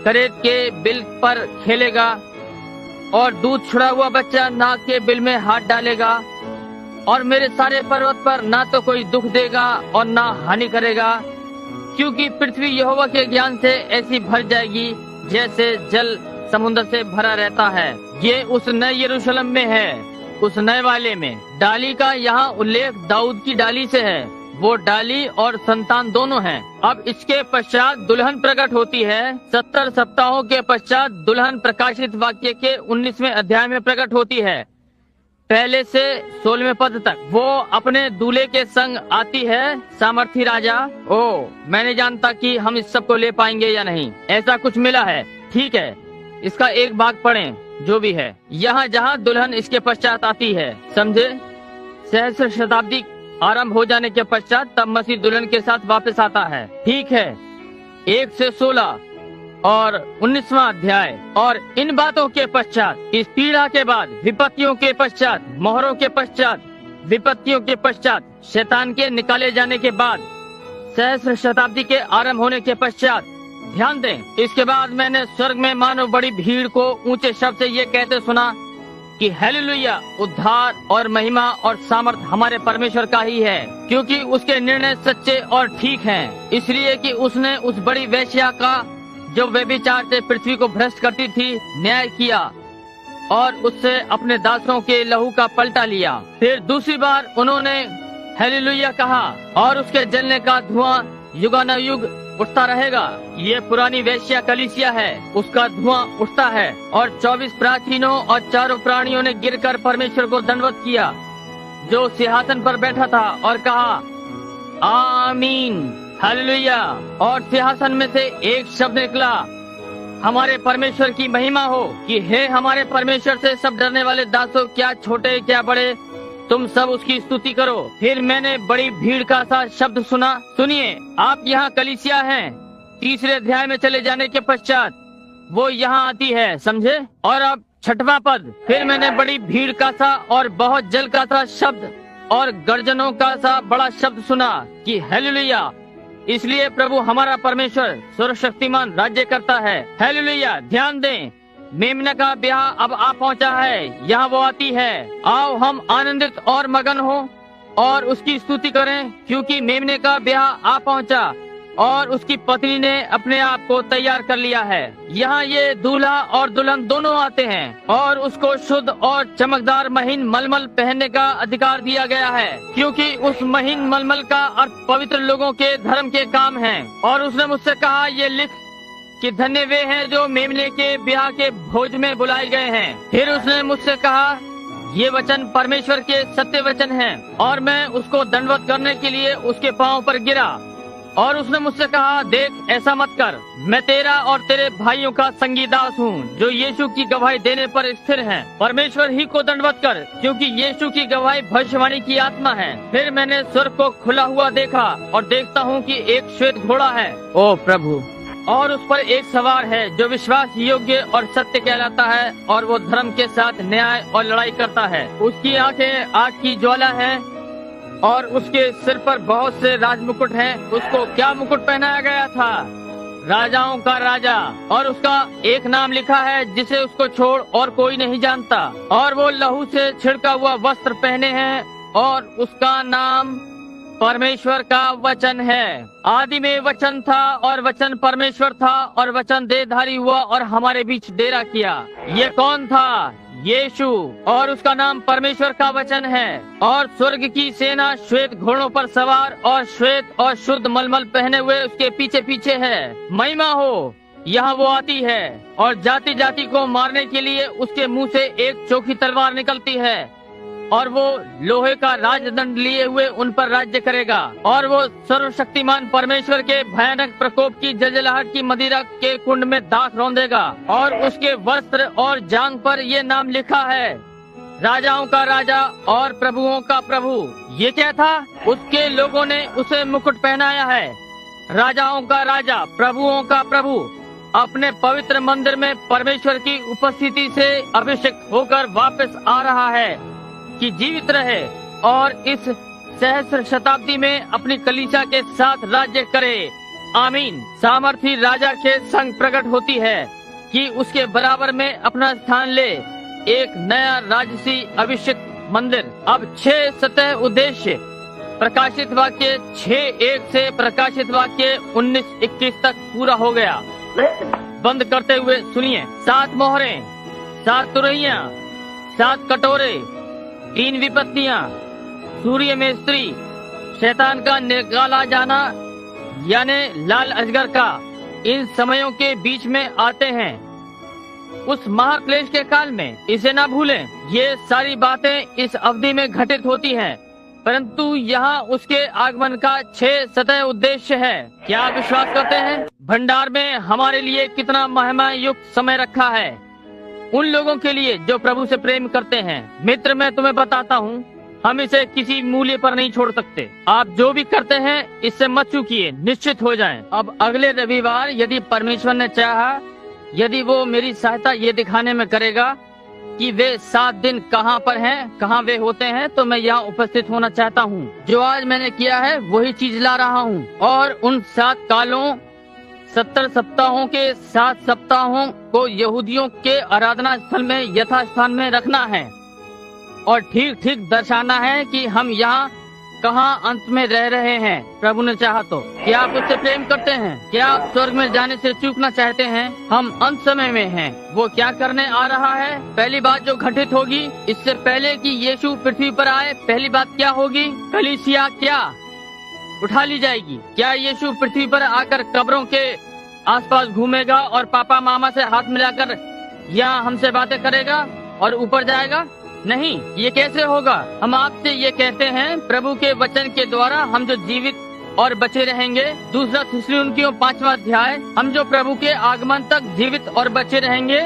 करेत के बिल पर खेलेगा और दूध छुड़ा हुआ बच्चा नाग के बिल में हाथ डालेगा। और मेरे सारे पर्वत पर ना तो कोई दुख देगा और ना हानि करेगा, क्योंकि पृथ्वी यहोवा के ज्ञान से ऐसी भर जाएगी जैसे जल समुद्र से भरा रहता है। ये उस नए यरूशलेम में है, उस नए वाले में। डाली का यहाँ उल्लेख दाऊद की डाली से है, वो डाली और संतान दोनों हैं। अब इसके पश्चात दुल्हन प्रकट होती है। 70 सप्ताहों के पश्चात दुल्हन प्रकाशित वाक्य के 19वें अध्याय में प्रकट होती है, पहले से 16वें पद तक। वो अपने दूल्हे के संग आती है, सामर्थी राजा। ओ, मैं नहीं जानता कि हम इस सब को ले पाएंगे या नहीं, ऐसा कुछ मिला है। ठीक है, इसका एक भाग पढ़ें, जो भी है। यहाँ जहाँ दुल्हन इसके पश्चात आती है, समझे? सहस्र शताब्दी आरंभ हो जाने के पश्चात तब मसीह दुल्हन के साथ वापस आता है। ठीक है, 1 से 16 और 19वां अध्याय। और इन बातों के पश्चात, इस पीड़ा के बाद, विपत्तियों के पश्चात, मोहरों के पश्चात, विपत्तियों के पश्चात, शैतान के निकाले जाने के बाद, सहस्र शताब्दी के आरंभ होने के पश्चात, ध्यान दें, इसके बाद मैंने स्वर्ग में मानो बड़ी भीड़ को ऊंचे शब्द से ये कहते सुना कि हालेलुया, उद्धार और महिमा और सामर्थ हमारे परमेश्वर का ही है, क्योंकि उसके निर्णय सच्चे और ठीक हैं। इसलिए कि उसने उस बड़ी वेश्या का, जो व्यभिचार से पृथ्वी को भ्रष्ट करती थी, न्याय किया और उससे अपने दासों के लहू का पलटा लिया। फिर दूसरी बार उन्होंने हालेलुया कहा और उसके जलने का धुआं युगानुयुग उठता रहेगा। ये पुरानी वेश्या कलीसिया है, उसका धुआं उठता है। और 24 प्राचीनों और चारों प्राणियों ने गिरकर परमेश्वर को दंडवत किया, जो सिंहासन पर बैठा था, और कहा आमीन, हालेलुया। और सिंहासन में से एक शब्द निकला, हमारे परमेश्वर की महिमा हो, कि हे हमारे परमेश्वर से सब डरने वाले दासों, क्या छोटे क्या बड़े, तुम सब उसकी स्तुति करो। फिर मैंने बड़ी भीड़ का सा शब्द सुना। सुनिए, आप यहाँ कलीसिया हैं। 3रे अध्याय में चले जाने के पश्चात वो यहाँ आती है, समझे? और अब 6वां पद, फिर मैंने बड़ी भीड़ का सा और बहुत जल का सा शब्द और गर्जनों का सा बड़ा शब्द सुना कि हालेलुया, इसलिए प्रभु हमारा परमेश्वर सर्वशक्तिमान राज्य करता है। हालेलुया। ध्यान दें, मेमना का ब्याह अब आ पहुंचा है, यहाँ वो आती है। आओ हम आनंदित और मगन हो और उसकी स्तुति करें, क्योंकि मेमने का ब्याह आ पहुंचा और उसकी पत्नी ने अपने आप को तैयार कर लिया है। यहाँ ये दूल्हा और दुल्हन दोनों आते हैं और उसको शुद्ध और चमकदार महीन मलमल पहनने का अधिकार दिया गया है, क्योंकि उस महीन मलमल का अर्थ पवित्र लोगों के धर्म के काम है। और उसने मुझसे कहा, ये लिख कि धन्य वे हैं जो मेमने के ब्याह के भोज में बुलाए गए हैं। फिर उसने मुझसे कहा, ये वचन परमेश्वर के सत्य वचन हैं। और मैं उसको दंडवत करने के लिए उसके पांव पर गिरा और उसने मुझसे कहा, देख, ऐसा मत कर, मैं तेरा और तेरे भाइयों का संगीदास हूँ, जो यीशु की गवाही देने पर स्थिर हैं। परमेश्वर ही को दंडवत कर, क्योंकि यीशु की गवाही भविष्यवाणी की आत्मा है। फिर मैंने स्वर्ग को खुला हुआ देखा और देखता हूँ कि एक श्वेत घोड़ा है, ओ प्रभु, और उस पर एक सवार है, जो विश्वास योग्य और सत्य कहलाता है, और वो धर्म के साथ न्याय और लड़ाई करता है। उसकी आंखें आग की ज्वाला है और उसके सिर पर बहुत से राजमुकुट हैं। उसको क्या मुकुट पहनाया गया था? राजाओं का राजा। और उसका एक नाम लिखा है जिसे उसको छोड़ और कोई नहीं जानता। और वो लहू से छिड़का हुआ वस्त्र पहने हैं और उसका नाम परमेश्वर का वचन है। आदि में वचन था और वचन परमेश्वर था और वचन देहधारी हुआ और हमारे बीच डेरा किया। ये कौन था? यीशु। और उसका नाम परमेश्वर का वचन है। और स्वर्ग की सेना श्वेत घोड़ों पर सवार और श्वेत और शुद्ध मलमल पहने हुए उसके पीछे पीछे है। महिमा हो, यहाँ वो आती है और जाति जाति को मारने के लिए उसके मुंह से एक चोखी तलवार निकलती है और वो लोहे का राजदंड लिए हुए उन पर राज्य करेगा। और वो सर्वशक्तिमान परमेश्वर के भयानक प्रकोप की जलजलाहट की मदिरा के कुंड में दाख रौंदेगा। और उसके वस्त्र और जांघ पर ये नाम लिखा है, राजाओं का राजा और प्रभुओं का प्रभु। ये क्या था? उसके लोगों ने उसे मुकुट पहनाया है। राजाओं का राजा, प्रभुओं का प्रभु अपने पवित्र मंदिर में परमेश्वर की उपस्थिति से अभिषेक होकर वापस आ रहा है कि जीवित रहे और इस सहस्र शताब्दी में अपनी कलीसिया के साथ राज्य करे। आमीन। सामर्थी राजा के संग प्रकट होती है कि उसके बराबर में अपना स्थान ले एक नया राजसी अभिषेक मंदिर। अब 6 सतह उद्देश्य प्रकाशित वाक्य 6:1 से प्रकाशित वाक्य 19:21 तक पूरा हो गया। बंद करते हुए सुनिए। 7 मोहरें, 7 तुरहियां, 7 कटोरे, 3 विपत्तियां, सूर्य में स्त्री, शैतान का निकाला जाना यानी लाल अजगर का इन समयों के बीच में आते हैं, उस महाक्लेश के काल में। इसे ना भूलें, ये सारी बातें इस अवधि में घटित होती हैं, परंतु यहाँ उसके आगमन का 6 सतह उद्देश्य है। क्या आप विश्वास करते हैं? भंडार में हमारे लिए कितना महिमा युक्त समय रखा है उन लोगों के लिए जो प्रभु से प्रेम करते हैं। मित्र, मैं तुम्हें बताता हूँ, हम इसे किसी मूल्य पर नहीं छोड़ सकते। आप जो भी करते हैं इससे मत चूकिए, निश्चित हो जाएं। अब अगले रविवार यदि परमेश्वर ने चाहा, यदि वो मेरी सहायता ये दिखाने में करेगा कि वे 7 दिन कहाँ पर हैं, कहाँ वे होते हैं, तो मैं यहाँ उपस्थित होना चाहता हूँ। जो आज मैंने किया है वही चीज ला रहा हूँ, और उन 7 कालों 70 सप्ताहों के 7 सप्ताहों को यहूदियों के आराधना स्थल में यथास्थान में रखना है और ठीक ठीक दर्शाना है कि हम यहाँ कहाँ अंत में रह रहे हैं, प्रभु ने चाहा तो। क्या आप उससे प्रेम करते हैं? क्या आप स्वर्ग में जाने से चूकना चाहते हैं? हम अंत समय में हैं। वो क्या करने आ रहा है? पहली बात जो घटित होगी इससे पहले कि यीशु पृथ्वी पर आए, पहली बात क्या होगी? कलीसिया क्या उठा ली जाएगी? क्या यीशु पृथ्वी पर आकर कब्रों के आसपास घूमेगा और पापा मामा से हाथ मिलाकर यहाँ हमसे बातें करेगा और ऊपर जाएगा? नहीं, ये कैसे होगा? हम आपसे ये कहते हैं, प्रभु के वचन के द्वारा हम जो जीवित और बचे रहेंगे। दूसरा थिस्सलुनीकियों 5वां अध्याय, हम जो प्रभु के आगमन तक जीवित और बचे रहेंगे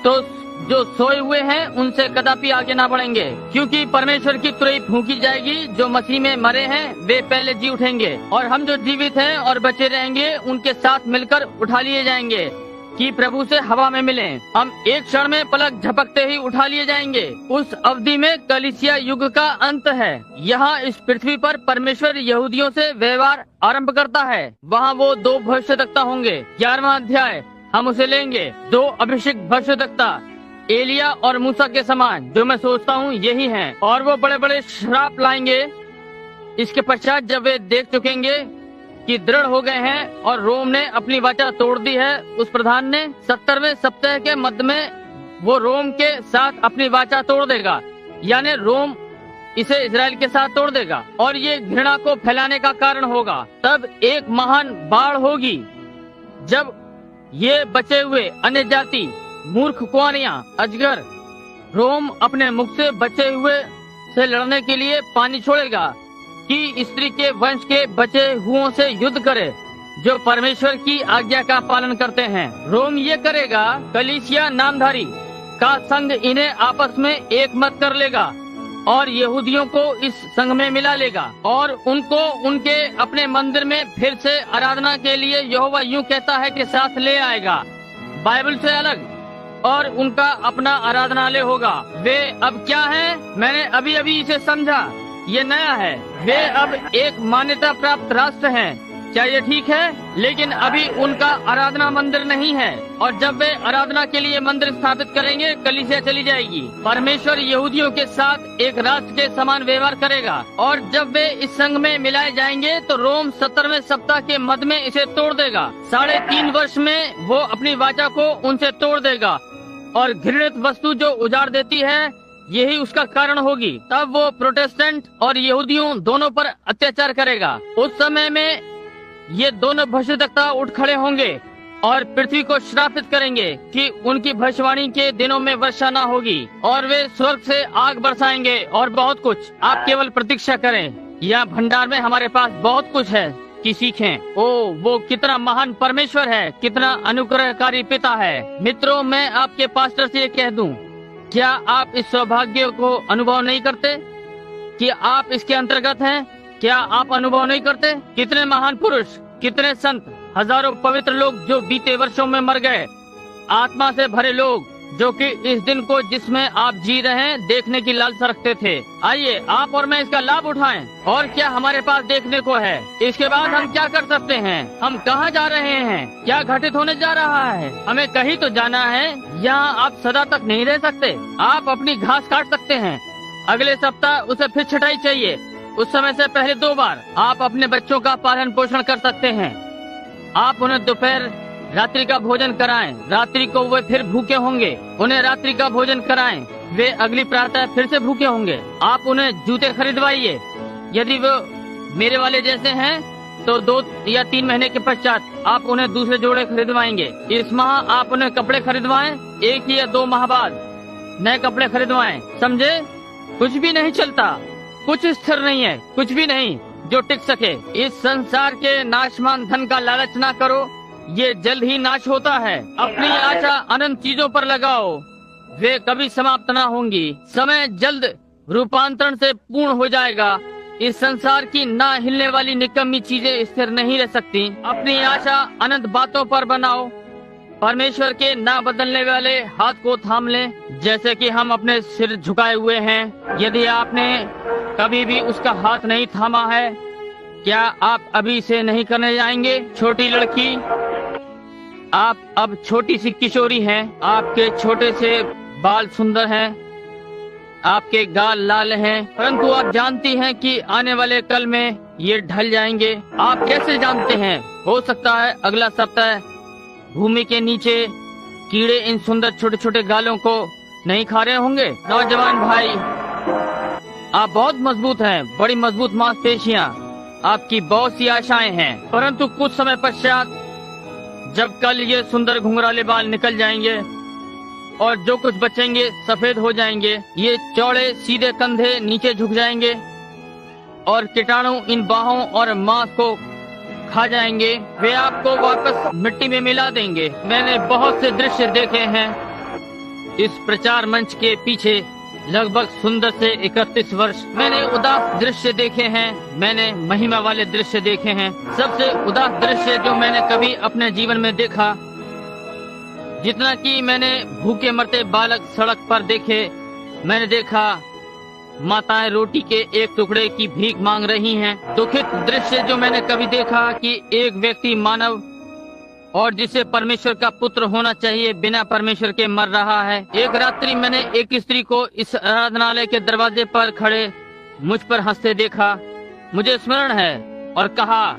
तो जो सोए हुए हैं उनसे कदापि आगे ना बढ़ेंगे, क्योंकि परमेश्वर की तुरही फूंकी जाएगी। जो मसीह में मरे हैं वे पहले जी उठेंगे, और हम जो जीवित हैं और बचे रहेंगे उनके साथ मिलकर उठा लिए जाएंगे कि प्रभु से हवा में मिलें। हम एक क्षण में पलक झपकते ही उठा लिए जाएंगे। उस अवधि में कलीसिया युग का अंत है। यहाँ इस पृथ्वी पर परमेश्वर यहूदियों से व्यवहार आरंभ करता है। वहाँ वो 2 भविष्यद्वक्ता होंगे। 11वां अध्याय हम उसे लेंगे। 2 अभिषेक भविष्यद्वक्ता एलिया और मूसा के समान, जो मैं सोचता हूँ यही हैं, और वो बड़े बड़े श्राप लाएंगे। इसके पश्चात जब वे देख चुकेंगे कि दृढ़ हो गए हैं और रोम ने अपनी वाचा तोड़ दी है, उस प्रधान ने 70वें सप्ताह के मध्य में वो रोम के साथ अपनी वाचा तोड़ देगा, यानी रोम इसे इजराइल के साथ तोड़ देगा, और ये घृणा को फैलाने का कारण होगा। तब एक महान बाढ़ होगी जब ये बचे हुए अन्य जाति, मूर्ख कुआरियां, अजगर, रोम अपने मुख से बचे हुए से लड़ने के लिए पानी छोड़ेगा कि स्त्री के वंश के बचे हुओं से युद्ध करे जो परमेश्वर की आज्ञा का पालन करते हैं। रोम ये करेगा, कलीसिया नामधारी का संघ इन्हें आपस में एक मत कर लेगा और यहूदियों को इस संघ में मिला लेगा और उनको उनके अपने मंदिर में फिर से आराधना के लिए यहोवा यूं कहता है कि साथ ले आएगा, बाइबल से अलग, और उनका अपना आराधनालय होगा। वे अब क्या है? मैंने अभी अभी इसे समझा, ये नया है। वे अब एक मान्यता प्राप्त राष्ट्र हैं। क्या ये ठीक है? लेकिन अभी उनका आराधना मंदिर नहीं है, और जब वे आराधना के लिए मंदिर स्थापित करेंगे, कलीसिया चली जाएगी। परमेश्वर यहूदियों के साथ एक राष्ट्र के समान व्यवहार करेगा, और जब वे इस संघ में मिलाए जाएंगे तो रोम 70वें सप्ताह के मध्य में इसे तोड़ देगा। 3.5 वर्ष में वो अपनी वाचा को उनसे तोड़ देगा, और घृणित वस्तु जो उजाड़ देती है यही उसका कारण होगी। तब वो प्रोटेस्टेंट और यहूदियों दोनों पर अत्याचार करेगा। उस समय में ये दोनों भविष्यद्वक्ता उठ खड़े होंगे और पृथ्वी को श्रापित करेंगे कि उनकी भविष्यवाणी के दिनों में वर्षा न होगी, और वे स्वर्ग से आग बरसाएंगे और बहुत कुछ। आप केवल प्रतीक्षा करें। यह भंडार में हमारे पास बहुत कुछ है कि सीखें। ओ, वो कितना महान परमेश्वर है, कितना अनुग्रहकारी पिता है। मित्रों, मैं आपके पास्टर से ये कह दूं, क्या आप इस सौभाग्य को अनुभव नहीं करते कि आप इसके अंतर्गत हैं? क्या आप अनुभव नहीं करते? कितने महान पुरुष, कितने संत, हजारों पवित्र लोग जो बीते वर्षों में मर गए, आत्मा से भरे लोग जो कि इस दिन को जिसमें आप जी रहे हैं देखने की लालसा रखते थे। आइए आप और मैं इसका लाभ उठाएं। और क्या हमारे पास देखने को है? इसके बाद हम क्या कर सकते हैं? हम कहाँ जा रहे हैं? क्या घटित होने जा रहा है? हमें कहीं तो जाना है। यहाँ आप सदा तक नहीं रह सकते। आप अपनी घास काट सकते हैं, अगले सप्ताह उसे फिर छटाई चाहिए। उस समय से पहले 2 बार आप अपने बच्चों का पालन पोषण कर सकते हैं। आप उन्हें दोपहर रात्रि का भोजन कराएं। रात्रि को वे फिर भूखे होंगे, उन्हें रात्रि का भोजन कराएं। वे अगली प्रातः फिर से भूखे होंगे। आप उन्हें जूते खरीदवाइए। यदि वो मेरे वाले जैसे हैं तो 2 या 3 महीने के पश्चात आप उन्हें दूसरे जोड़े खरीदवाएंगे। इस माह आप उन्हें कपड़े खरीदवाएं, 1 या 2 माह बाद नए कपड़े खरीदवाएं, समझे? कुछ भी नहीं चलता, कुछ स्थिर नहीं है, कुछ भी नहीं जो टिक सके। इस संसार के नाशवान धन का लालच ना करो, ये जल्द ही नाश होता है। अपनी आशा अनंत चीजों पर लगाओ, वे कभी समाप्त ना होंगी। समय जल्द रूपांतरण से पूर्ण हो जाएगा। इस संसार की ना हिलने वाली निकम्मी चीजें स्थिर नहीं रह सकती। अपनी आशा अनंत बातों पर बनाओ। परमेश्वर के ना बदलने वाले हाथ को थाम लें, जैसे कि हम अपने सिर झुकाए हुए हैं। यदि आपने कभी भी उसका हाथ नहीं थामा है, क्या आप अभी से नहीं करने जाएंगे? छोटी लड़की, आप अब छोटी सी किशोरी हैं। आपके छोटे से बाल सुंदर हैं, आपके गाल लाल हैं, परंतु आप जानती हैं कि आने वाले कल में ये ढल जाएंगे। आप कैसे जानते हैं? हो सकता है अगला सप्ताह भूमि के नीचे कीड़े इन सुंदर छोटे छोटे गालों को नहीं खा रहे होंगे। नौजवान भाई, आप बहुत मजबूत हैं, बड़ी मजबूत मांसपेशियां, आपकी बहुत सी आशाएं हैं, परंतु कुछ समय पश्चात जब कल ये सुंदर घुंघराले बाल निकल जाएंगे और जो कुछ बचेंगे सफेद हो जाएंगे। ये चौड़े सीधे कंधे नीचे झुक जाएंगे और कीटाणु इन बाहों और मांस को खा जाएंगे। वे आपको वापस मिट्टी में मिला देंगे। मैंने बहुत से दृश्य देखे हैं। इस प्रचार मंच के पीछे लगभग सुंदर से 31 वर्ष मैंने उदास दृश्य देखे हैं। मैंने महिमा वाले दृश्य देखे हैं। सबसे उदास दृश्य जो मैंने कभी अपने जीवन में देखा, जितना कि मैंने भूखे मरते बालक सड़क पर देखे, मैंने देखा माताएं रोटी के एक टुकड़े की भीख मांग रही हैं। दुखित दृश्य जो मैंने कभी देखा कि एक व्यक्ति मानव और जिसे परमेश्वर का पुत्र होना चाहिए बिना परमेश्वर के मर रहा है। एक रात्रि मैंने एक स्त्री को इस आराधनालय के दरवाजे पर खड़े मुझ पर हंसते देखा। मुझे स्मरण है और कहा,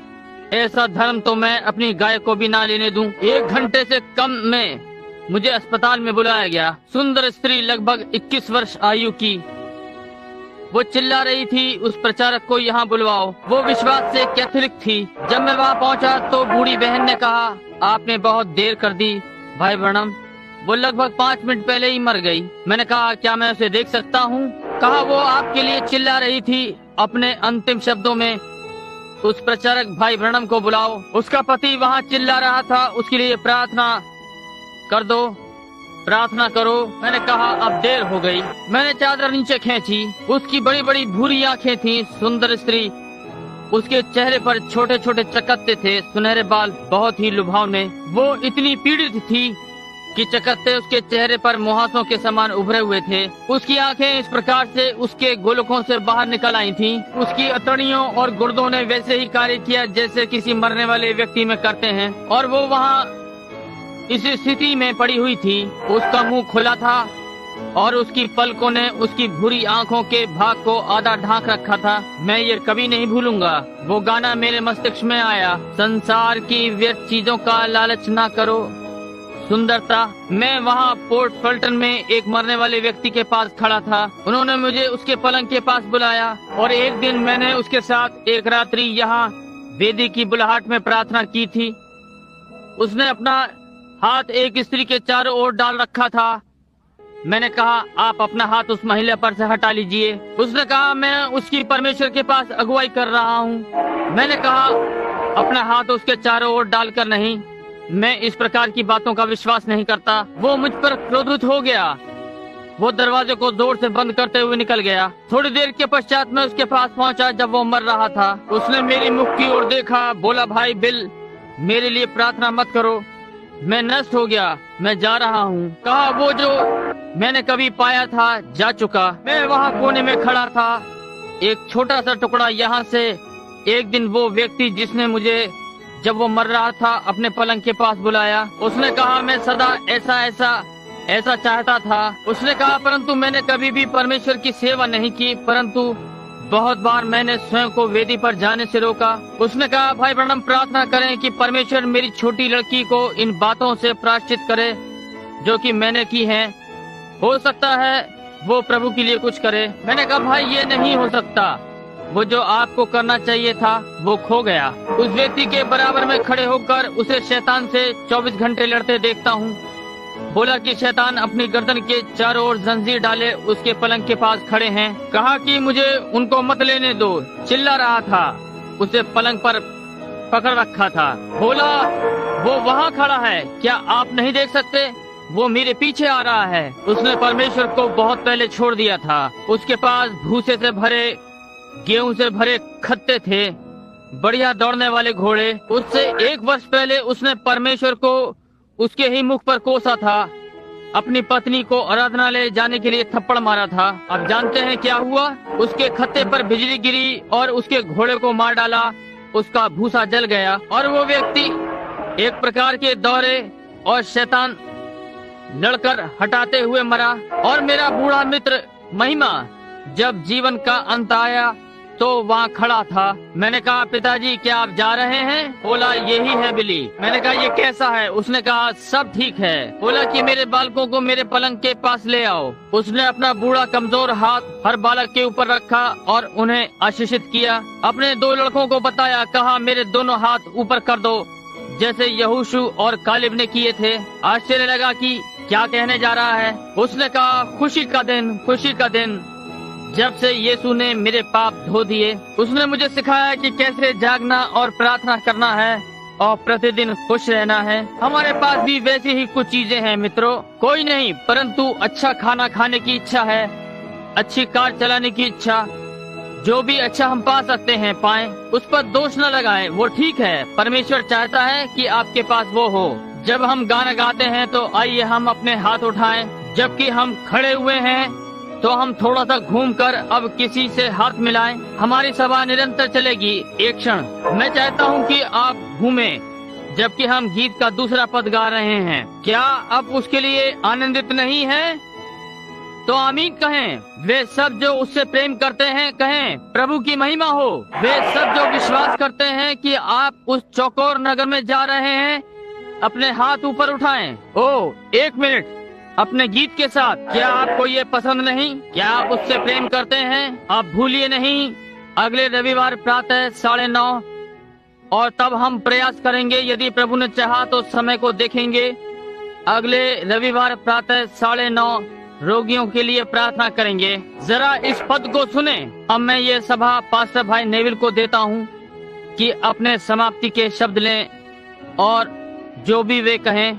ऐसा धर्म तो मैं अपनी गाय को भी ना लेने दूं। 1 घंटे से कम में मुझे अस्पताल में बुलाया गया। सुंदर स्त्री लगभग 21 वर्ष आयु की, वो चिल्ला रही थी, उस प्रचारक को यहाँ बुलवाओ। वो विश्वास से कैथोलिक थी। जब मैं वहाँ पहुँचा तो बूढ़ी बहन ने कहा, आपने बहुत देर कर दी भाई ब्रैनम, वो लगभग 5 मिनट पहले ही मर गई। मैंने कहा, क्या मैं उसे देख सकता हूँ? कहा, वो आपके लिए चिल्ला रही थी। अपने अंतिम शब्दों में, उस प्रचारक भाई ब्रैनम को बुलाओ। उसका पति वहाँ चिल्ला रहा था, उसके लिए प्रार्थना कर दो, प्रार्थना करो। मैंने कहा, अब देर हो गई। मैंने चादर नीचे खींची। उसकी बड़ी बड़ी भूरी आंखें थीं। सुंदर स्त्री, उसके चेहरे पर छोटे छोटे चकत्ते थे, सुनहरे बाल बहुत ही लुभावने। वो इतनी पीड़ित थी कि चकत्ते उसके चेहरे पर मुहासों के समान उभरे हुए थे। उसकी आंखें इस प्रकार से उसके गोलकों से बाहर निकल आई थीं। उसकी अतड़ियों और गुर्दों ने वैसे ही कार्य किया जैसे किसी मरने वाले व्यक्ति में करते हैं, और वो वहाँ इस स्थिति में पड़ी हुई थी। उसका मुंह खुला था और उसकी पलकों ने उसकी भूरी आंखों के भाग को आधा ढांक रखा था। मैं ये कभी नहीं भूलूंगा। वो गाना मेरे मस्तिष्क में आया, संसार की व्यर्थ चीजों का लालच ना करो, सुंदरता। मैं वहाँ पोर्ट फल्टन में एक मरने वाले व्यक्ति के पास खड़ा था। उन्होंने मुझे उसके पलंग के पास बुलाया और एक दिन मैंने उसके साथ एक रात्रि यहाँ वेदी की बुलाहट में प्रार्थना की थी। उसने अपना हाथ एक स्त्री के चारों ओर डाल रखा था। मैंने कहा, आप अपना हाथ उस महिला पर से हटा लीजिए। उसने कहा, मैं उसकी परमेश्वर के पास अगुवाई कर रहा हूँ। मैंने कहा, अपना हाथ उसके चारों ओर डालकर नहीं, मैं इस प्रकार की बातों का विश्वास नहीं करता। वो मुझ पर क्रोधित हो गया। वो दरवाजे को जोर से बंद करते हुए निकल गया। थोड़ी देर के पश्चात मैं उसके पास पहुंचा जब वो मर रहा था। उसने मेरी मुख की ओर देखा, बोला, भाई बिल, मेरे लिए प्रार्थना मत करो, मैं नष्ट हो गया, मैं जा रहा हूँ। कहा, वो जो मैंने कभी पाया था जा चुका। मैं वहाँ कोने में खड़ा था, एक छोटा सा टुकड़ा यहाँ से। एक दिन वो व्यक्ति जिसने मुझे जब वो मर रहा था अपने पलंग के पास बुलाया, उसने कहा, मैं सदा ऐसा ऐसा ऐसा चाहता था। उसने कहा, परंतु मैंने कभी भी परमेश्वर की सेवा नहीं की, परंतु बहुत बार मैंने स्वयं को वेदी पर जाने से रोका। उसने कहा, भाई ब्रैनम, प्रार्थना करें कि परमेश्वर मेरी छोटी लड़की को इन बातों से प्रायश्चित करे जो कि मैंने की हैं। हो सकता है वो प्रभु के लिए कुछ करे। मैंने कहा, भाई ये नहीं हो सकता, वो जो आपको करना चाहिए था वो खो गया। उस व्यक्ति के बराबर में खड़े होकर उसे शैतान से 24 घंटे लड़ते देखता हूँ। बोला कि शैतान अपनी गर्दन के चारों ओर जंजीर डाले उसके पलंग के पास खड़े हैं। कहा कि मुझे उनको मत लेने दो। चिल्ला रहा था, उसे पलंग पर पकड़ रखा था। बोला वो वहाँ खड़ा है, क्या आप नहीं देख सकते? वो मेरे पीछे आ रहा है। उसने परमेश्वर को बहुत पहले छोड़ दिया था। उसके पास भूसे से भरे, गेहूं से भरे खत्ते थे, बढ़िया दौड़ने वाले घोड़े। उससे 1 वर्ष पहले उसने परमेश्वर को उसके ही मुख पर कोसा था। अपनी पत्नी को आराधनालय जाने के लिए थप्पड़ मारा था। अब जानते हैं क्या हुआ? उसके खत्ते पर बिजली गिरी और उसके घोड़े को मार डाला। उसका भूसा जल गया और वो व्यक्ति एक प्रकार के दौरे और शैतान लड़कर हटाते हुए मरा। और मेरा बूढ़ा मित्र महिमा जब जीवन का अंत आया तो वहाँ खड़ा था। मैंने कहा, पिताजी क्या आप जा रहे हैं? बोला यही है बिली। मैंने कहा ये कैसा है? उसने कहा सब ठीक है। बोला कि मेरे बालकों को मेरे पलंग के पास ले आओ। उसने अपना बूढ़ा कमजोर हाथ हर बालक के ऊपर रखा और उन्हें आशीषित किया। अपने 2 लड़कों को बताया, कहा मेरे दोनों हाथ ऊपर कर दो जैसे यहोशू और कालिब ने किए थे। आश्चर्य लगा कि क्या कहने जा रहा है। उसने कहा खुशी का दिन, खुशी का दिन जब से यीशु ने मेरे पाप धो दिए। उसने मुझे सिखाया कि कैसे जागना और प्रार्थना करना है और प्रतिदिन खुश रहना है। हमारे पास भी वैसी ही कुछ चीजें हैं मित्रों। कोई नहीं, परंतु अच्छा खाना खाने की इच्छा है, अच्छी कार चलाने की इच्छा। जो भी अच्छा हम पा सकते हैं पाएं, उस पर दोष न लगाएं, वो ठीक है। परमेश्वर चाहता है कि आपके पास वो हो। जब हम गाना गाते हैं तो आइए हम अपने हाथ उठाएं। जबकि हम खड़े हुए हैं तो हम थोड़ा सा घूमकर अब किसी से हाथ मिलाएं। हमारी सभा निरंतर चलेगी। एक क्षण मैं चाहता हूं कि आप घूमें जबकि हम गीत का दूसरा पद गा रहे हैं। क्या आप उसके लिए आनंदित नहीं हैं? तो आमीन कहें। वे सब जो उससे प्रेम करते हैं कहें प्रभु की महिमा हो। वे सब जो विश्वास करते हैं कि आप उस चौकोर नगर में जा रहे हैं अपने हाथ ऊपर उठाएं। ओ 1 मिनट अपने गीत के साथ। क्या आपको ये पसंद नहीं? क्या आप उससे प्रेम करते हैं? आप भूलिए नहीं, अगले रविवार प्रातः 9:30 और तब हम प्रयास करेंगे, यदि प्रभु ने चाहा तो समय को देखेंगे। अगले रविवार प्रातः 9:30 रोगियों के लिए प्रार्थना करेंगे। जरा इस पद को सुने। अब मैं ये सभा पास्टर भाई नेविल को देता हूँ कि अपने समाप्ति के शब्द लें और जो भी वे कहें।